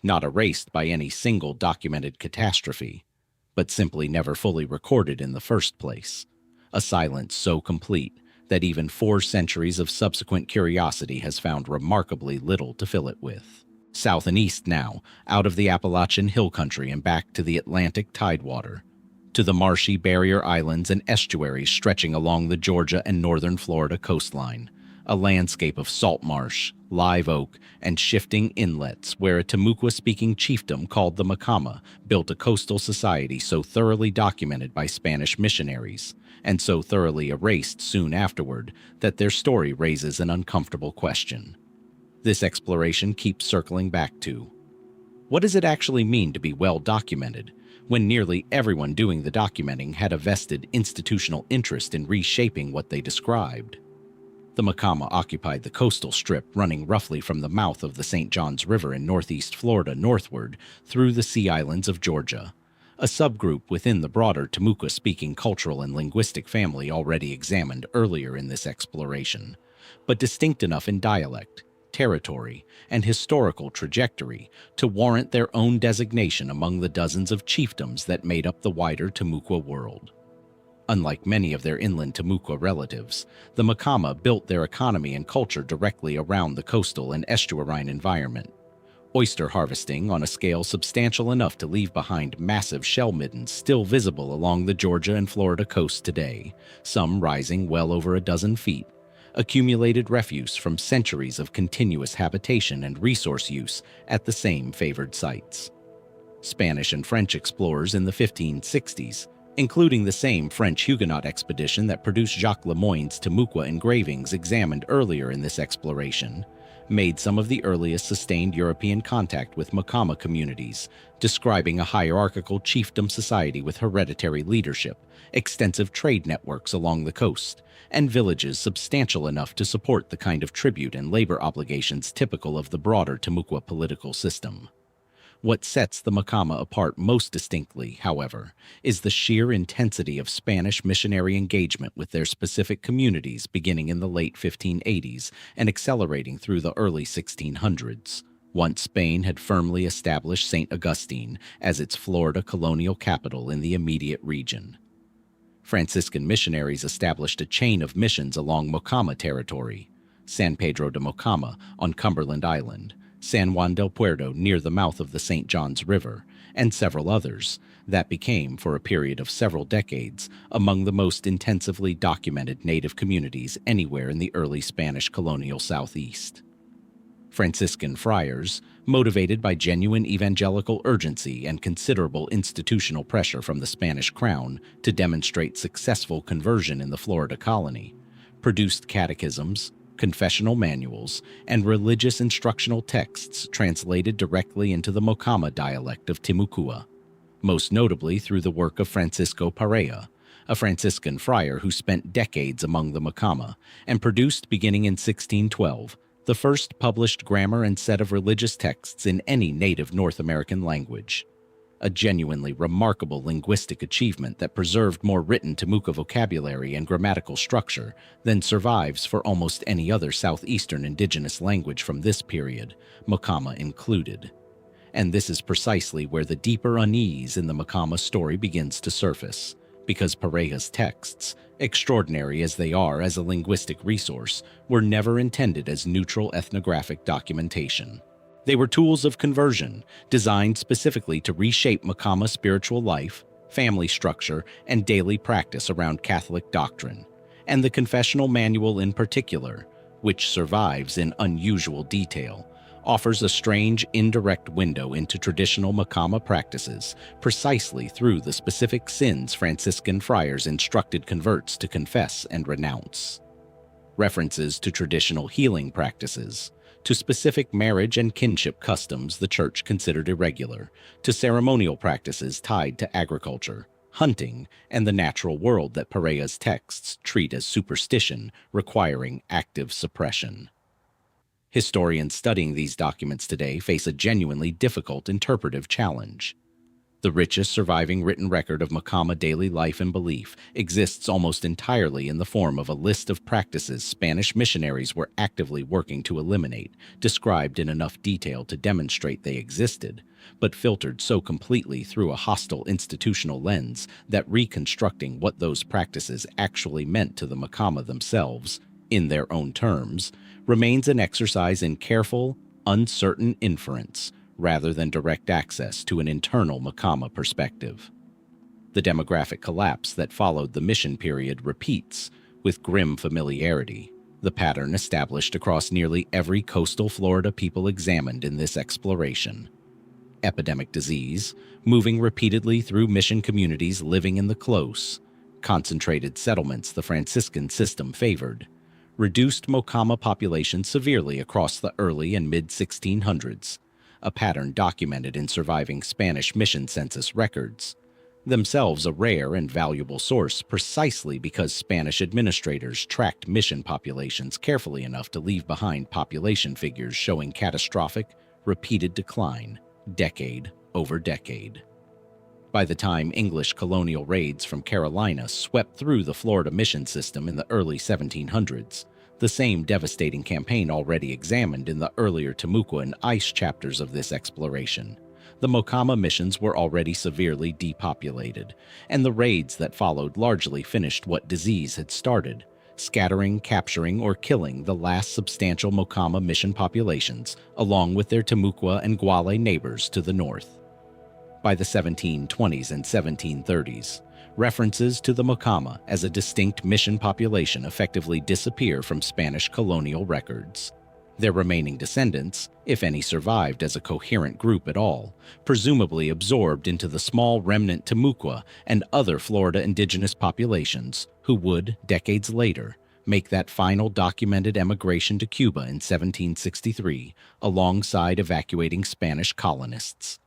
not erased by any single documented catastrophe, but simply never fully recorded in the first place, a silence so complete that even 4 centuries of subsequent curiosity has found remarkably little to fill it with. South and east now, out of the Appalachian hill country and back to the Atlantic tidewater, to the marshy barrier islands and estuaries stretching along the Georgia and northern Florida coastline, a landscape of salt marsh, live oak, and shifting inlets where a Timucua-speaking chiefdom called the Mocama built a coastal society so thoroughly documented by Spanish missionaries, and so thoroughly erased soon afterward that their story raises an uncomfortable question. This exploration keeps circling back to, what does it actually mean to be well documented, when nearly everyone doing the documenting had a vested institutional interest in reshaping what they described? The Mocama occupied the coastal strip running roughly from the mouth of the St. Johns River in northeast Florida northward through the Sea Islands of Georgia, a subgroup within the broader Timucua-speaking cultural and linguistic family already examined earlier in this exploration, but distinct enough in dialect, territory, and historical trajectory to warrant their own designation among the dozens of chiefdoms that made up the wider Timucua world. Unlike many of their inland Timucua relatives, the Mocama built their economy and culture directly around the coastal and estuarine environment, oyster harvesting on a scale substantial enough to leave behind massive shell middens still visible along the Georgia and Florida coast today, some rising well over a dozen feet, accumulated refuse from centuries of continuous habitation and resource use at the same favored sites. Spanish and French explorers in the 1560s, including the same French Huguenot expedition that produced Jacques Lemoyne's Timucua engravings examined earlier in this exploration, made some of the earliest sustained European contact with Mocama communities, describing a hierarchical chiefdom society with hereditary leadership, extensive trade networks along the coast, and villages substantial enough to support the kind of tribute and labor obligations typical of the broader Timucua political system. What sets the Mocama apart most distinctly, however, is the sheer intensity of Spanish missionary engagement with their specific communities beginning in the late 1580s and accelerating through the early 1600s, once Spain had firmly established St. Augustine as its Florida colonial capital in the immediate region. Franciscan missionaries established a chain of missions along Mocama territory: San Pedro de Mocama on Cumberland Island, San Juan del Puerto near the mouth of the St. Johns River, and several others, that became, for a period of several decades, among the most intensively documented native communities anywhere in the early Spanish colonial Southeast. Franciscan friars, motivated by genuine evangelical urgency and considerable institutional pressure from the Spanish crown to demonstrate successful conversion in the Florida colony, produced catechisms, confessional manuals, and religious instructional texts translated directly into the Mocama dialect of Timucua, most notably through the work of Francisco Pareja, a Franciscan friar who spent decades among the Mocama and produced, beginning in 1612, the first published grammar and set of religious texts in any native North American language. A genuinely remarkable linguistic achievement that preserved more written Timucua vocabulary and grammatical structure than survives for almost any other southeastern indigenous language from this period, Mocama included. And this is precisely where the deeper unease in the Mocama story begins to surface, because Pareja's texts, extraordinary as they are as a linguistic resource, were never intended as neutral ethnographic documentation. They were tools of conversion, designed specifically to reshape Mocama spiritual life, family structure, and daily practice around Catholic doctrine, and the confessional manual in particular, which survives in unusual detail, offers a strange indirect window into traditional Mocama practices precisely through the specific sins Franciscan friars instructed converts to confess and renounce. References to traditional healing practices, to specific marriage and kinship customs the church considered irregular, to ceremonial practices tied to agriculture, hunting, and the natural world that Pareja's texts treat as superstition requiring active suppression. Historians studying these documents today face a genuinely difficult interpretive challenge. The richest surviving written record of Mocama daily life and belief exists almost entirely in the form of a list of practices Spanish missionaries were actively working to eliminate, described in enough detail to demonstrate they existed, but filtered so completely through a hostile institutional lens that reconstructing what those practices actually meant to the Mocama themselves, in their own terms, remains an exercise in careful, uncertain inference, rather than direct access to an internal Mocama perspective. The demographic collapse that followed the mission period repeats, with grim familiarity, the pattern established across nearly every coastal Florida people examined in this exploration. Epidemic disease, moving repeatedly through mission communities living in the close, concentrated settlements the Franciscan system favored, reduced Mocama population severely across the early and mid-1600s, a pattern documented in surviving Spanish mission census records, themselves a rare and valuable source precisely because Spanish administrators tracked mission populations carefully enough to leave behind population figures showing catastrophic, repeated decline, decade over decade. By the time English colonial raids from Carolina swept through the Florida mission system in the early 1700s, the same devastating campaign already examined in the earlier Timucua and Ais chapters of this exploration. The Mocama missions were already severely depopulated, and the raids that followed largely finished what disease had started, scattering, capturing, or killing the last substantial Mocama mission populations, along with their Timucua and Guale neighbors to the north. By the 1720s and 1730s, references to the Mocama as a distinct mission population effectively disappear from Spanish colonial records. Their remaining descendants, if any survived as a coherent group at all, presumably absorbed into the small remnant Timucua and other Florida indigenous populations who would, decades later, make that final documented emigration to Cuba in 1763 alongside evacuating Spanish colonists.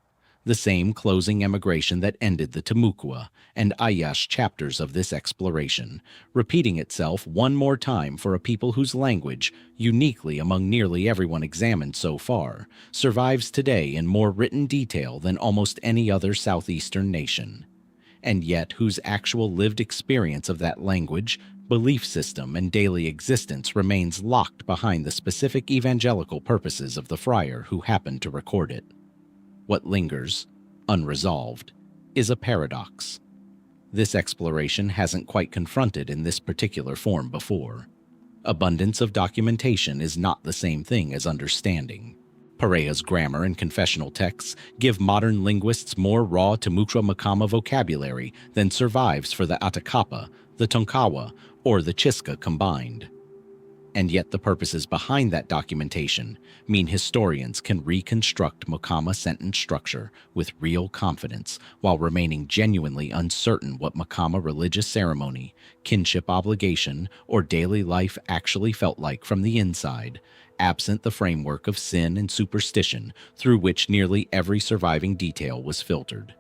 The same closing emigration that ended the Timucua and Ayash chapters of this exploration, repeating itself one more time for a people whose language, uniquely among nearly everyone examined so far, survives today in more written detail than almost any other southeastern nation, and yet whose actual lived experience of that language, belief system, and daily existence remains locked behind the specific evangelical purposes of the friar who happened to record it. What lingers, unresolved, is a paradox. This exploration hasn't quite confronted in this particular form before. Abundance of documentation is not the same thing as understanding. Perea's grammar and confessional texts give modern linguists more raw Timucua Mocama vocabulary than survives for the Atakapa, the Tonkawa, or the Chisca combined. And yet the purposes behind that documentation mean historians can reconstruct Mocama sentence structure with real confidence while remaining genuinely uncertain what Mocama religious ceremony, kinship obligation, or daily life actually felt like from the inside, absent the framework of sin and superstition through which nearly every surviving detail was filtered.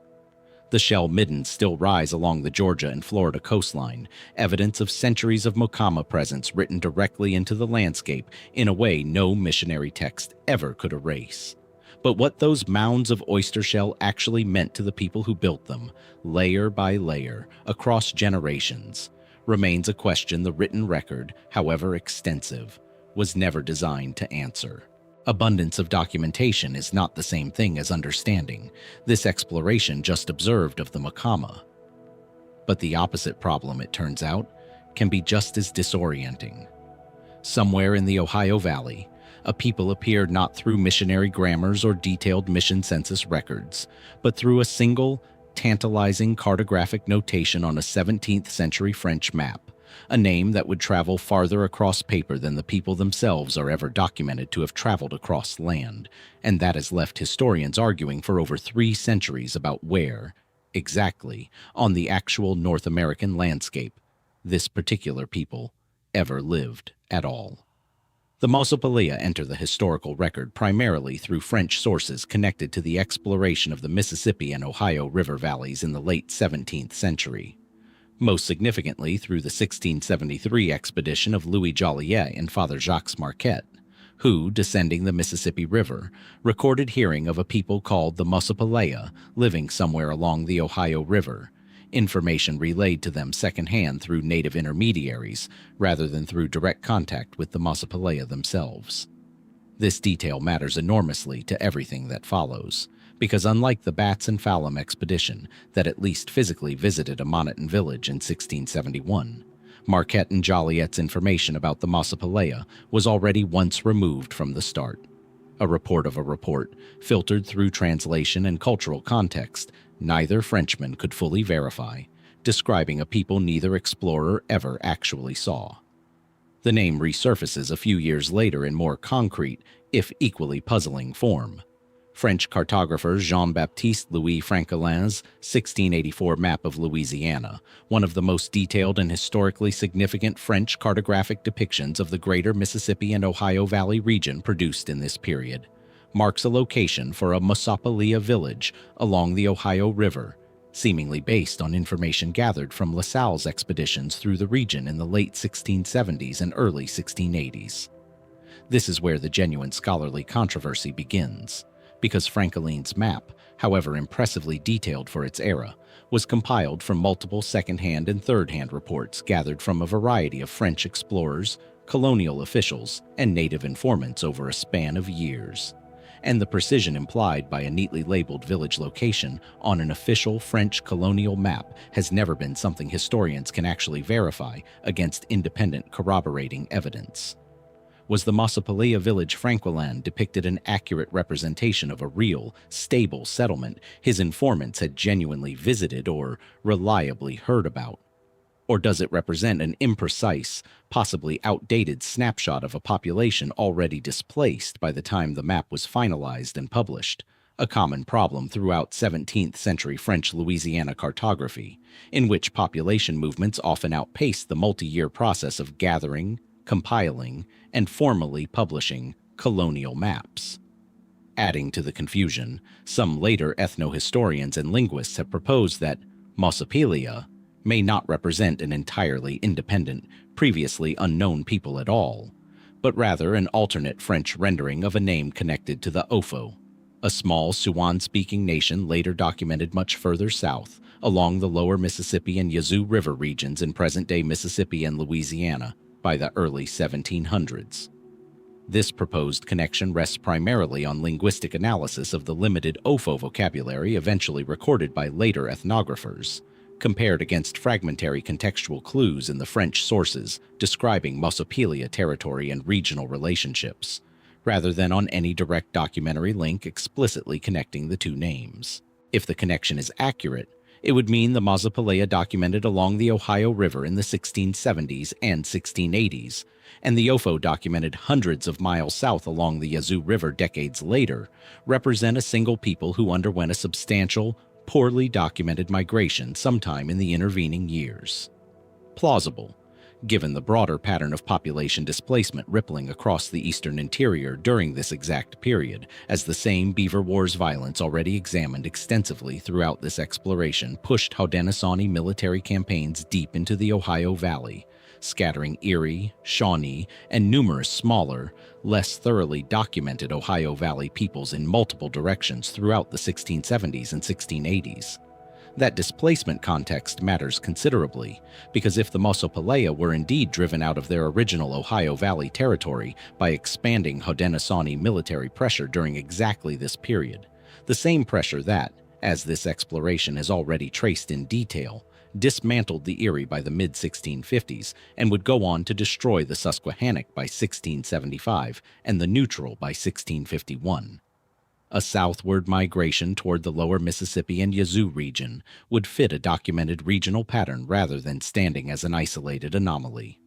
The shell middens still rise along the Georgia and Florida coastline, evidence of centuries of Mocama presence written directly into the landscape in a way no missionary text ever could erase. But what those mounds of oyster shell actually meant to the people who built them, layer by layer, across generations, remains a question the written record, however extensive, was never designed to answer. Abundance of documentation is not the same thing as understanding. This exploration just observed of the Mocama. But the opposite problem, it turns out, can be just as disorienting. Somewhere in the Ohio Valley, a people appeared not through missionary grammars or detailed mission census records, but through a single, tantalizing cartographic notation on a 17th century French map, a name that would travel farther across paper than the people themselves are ever documented to have traveled across land, and that has left historians arguing for over 3 centuries about where, exactly, on the actual North American landscape, this particular people ever lived at all. The Mosopelea enter the historical record primarily through French sources connected to the exploration of the Mississippi and Ohio River valleys in the late 17th century. Most significantly through the 1673 expedition of Louis Joliet and Father Jacques Marquette, who, descending the Mississippi River, recorded hearing of a people called the Mosopelea living somewhere along the Ohio River, information relayed to them secondhand through native intermediaries rather than through direct contact with the Mosopelea themselves. This detail matters enormously to everything that follows, because unlike the Bats and Fallam expedition that at least physically visited a Moneton village in 1671, Marquette and Joliet's information about the Mosopelea was already once removed from the start. A report of a report, filtered through translation and cultural context, neither Frenchman could fully verify, describing a people neither explorer ever actually saw. The name resurfaces a few years later in more concrete, if equally puzzling form. French cartographer Jean-Baptiste Louis Franquelin's 1684 map of Louisiana, one of the most detailed and historically significant French cartographic depictions of the greater Mississippi and Ohio Valley region produced in this period, marks a location for a Mosopelea village along the Ohio River, seemingly based on information gathered from La Salle's expeditions through the region in the late 1670s and early 1680s. This is where the genuine scholarly controversy begins, because Franquelin's map, however impressively detailed for its era, was compiled from multiple second-hand and third-hand reports gathered from a variety of French explorers, colonial officials, and native informants over a span of years. and the precision implied by a neatly labeled village location on an official French colonial map has never been something historians can actually verify against independent corroborating evidence. Was the Mosopelea village Franqueland depicted an accurate representation of a real, stable settlement his informants had genuinely visited or reliably heard about? Or does it represent an imprecise, possibly outdated snapshot of a population already displaced by the time the map was finalized and published? A common problem throughout 17th century French Louisiana cartography, in which population movements often outpaced the multi-year process of gathering, compiling, and formally publishing colonial maps. Adding to the confusion, some later ethnohistorians and linguists have proposed that Mosopelea may not represent an entirely independent, previously unknown people at all, but rather an alternate French rendering of a name connected to the Ofo, a small Siouan-speaking nation later documented much further south, along the lower Mississippi and Yazoo River regions in present-day Mississippi and Louisiana by the early 1700s. This proposed connection rests primarily on linguistic analysis of the limited Ofo vocabulary eventually recorded by later ethnographers, compared against fragmentary contextual clues in the French sources describing Mosopelea territory and regional relationships, rather than on any direct documentary link explicitly connecting the two names. If the connection is accurate, it would mean the Mosopelea documented along the Ohio River in the 1670s and 1680s, and the Ofo documented hundreds of miles south along the Yazoo River decades later, represent a single people who underwent a substantial, poorly documented migration sometime in the intervening years. Plausible, given the broader pattern of population displacement rippling across the eastern interior during this exact period, as the same Beaver Wars violence already examined extensively throughout this exploration pushed Haudenosaunee military campaigns deep into the Ohio Valley, scattering Erie, Shawnee, and numerous smaller, less thoroughly documented Ohio Valley peoples in multiple directions throughout the 1670s and 1680s. That displacement context matters considerably, because if the Mosopelea were indeed driven out of their original Ohio Valley territory by expanding Haudenosaunee military pressure during exactly this period, the same pressure that, as this exploration has already traced in detail, dismantled the Erie by the mid-1650s and would go on to destroy the Susquehannock by 1675 and the Neutral by 1651. A southward migration toward the lower Mississippi and Yazoo region would fit a documented regional pattern rather than standing as an isolated anomaly.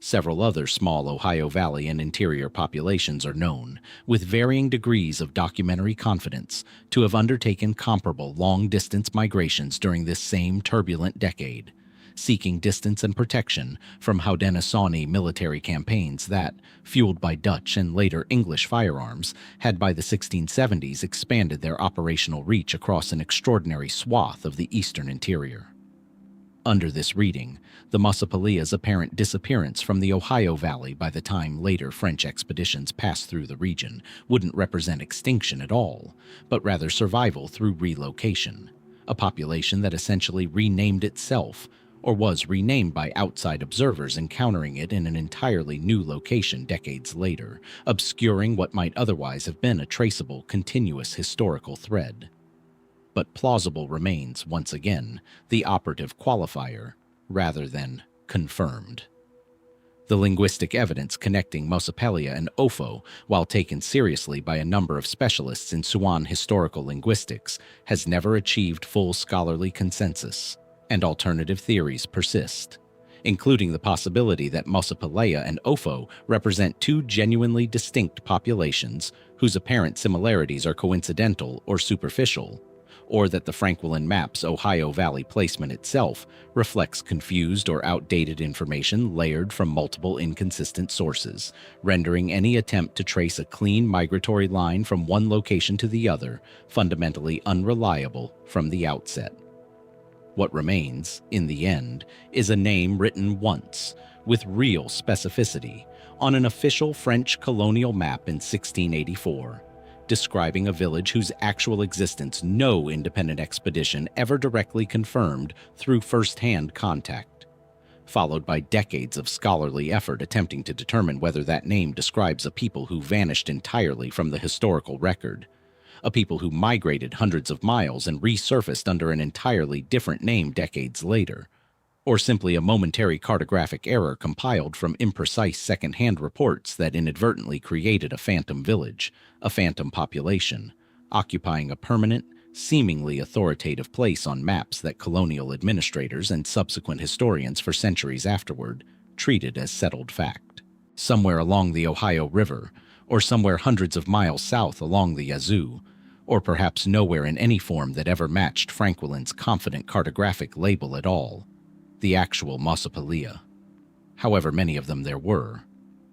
Several other small Ohio Valley and interior populations are known, with varying degrees of documentary confidence, to have undertaken comparable long-distance migrations during this same turbulent decade, seeking distance and protection from Haudenosaunee military campaigns that, fueled by Dutch and later English firearms, had by the 1670s expanded their operational reach across an extraordinary swath of the eastern interior. Under this reading, the Mosopelea's apparent disappearance from the Ohio Valley by the time later French expeditions passed through the region wouldn't represent extinction at all, but rather survival through relocation, a population that essentially renamed itself, or was renamed by outside observers encountering it in an entirely new location decades later, obscuring what might otherwise have been a traceable, continuous historical thread. But plausible remains, once again, the operative qualifier, rather than confirmed. The linguistic evidence connecting Mosopelea and Ofo, while taken seriously by a number of specialists in Siouan historical linguistics, has never achieved full scholarly consensus, and alternative theories persist, including the possibility that Mosopelea and Ofo represent two genuinely distinct populations whose apparent similarities are coincidental or superficial, or that the Franquelin map's Ohio Valley placement itself reflects confused or outdated information layered from multiple inconsistent sources, rendering any attempt to trace a clean migratory line from one location to the other fundamentally unreliable from the outset. What remains, in the end, is a name written once, with real specificity, on an official French colonial map in 1684, describing a village whose actual existence no independent expedition ever directly confirmed through first-hand contact, followed by decades of scholarly effort attempting to determine whether that name describes a people who vanished entirely from the historical record, a people who migrated hundreds of miles and resurfaced under an entirely different name decades later, or simply a momentary cartographic error compiled from imprecise second-hand reports that inadvertently created a phantom village, a phantom population, occupying a permanent, seemingly authoritative place on maps that colonial administrators and subsequent historians for centuries afterward treated as settled fact. Somewhere along the Ohio River, or somewhere hundreds of miles south along the Yazoo, or perhaps nowhere in any form that ever matched Franquelin's confident cartographic label at all, the actual Mosopelea. However many of them there were,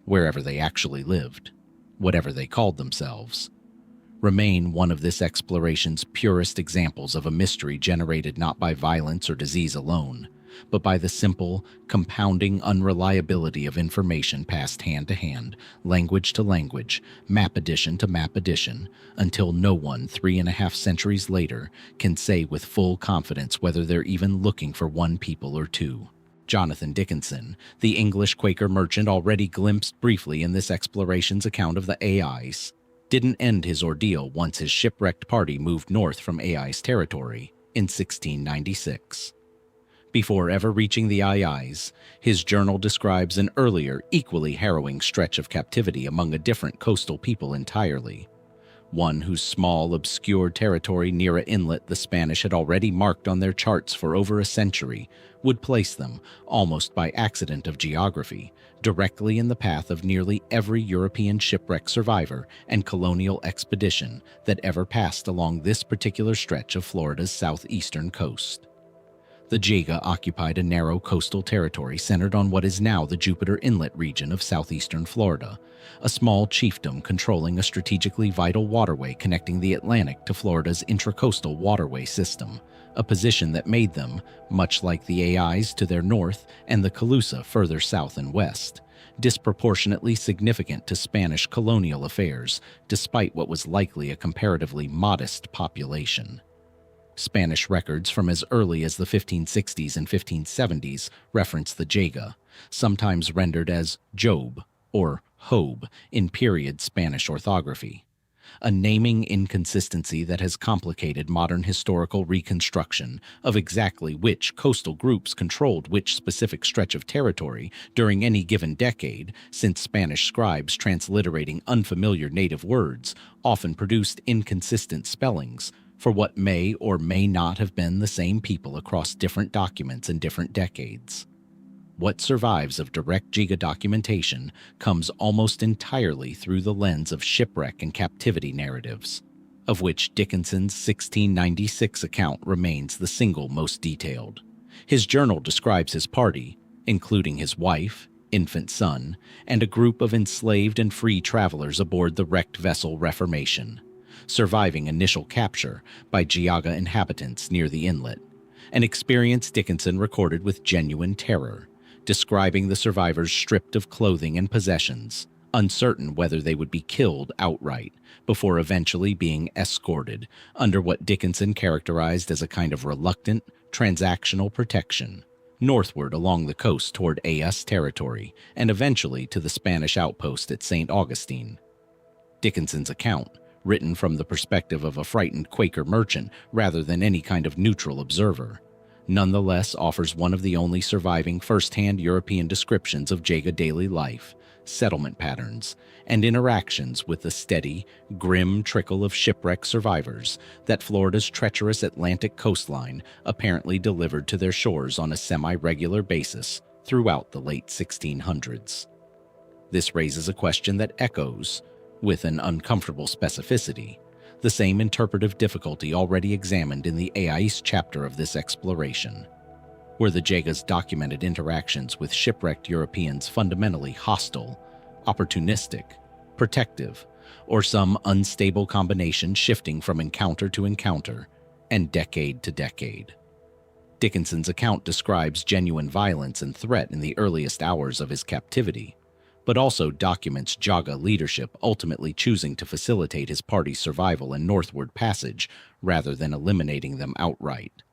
wherever they actually lived, whatever they called themselves, remain one of this exploration's purest examples of a mystery generated not by violence or disease alone, but by the simple, compounding unreliability of information passed hand to hand, language to language, map addition to map addition, until no one 3.5 centuries later can say with full confidence whether they're even looking for one people or two. Jonathan Dickinson, the English Quaker merchant already glimpsed briefly in this exploration's account of the Ais, didn't end his ordeal once his shipwrecked party moved north from Ais territory in 1696. Before ever reaching the Ais, his journal describes an earlier, equally harrowing stretch of captivity among a different coastal people entirely, one whose small, obscure territory near an inlet the Spanish had already marked on their charts for over a century would place them, almost by accident of geography, directly in the path of nearly every European shipwreck survivor and colonial expedition that ever passed along this particular stretch of Florida's southeastern coast. The Jiaga occupied a narrow coastal territory centered on what is now the Jupiter Inlet region of southeastern Florida, a small chiefdom controlling a strategically vital waterway connecting the Atlantic to Florida's intracoastal waterway system, a position that made them, much like the Ais to their north and the Calusa further south and west, disproportionately significant to Spanish colonial affairs, despite what was likely a comparatively modest population. Spanish records from as early as the 1560s and 1570s reference the Jiaga, sometimes rendered as Job or Job in period Spanish orthography, a naming inconsistency that has complicated modern historical reconstruction of exactly which coastal groups controlled which specific stretch of territory during any given decade, since Spanish scribes transliterating unfamiliar native words often produced inconsistent spellings for what may or may not have been the same people across different documents in different decades. What survives of direct Jiaga documentation comes almost entirely through the lens of shipwreck and captivity narratives, of which Dickinson's 1696 account remains the single most detailed. His journal describes his party, including his wife, infant son, and a group of enslaved and free travelers aboard the wrecked vessel Reformation, surviving initial capture by Jiaga inhabitants near the inlet, an experience Dickinson recorded with genuine terror, describing the survivors stripped of clothing and possessions, uncertain whether they would be killed outright, before eventually being escorted under what Dickinson characterized as a kind of reluctant, transactional protection, northward along the coast toward Ais territory, and eventually to the Spanish outpost at St. Augustine. Dickinson's account, written from the perspective of a frightened Quaker merchant rather than any kind of neutral observer, nonetheless offers one of the only surviving first-hand European descriptions of Jiaga daily life, settlement patterns, and interactions with the steady, grim trickle of shipwreck survivors that Florida's treacherous Atlantic coastline apparently delivered to their shores on a semi-regular basis throughout the late 1600s. This raises a question that echoes, with an uncomfortable specificity, the same interpretive difficulty already examined in the Ais chapter of this exploration. Were the Jiaga's documented interactions with shipwrecked Europeans fundamentally hostile, opportunistic, protective, or some unstable combination shifting from encounter to encounter and decade to decade? Dickinson's account describes genuine violence and threat in the earliest hours of his captivity, but also documents Jiaga leadership ultimately choosing to facilitate his party's survival and northward passage rather than eliminating them outright,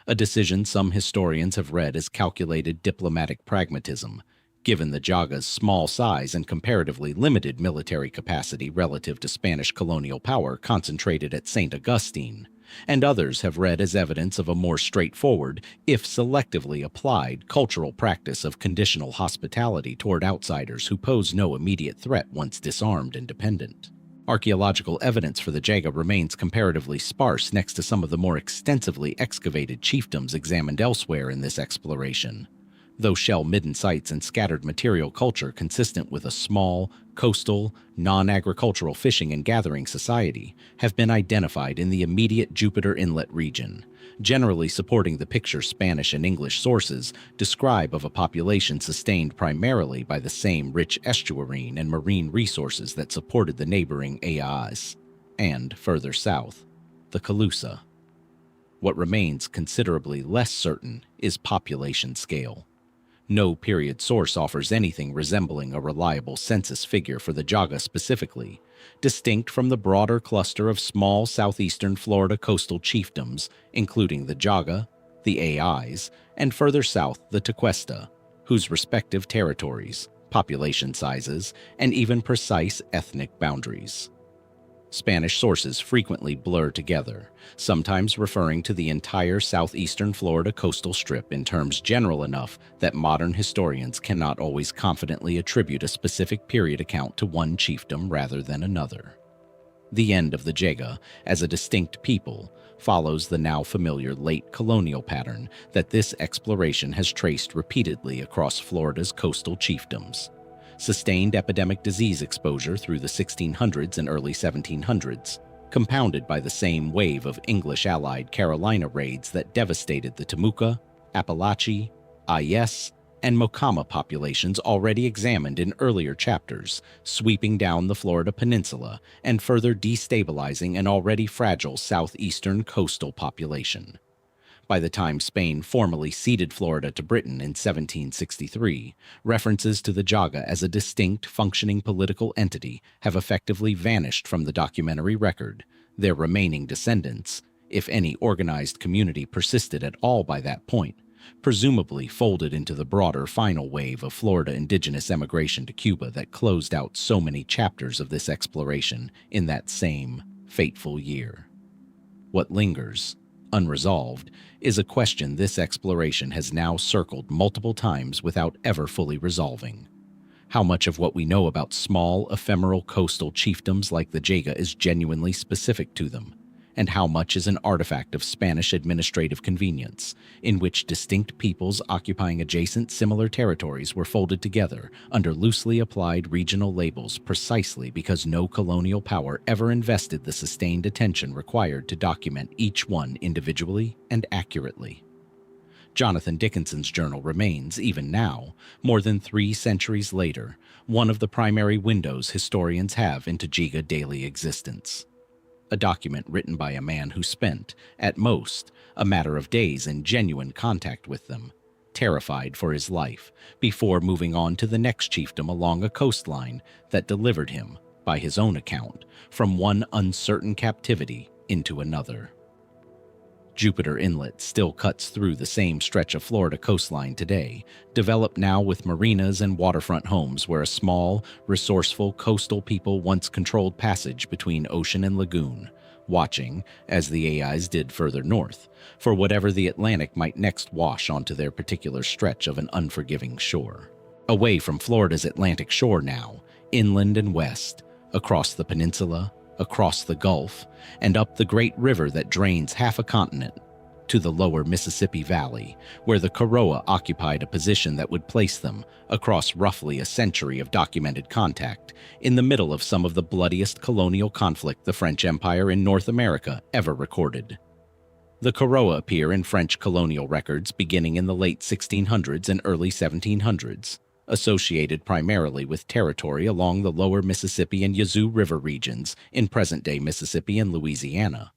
a decision some historians have read as calculated diplomatic pragmatism, given the Jiaga's small size and comparatively limited military capacity relative to Spanish colonial power concentrated at St. Augustine, and others have read as evidence of a more straightforward, if selectively applied, cultural practice of conditional hospitality toward outsiders who pose no immediate threat once disarmed and dependent. Archaeological evidence for the Jiaga remains comparatively sparse next to some of the more extensively excavated chiefdoms examined elsewhere in this exploration, though shell-midden sites and scattered material culture consistent with a small, coastal, non-agricultural fishing and gathering society have been identified in the immediate Jupiter Inlet region, generally supporting the picture Spanish and English sources describe of a population sustained primarily by the same rich estuarine and marine resources that supported the neighboring Ais, and, further south, the Calusa. What remains considerably less certain is population scale. No period source offers anything resembling a reliable census figure for the Jiaga specifically, distinct from the broader cluster of small southeastern Florida coastal chiefdoms, including the Jiaga, the Ais, and further south the Tequesta, whose respective territories, population sizes, and even precise ethnic boundaries. Spanish sources frequently blur together, sometimes referring to the entire southeastern Florida coastal strip in terms general enough that modern historians cannot always confidently attribute a specific period account to one chiefdom rather than another. The end of the Jiaga, as a distinct people, follows the now familiar late colonial pattern that this exploration has traced repeatedly across Florida's coastal chiefdoms. Sustained epidemic disease exposure through the 1600s and early 1700s, compounded by the same wave of English-allied Carolina raids that devastated the Timucua, Apalachee, Ais, and Mocama populations already examined in earlier chapters, sweeping down the Florida peninsula and further destabilizing an already fragile southeastern coastal population. By the time Spain formally ceded Florida to Britain in 1763, references to the Jiaga as a distinct, functioning political entity have effectively vanished from the documentary record. Their remaining descendants, if any organized community persisted at all by that point, presumably folded into the broader final wave of Florida indigenous emigration to Cuba that closed out so many chapters of this exploration in that same fateful year. What lingers, unresolved, is a question this exploration has now circled multiple times without ever fully resolving. How much of what we know about small, ephemeral coastal chiefdoms like the Jiaga is genuinely specific to them, and how much is an artifact of Spanish administrative convenience, in which distinct peoples occupying adjacent similar territories were folded together under loosely applied regional labels precisely because no colonial power ever invested the sustained attention required to document each one individually and accurately. Jonathan Dickinson's journal remains, even now, more than 3 centuries later, one of the primary windows historians have into Jiaga daily existence. A document written by a man who spent, at most, a matter of days in genuine contact with them, terrified for his life, before moving on to the next chiefdom along a coastline that delivered him, by his own account, from one uncertain captivity into another. Jupiter Inlet still cuts through the same stretch of Florida coastline today, developed now with marinas and waterfront homes where a small, resourceful coastal people once controlled passage between ocean and lagoon, watching, as the Ais did further north, for whatever the Atlantic might next wash onto their particular stretch of an unforgiving shore. Away from Florida's Atlantic shore now, inland and west, across the peninsula, across the Gulf, and up the great river that drains half a continent, to the lower Mississippi Valley, where the Koroa occupied a position that would place them, across roughly a century of documented contact, in the middle of some of the bloodiest colonial conflict the French Empire in North America ever recorded. The Koroa appear in French colonial records beginning in the late 1600s and early 1700s. Associated primarily with territory along the lower Mississippi and Yazoo River regions in present-day Mississippi and Louisiana.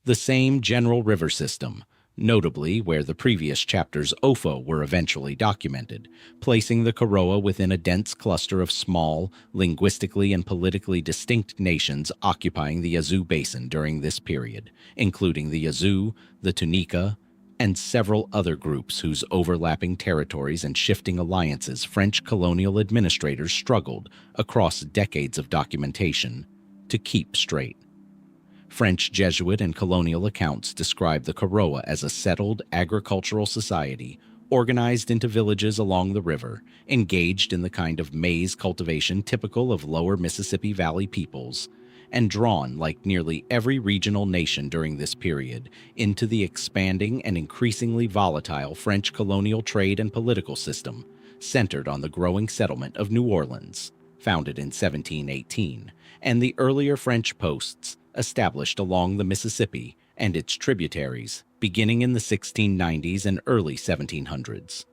The same general river system, notably where the previous chapter's Ofo were eventually documented, placing the Koroa within a dense cluster of small, linguistically and politically distinct nations occupying the Yazoo Basin during this period, including the Yazoo, the Tunica, and several other groups whose overlapping territories and shifting alliances French colonial administrators struggled across decades of documentation to keep straight. French Jesuit and colonial accounts describe the Koroa as a settled agricultural society organized into villages along the river, engaged in the kind of maize cultivation typical of lower Mississippi Valley peoples, and drawn, like nearly every regional nation during this period, into the expanding and increasingly volatile French colonial trade and political system centered on the growing settlement of New Orleans, founded in 1718, and the earlier French posts established along the Mississippi and its tributaries beginning in the 1690s and early 1700s.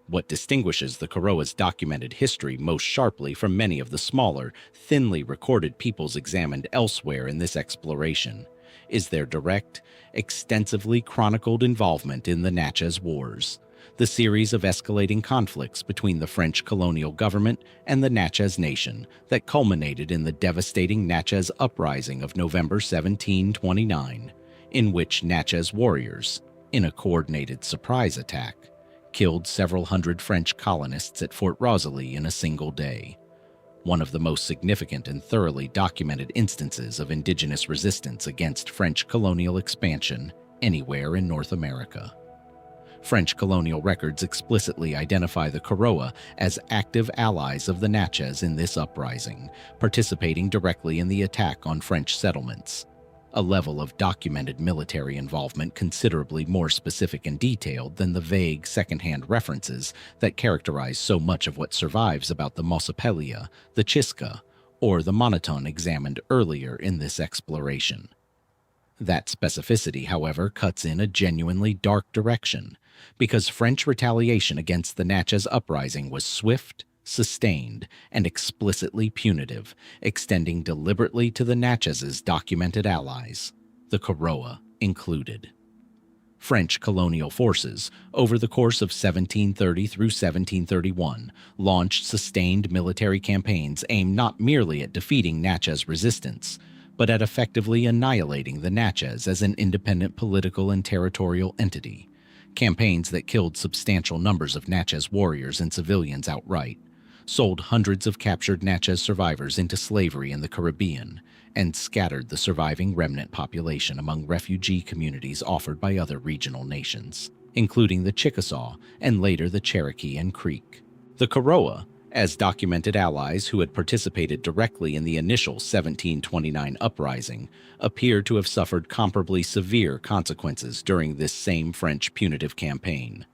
What distinguishes the Koroa's documented history most sharply from many of the smaller, thinly recorded peoples examined elsewhere in this exploration is their direct, extensively chronicled involvement in the Natchez Wars, the series of escalating conflicts between the French colonial government and the Natchez Nation that culminated in the devastating Natchez Uprising of November 1729, in which Natchez warriors, in a coordinated surprise attack, killed several hundred French colonists at Fort Rosalie in a single day, one of the most significant and thoroughly documented instances of indigenous resistance against French colonial expansion anywhere in North America. French colonial records explicitly identify the Koroa as active allies of the Natchez in this uprising, participating directly in the attack on French settlements, a level of documented military involvement considerably more specific and detailed than the vague second-hand references that characterize so much of what survives about the Mosopelea, the Chisca, or the Moneton examined earlier in this exploration. That specificity, however, cuts in a genuinely dark direction, because French retaliation against the Natchez Uprising was swift, sustained, and explicitly punitive, extending deliberately to the Natchez's documented allies, the Koroa included. French colonial forces, over the course of 1730 through 1731, launched sustained military campaigns aimed not merely at defeating Natchez resistance, but at effectively annihilating the Natchez as an independent political and territorial entity, campaigns that killed substantial numbers of Natchez warriors and civilians outright, sold hundreds of captured Natchez survivors into slavery in the Caribbean, and scattered the surviving remnant population among refugee communities offered by other regional nations, including the Chickasaw and later the Cherokee and Creek. The Koroa, as documented allies who had participated directly in the initial 1729 uprising, appear to have suffered comparably severe consequences during this same French punitive campaign,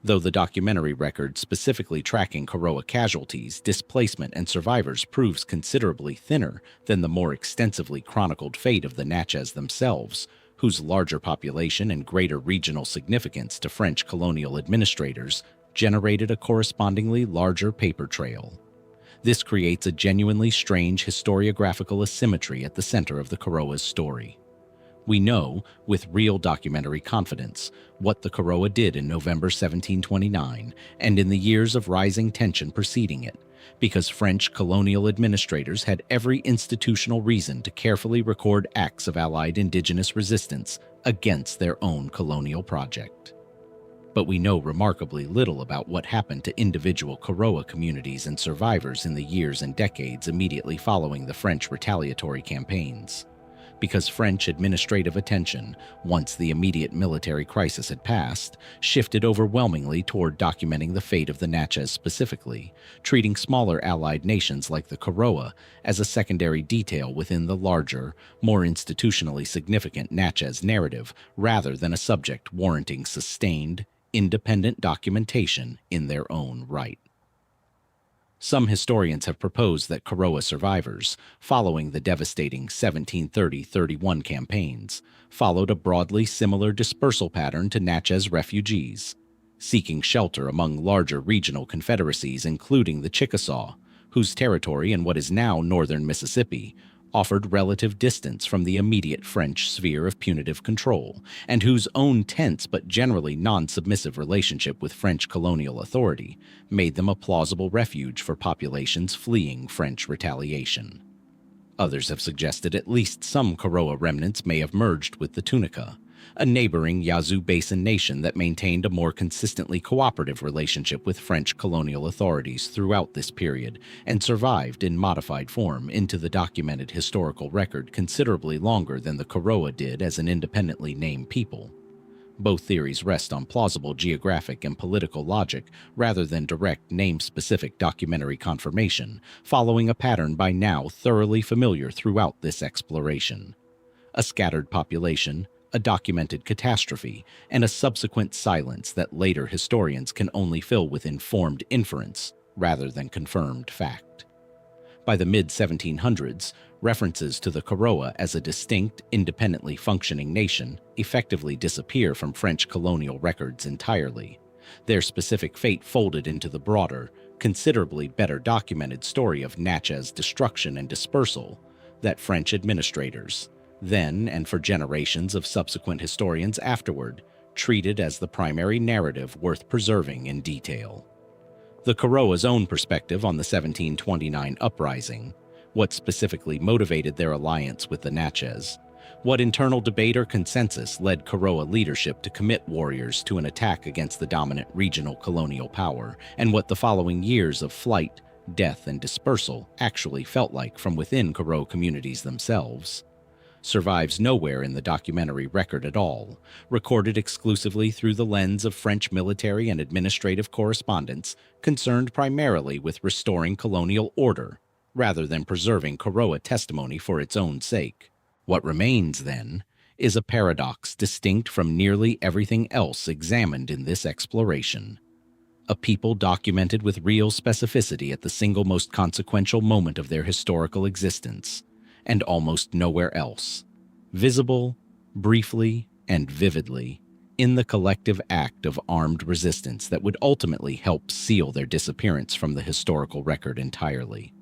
though the documentary record specifically tracking Koroa casualties, displacement, and survivors proves considerably thinner than the more extensively chronicled fate of the Natchez themselves, whose larger population and greater regional significance to French colonial administrators generated a correspondingly larger paper trail. This creates a genuinely strange historiographical asymmetry at the center of the Koroa's story. We know, with real documentary confidence, what the Koroa did in November 1729 and in the years of rising tension preceding it, because French colonial administrators had every institutional reason to carefully record acts of Allied indigenous resistance against their own colonial project. But we know remarkably little about what happened to individual Koroa communities and survivors in the years and decades immediately following the French retaliatory campaigns, because French administrative attention, once the immediate military crisis had passed, shifted overwhelmingly toward documenting the fate of the Natchez specifically, treating smaller allied nations like the Koroa as a secondary detail within the larger, more institutionally significant Natchez narrative rather than a subject warranting sustained, independent documentation in their own right. Some historians have proposed that Koroa survivors, following the devastating 1730-31 campaigns, followed a broadly similar dispersal pattern to Natchez refugees, seeking shelter among larger regional confederacies including the Chickasaw, whose territory in what is now northern Mississippi offered relative distance from the immediate French sphere of punitive control, and whose own tense but generally non-submissive relationship with French colonial authority made them a plausible refuge for populations fleeing French retaliation. Others have suggested at least some Koroa remnants may have merged with the Tunica, a neighboring Yazoo Basin nation that maintained a more consistently cooperative relationship with French colonial authorities throughout this period and survived in modified form into the documented historical record considerably longer than the Koroa did as an independently named people. Both theories rest on plausible geographic and political logic rather than direct name-specific documentary confirmation, following a pattern by now thoroughly familiar throughout this exploration. A scattered population, a documented catastrophe, and a subsequent silence that later historians can only fill with informed inference rather than confirmed fact. By the mid-1700s, references to the Koroa as a distinct, independently functioning nation effectively disappear from French colonial records entirely, their specific fate folded into the broader, considerably better documented story of Natchez destruction and dispersal that French administrators, then and for generations of subsequent historians afterward, treated as the primary narrative worth preserving in detail. The Koroa's own perspective on the 1729 uprising, what specifically motivated their alliance with the Natchez, what internal debate or consensus led Koroa leadership to commit warriors to an attack against the dominant regional colonial power, and what the following years of flight, death, and dispersal actually felt like from within Koroa communities themselves, survives nowhere in the documentary record at all, recorded exclusively through the lens of French military and administrative correspondence concerned primarily with restoring colonial order, rather than preserving Koroa testimony for its own sake. What remains, then, is a paradox distinct from nearly everything else examined in this exploration. A people documented with real specificity at the single most consequential moment of their historical existence, and almost nowhere else, visible, briefly, and vividly, in the collective act of armed resistance that would ultimately help seal their disappearance from the historical record entirely.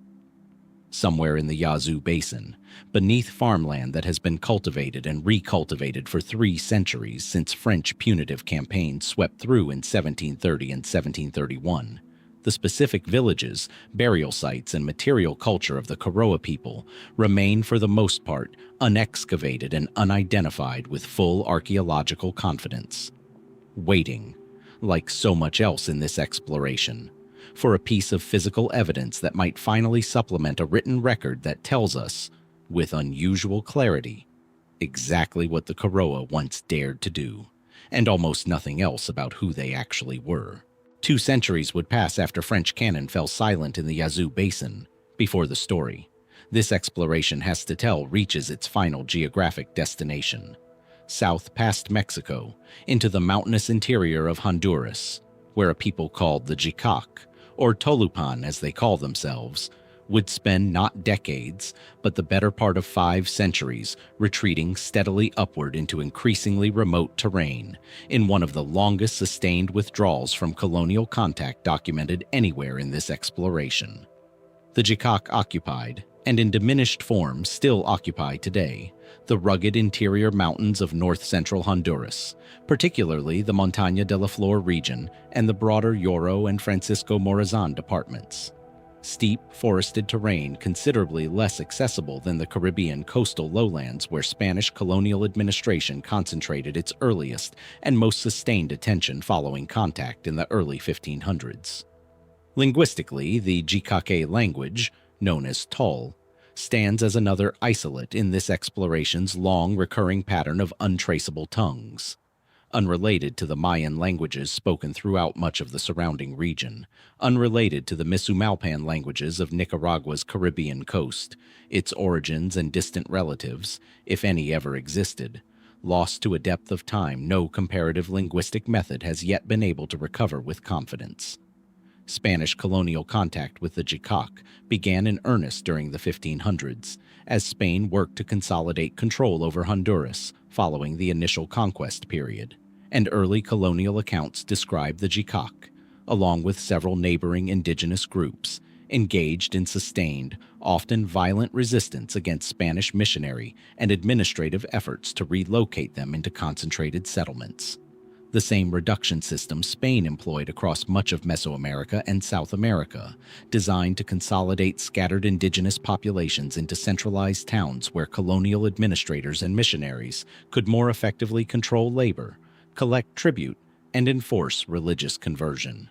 Somewhere in the Yazoo Basin, beneath farmland that has been cultivated and recultivated for 3 centuries since French punitive campaigns swept through in 1730 and 1731, the specific villages, burial sites, and material culture of the Koroa people remain for the most part unexcavated and unidentified with full archaeological confidence, waiting, like so much else in this exploration, for a piece of physical evidence that might finally supplement a written record that tells us, with unusual clarity, exactly what the Koroa once dared to do, and almost nothing else about who they actually were. 2 centuries would pass after French cannon fell silent in the Yazoo Basin before the story this exploration has to tell reaches its final geographic destination, south past Mexico into the mountainous interior of Honduras, where a people called the Jicaque, or Tolupan as they call themselves, would spend not decades, but the better part of 5 centuries retreating steadily upward into increasingly remote terrain in one of the longest sustained withdrawals from colonial contact documented anywhere in this exploration. The Jicaque occupied, and in diminished form still occupy today, the rugged interior mountains of north-central Honduras, particularly the Montaña de la Flor region and the broader Yoro and Francisco Morazan departments. Steep, forested terrain considerably less accessible than the Caribbean coastal lowlands where Spanish colonial administration concentrated its earliest and most sustained attention following contact in the early 1500s. Linguistically, the Jicaque language, known as Tol, stands as another isolate in this exploration's long recurring pattern of untraceable tongues. Unrelated to the Mayan languages spoken throughout much of the surrounding region, unrelated to the Misumalpan languages of Nicaragua's Caribbean coast, its origins and distant relatives, if any ever existed, lost to a depth of time no comparative linguistic method has yet been able to recover with confidence. Spanish colonial contact with the Jicaque began in earnest during the 1500s, as Spain worked to consolidate control over Honduras following the initial conquest period, and early colonial accounts describe the Jicaque, along with several neighboring indigenous groups, engaged in sustained, often violent resistance against Spanish missionary and administrative efforts to relocate them into concentrated settlements. the same reduction system Spain employed across much of Mesoamerica and South America, designed to consolidate scattered indigenous populations into centralized towns where colonial administrators and missionaries could more effectively control labor, collect tribute, and enforce religious conversion.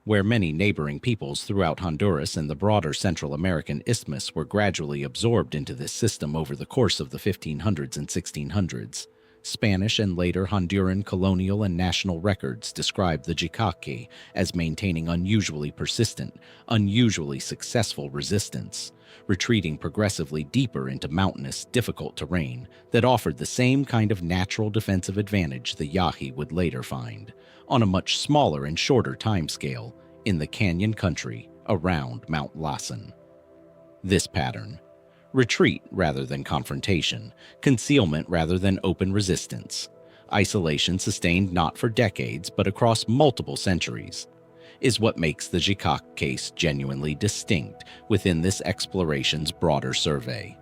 Where many neighboring peoples throughout Honduras and the broader Central American isthmus were gradually absorbed into this system over the course of the 1500s and 1600s, Spanish and later Honduran colonial and national records describe the Jicaque as maintaining unusually persistent, unusually successful resistance, retreating progressively deeper into mountainous, difficult terrain that offered the same kind of natural defensive advantage the Yahi would later find, on a much smaller and shorter timescale, in the canyon country around Mount Lassen. This pattern, retreat rather than confrontation, concealment rather than open resistance, isolation sustained not for decades but across multiple centuries, is what makes the Jicaque case genuinely distinct within this exploration's broader survey.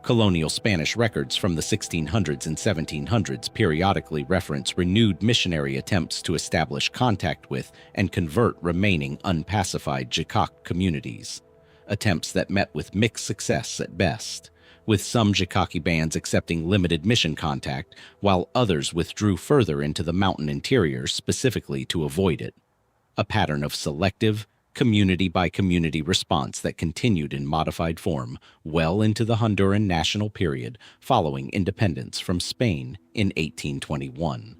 Colonial Spanish records from the 1600s and 1700s periodically reference renewed missionary attempts to establish contact with and convert remaining unpacified Jicaque communities, attempts that met with mixed success at best, with some Jicaque bands accepting limited mission contact while others withdrew further into the mountain interior specifically to avoid it, a pattern of selective, community-by-community response that continued in modified form well into the Honduran national period following independence from Spain in 1821.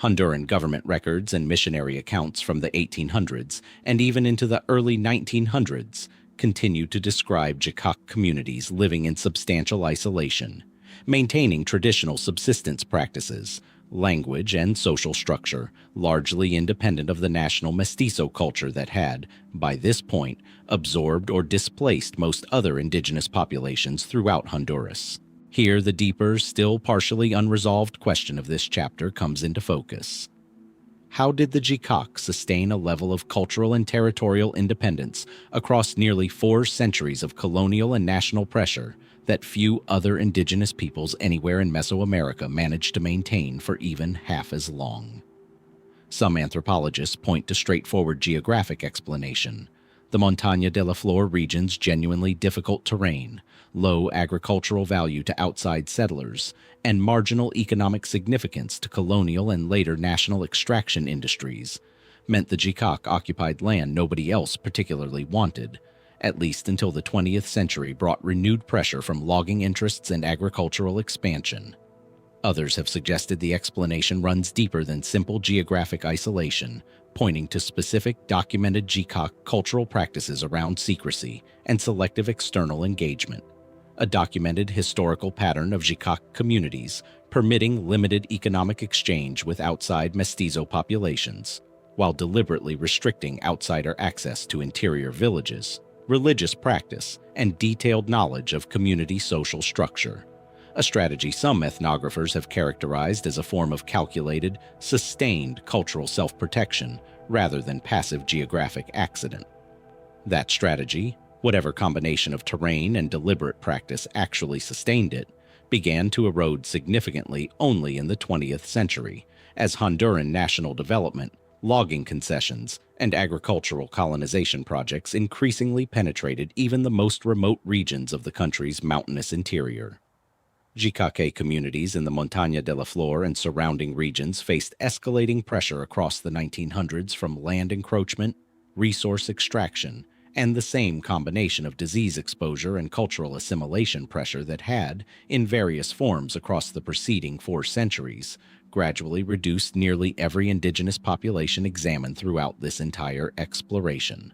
Honduran government records and missionary accounts from the 1800s and even into the early 1900s continue to describe Jicaque communities living in substantial isolation, maintaining traditional subsistence practices, language, and social structure, largely independent of the national mestizo culture that had, by this point, absorbed or displaced most other indigenous populations throughout Honduras. Here, the deeper, still partially unresolved question of this chapter comes into focus. How did the Jicaque sustain a level of cultural and territorial independence across nearly 4 centuries of colonial and national pressure that few other indigenous peoples anywhere in Mesoamerica managed to maintain for even half as long? Some anthropologists point to straightforward geographic explanation: the Montaña de la Flor region's genuinely difficult terrain, low agricultural value to outside settlers, and marginal economic significance to colonial and later national extraction industries meant the Jicaque occupied land nobody else particularly wanted, at least until the 20th century brought renewed pressure from logging interests and agricultural expansion. Others have suggested the explanation runs deeper than simple geographic isolation, pointing to specific documented Jicaque cultural practices around secrecy and selective external engagement, a documented historical pattern of Jicaque communities permitting limited economic exchange with outside mestizo populations, while deliberately restricting outsider access to interior villages, religious practice, and detailed knowledge of community social structure, a strategy some ethnographers have characterized as a form of calculated, sustained cultural self-protection rather than passive geographic accident. That strategy, whatever combination of terrain and deliberate practice actually sustained it, began to erode significantly only in the 20th century, as Honduran national development, logging concessions, and agricultural colonization projects increasingly penetrated even the most remote regions of the country's mountainous interior. Jicaque communities in the Montaña de la Flor and surrounding regions faced escalating pressure across the 1900s from land encroachment, resource extraction, and the same combination of disease exposure and cultural assimilation pressure that had, in various forms across the preceding 4 centuries, gradually reduced nearly every indigenous population examined throughout this entire exploration.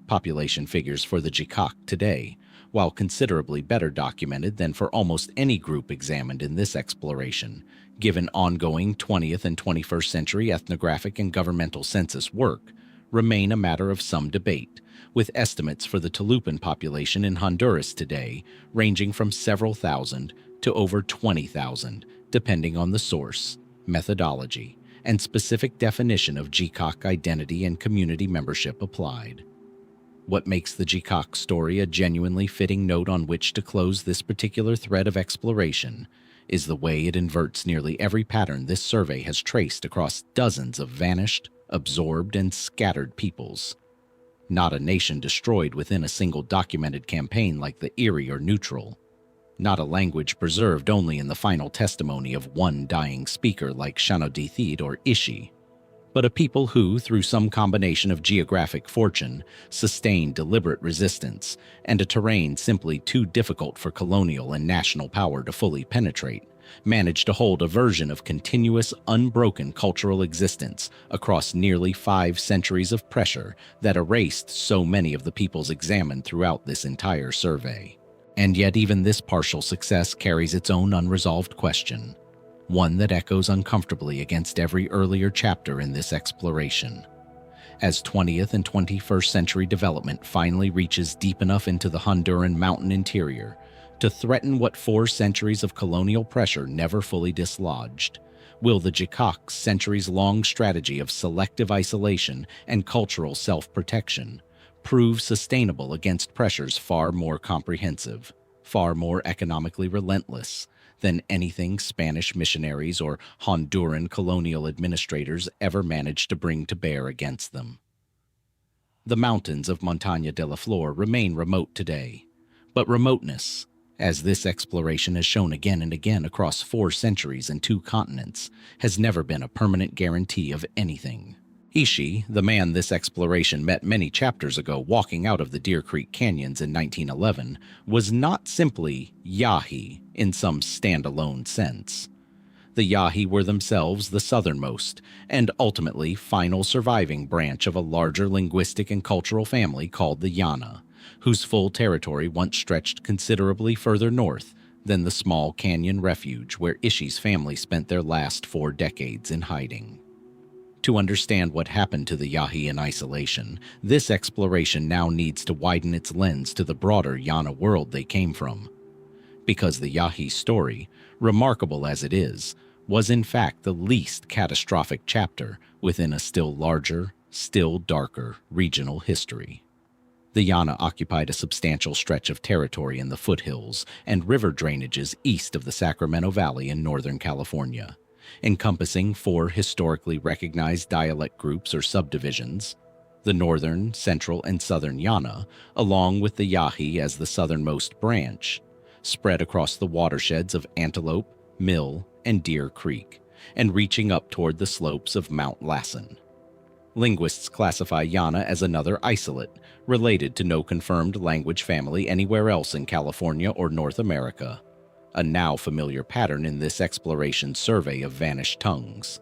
Population figures for the Jicaque today, while considerably better documented than for almost any group examined in this exploration, given ongoing 20th and 21st century ethnographic and governmental census work, remain a matter of some debate, with estimates for the Tulupan population in Honduras today ranging from several thousand to over 20,000, depending on the source, methodology, and specific definition of Jicaque identity and community membership applied. What makes the Jicaque story a genuinely fitting note on which to close this particular thread of exploration is the way it inverts nearly every pattern this survey has traced across dozens of vanished, absorbed, and scattered peoples. Not a nation destroyed within a single documented campaign like the Erie or Neutral. Not a language preserved only in the final testimony of one dying speaker like Shanodithid or Ishi, but a people who, through some combination of geographic fortune, sustained deliberate resistance and a terrain simply too difficult for colonial and national power to fully penetrate, managed to hold a version of continuous, unbroken cultural existence across nearly 5 centuries of pressure that erased so many of the peoples examined throughout this entire survey. And yet even this partial success carries its own unresolved question, one that echoes uncomfortably against every earlier chapter in this exploration. As 20th and 21st century development finally reaches deep enough into the Honduran mountain interior to threaten what 4 centuries of colonial pressure never fully dislodged, will the Jicaque's centuries-long strategy of selective isolation and cultural self-protection prove sustainable against pressures far more comprehensive, far more economically relentless, than anything Spanish missionaries or Honduran colonial administrators ever managed to bring to bear against them? The mountains of Montaña de la Flor remain remote today, but remoteness, as this exploration has shown again and again across 4 centuries and 2 continents, has never been a permanent guarantee of anything. Ishi, the man this exploration met many chapters ago walking out of the Deer Creek Canyons in 1911, was not simply Yahi in some standalone sense. The Yahi were themselves the southernmost and ultimately final surviving branch of a larger linguistic and cultural family called the Yana, whose full territory once stretched considerably further north than the small canyon refuge where Ishi's family spent their last 4 decades in hiding. To understand what happened to the Yahi in isolation, this exploration now needs to widen its lens to the broader Yana world they came from. Because the Yahi story, remarkable as it is, was in fact the least catastrophic chapter within a still larger, still darker regional history. The Yana occupied a substantial stretch of territory in the foothills and river drainages east of the Sacramento Valley in Northern California, encompassing 4 historically recognized dialect groups or subdivisions: the Northern, Central, and Southern Yana, along with the Yahi as the southernmost branch, spread across the watersheds of Antelope, Mill, and Deer Creek, and reaching up toward the slopes of Mount Lassen. Linguists classify Yana as another isolate, related to no confirmed language family anywhere else in California or North America, a now familiar pattern in this exploration survey of vanished tongues,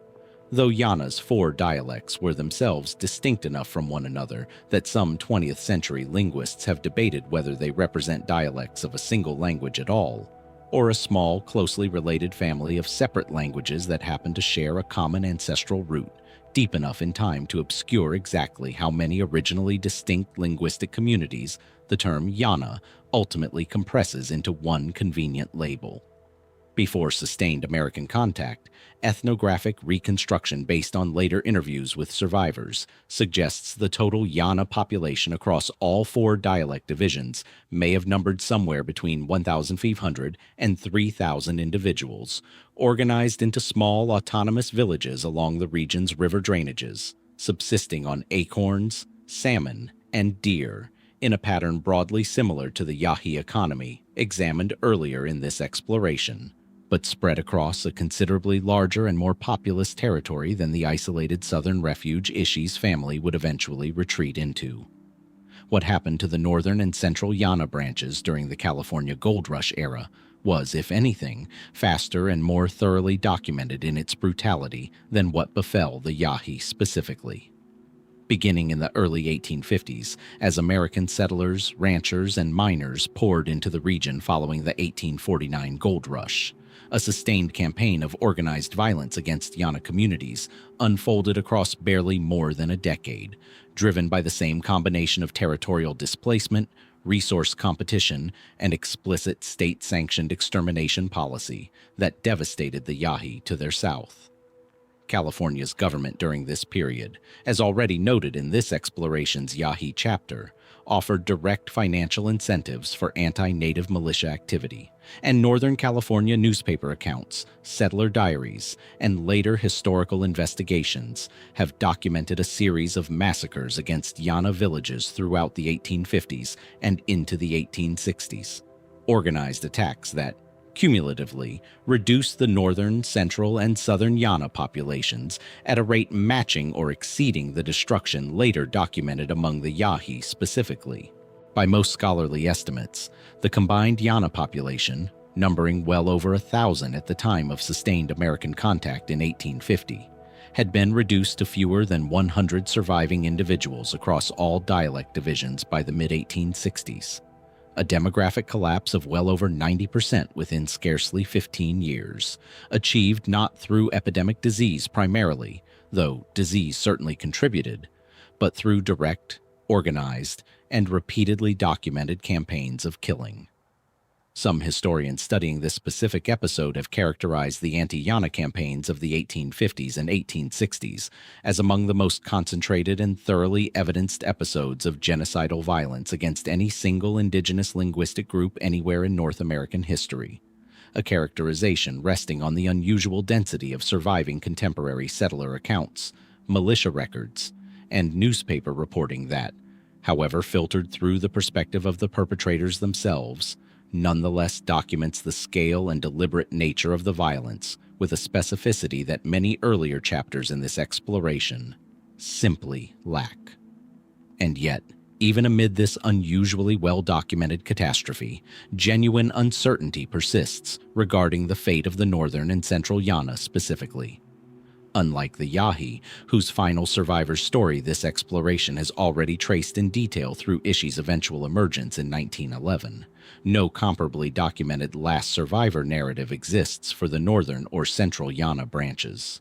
though Yana's 4 dialects were themselves distinct enough from one another that some 20th century linguists have debated whether they represent dialects of a single language at all, or a small, closely related family of separate languages that happen to share a common ancestral root, deep enough in time to obscure exactly how many originally distinct linguistic communities the term Yana ultimately compresses into one convenient label. Before sustained American contact, ethnographic reconstruction based on later interviews with survivors suggests the total Yana population across all 4 dialect divisions may have numbered somewhere between 1,500 and 3,000 individuals, organized into small autonomous villages along the region's river drainages, subsisting on acorns, salmon, and deer, in a pattern broadly similar to the Yahi economy examined earlier in this exploration, but spread across a considerably larger and more populous territory than the isolated southern refuge Ishi's family would eventually retreat into. What happened to the northern and central Yana branches during the California Gold Rush era was, if anything, faster and more thoroughly documented in its brutality than what befell the Yahi specifically. Beginning in the early 1850s, as American settlers, ranchers, and miners poured into the region following the 1849 gold rush, a sustained campaign of organized violence against Yana communities unfolded across barely more than a decade, driven by the same combination of territorial displacement, resource competition, and explicit state-sanctioned extermination policy that devastated the Yahi to their south. California's government during this period, as already noted in this exploration's Yahi chapter, offered direct financial incentives for anti-native militia activity, and Northern California newspaper accounts, settler diaries, and later historical investigations have documented a series of massacres against Yana villages throughout the 1850s and into the 1860s. Organized attacks that, cumulatively, reduced the northern, central, and southern Yana populations at a rate matching or exceeding the destruction later documented among the Yahi specifically. By most scholarly estimates, the combined Yana population, numbering well over 1,000 at the time of sustained American contact in 1850, had been reduced to fewer than 100 surviving individuals across all dialect divisions by the mid-1860s. A demographic collapse of well over 90% within scarcely 15 years, achieved not through epidemic disease primarily, though disease certainly contributed, but through direct, organized, and repeatedly documented campaigns of killing. Some historians studying this specific episode have characterized the anti-Yana campaigns of the 1850s and 1860s as among the most concentrated and thoroughly evidenced episodes of genocidal violence against any single indigenous linguistic group anywhere in North American history, a characterization resting on the unusual density of surviving contemporary settler accounts, militia records, and newspaper reporting that, however filtered through the perspective of the perpetrators themselves, nonetheless documents the scale and deliberate nature of the violence with a specificity that many earlier chapters in this exploration simply lack. And yet, even amid this unusually well-documented catastrophe, genuine uncertainty persists regarding the fate of the northern and central Yana specifically. Unlike the Yahi, whose final survivor's story this exploration has already traced in detail through Ishi's eventual emergence in 1911, no comparably documented last survivor narrative exists for the northern or central Yana branches.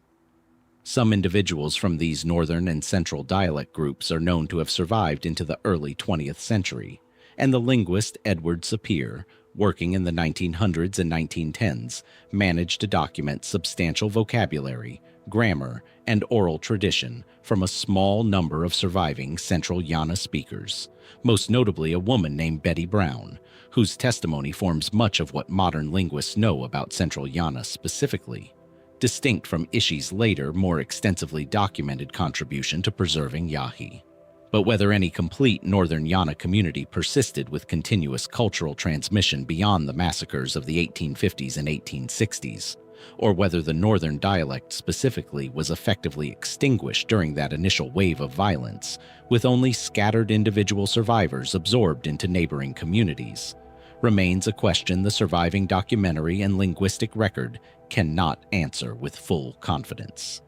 Some individuals from these northern and central dialect groups are known to have survived into the early 20th century, and the linguist Edward Sapir, working in the 1900s and 1910s, managed to document substantial vocabulary, grammar, and oral tradition from a small number of surviving Central Yana speakers, most notably a woman named Betty Brown, whose testimony forms much of what modern linguists know about Central Yana specifically, distinct from Ishi's later, more extensively documented contribution to preserving Yahi. But whether any complete Northern Yana community persisted with continuous cultural transmission beyond the massacres of the 1850s and 1860s, or whether the Northern dialect specifically was effectively extinguished during that initial wave of violence, with only scattered individual survivors absorbed into neighboring communities, remains a question the surviving documentary and linguistic record cannot answer with full confidence.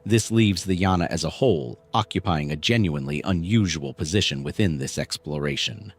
This leaves the Yana as a whole occupying a genuinely unusual position within this exploration.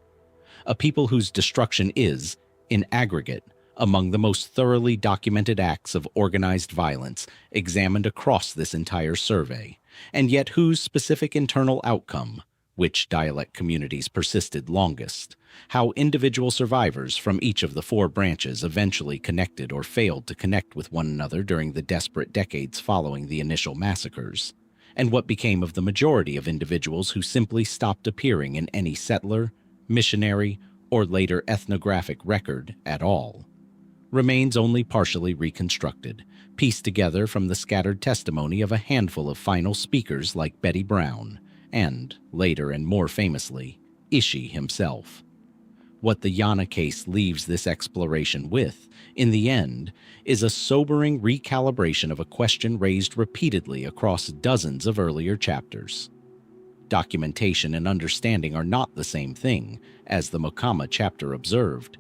A people whose destruction is, in aggregate, among the most thoroughly documented acts of organized violence examined across this entire survey, and yet whose specific internal outcome, which dialect communities persisted longest, how individual survivors from each of the four branches eventually connected or failed to connect with one another during the desperate decades following the initial massacres, and what became of the majority of individuals who simply stopped appearing in any settler, missionary, or later ethnographic record at all, remains only partially reconstructed, pieced together from the scattered testimony of a handful of final speakers like Betty Brown, and, later and more famously, Ishi himself. What the Yana case leaves this exploration with, in the end, is a sobering recalibration of a question raised repeatedly across dozens of earlier chapters. Documentation and understanding are not the same thing, as the Mocama chapter observed,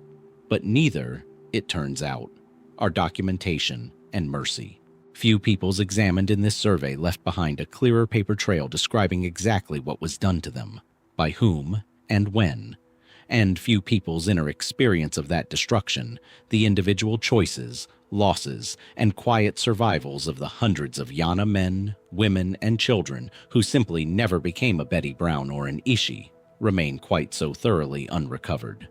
but neither, it turns out, are documentation and mercy. Few peoples examined in this survey left behind a clearer paper trail describing exactly what was done to them, by whom, and when, and few people's inner experience of that destruction, the individual choices, losses, and quiet survivals of the hundreds of Yana men, women, and children who simply never became a Betty Brown or an Ishi, remain quite so thoroughly unrecovered.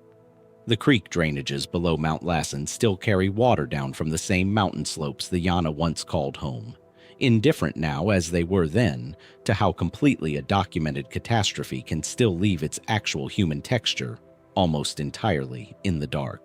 The creek drainages below Mount Lassen still carry water down from the same mountain slopes the Yana once called home, indifferent now as they were then to how completely a documented catastrophe can still leave its actual human texture almost entirely in the dark.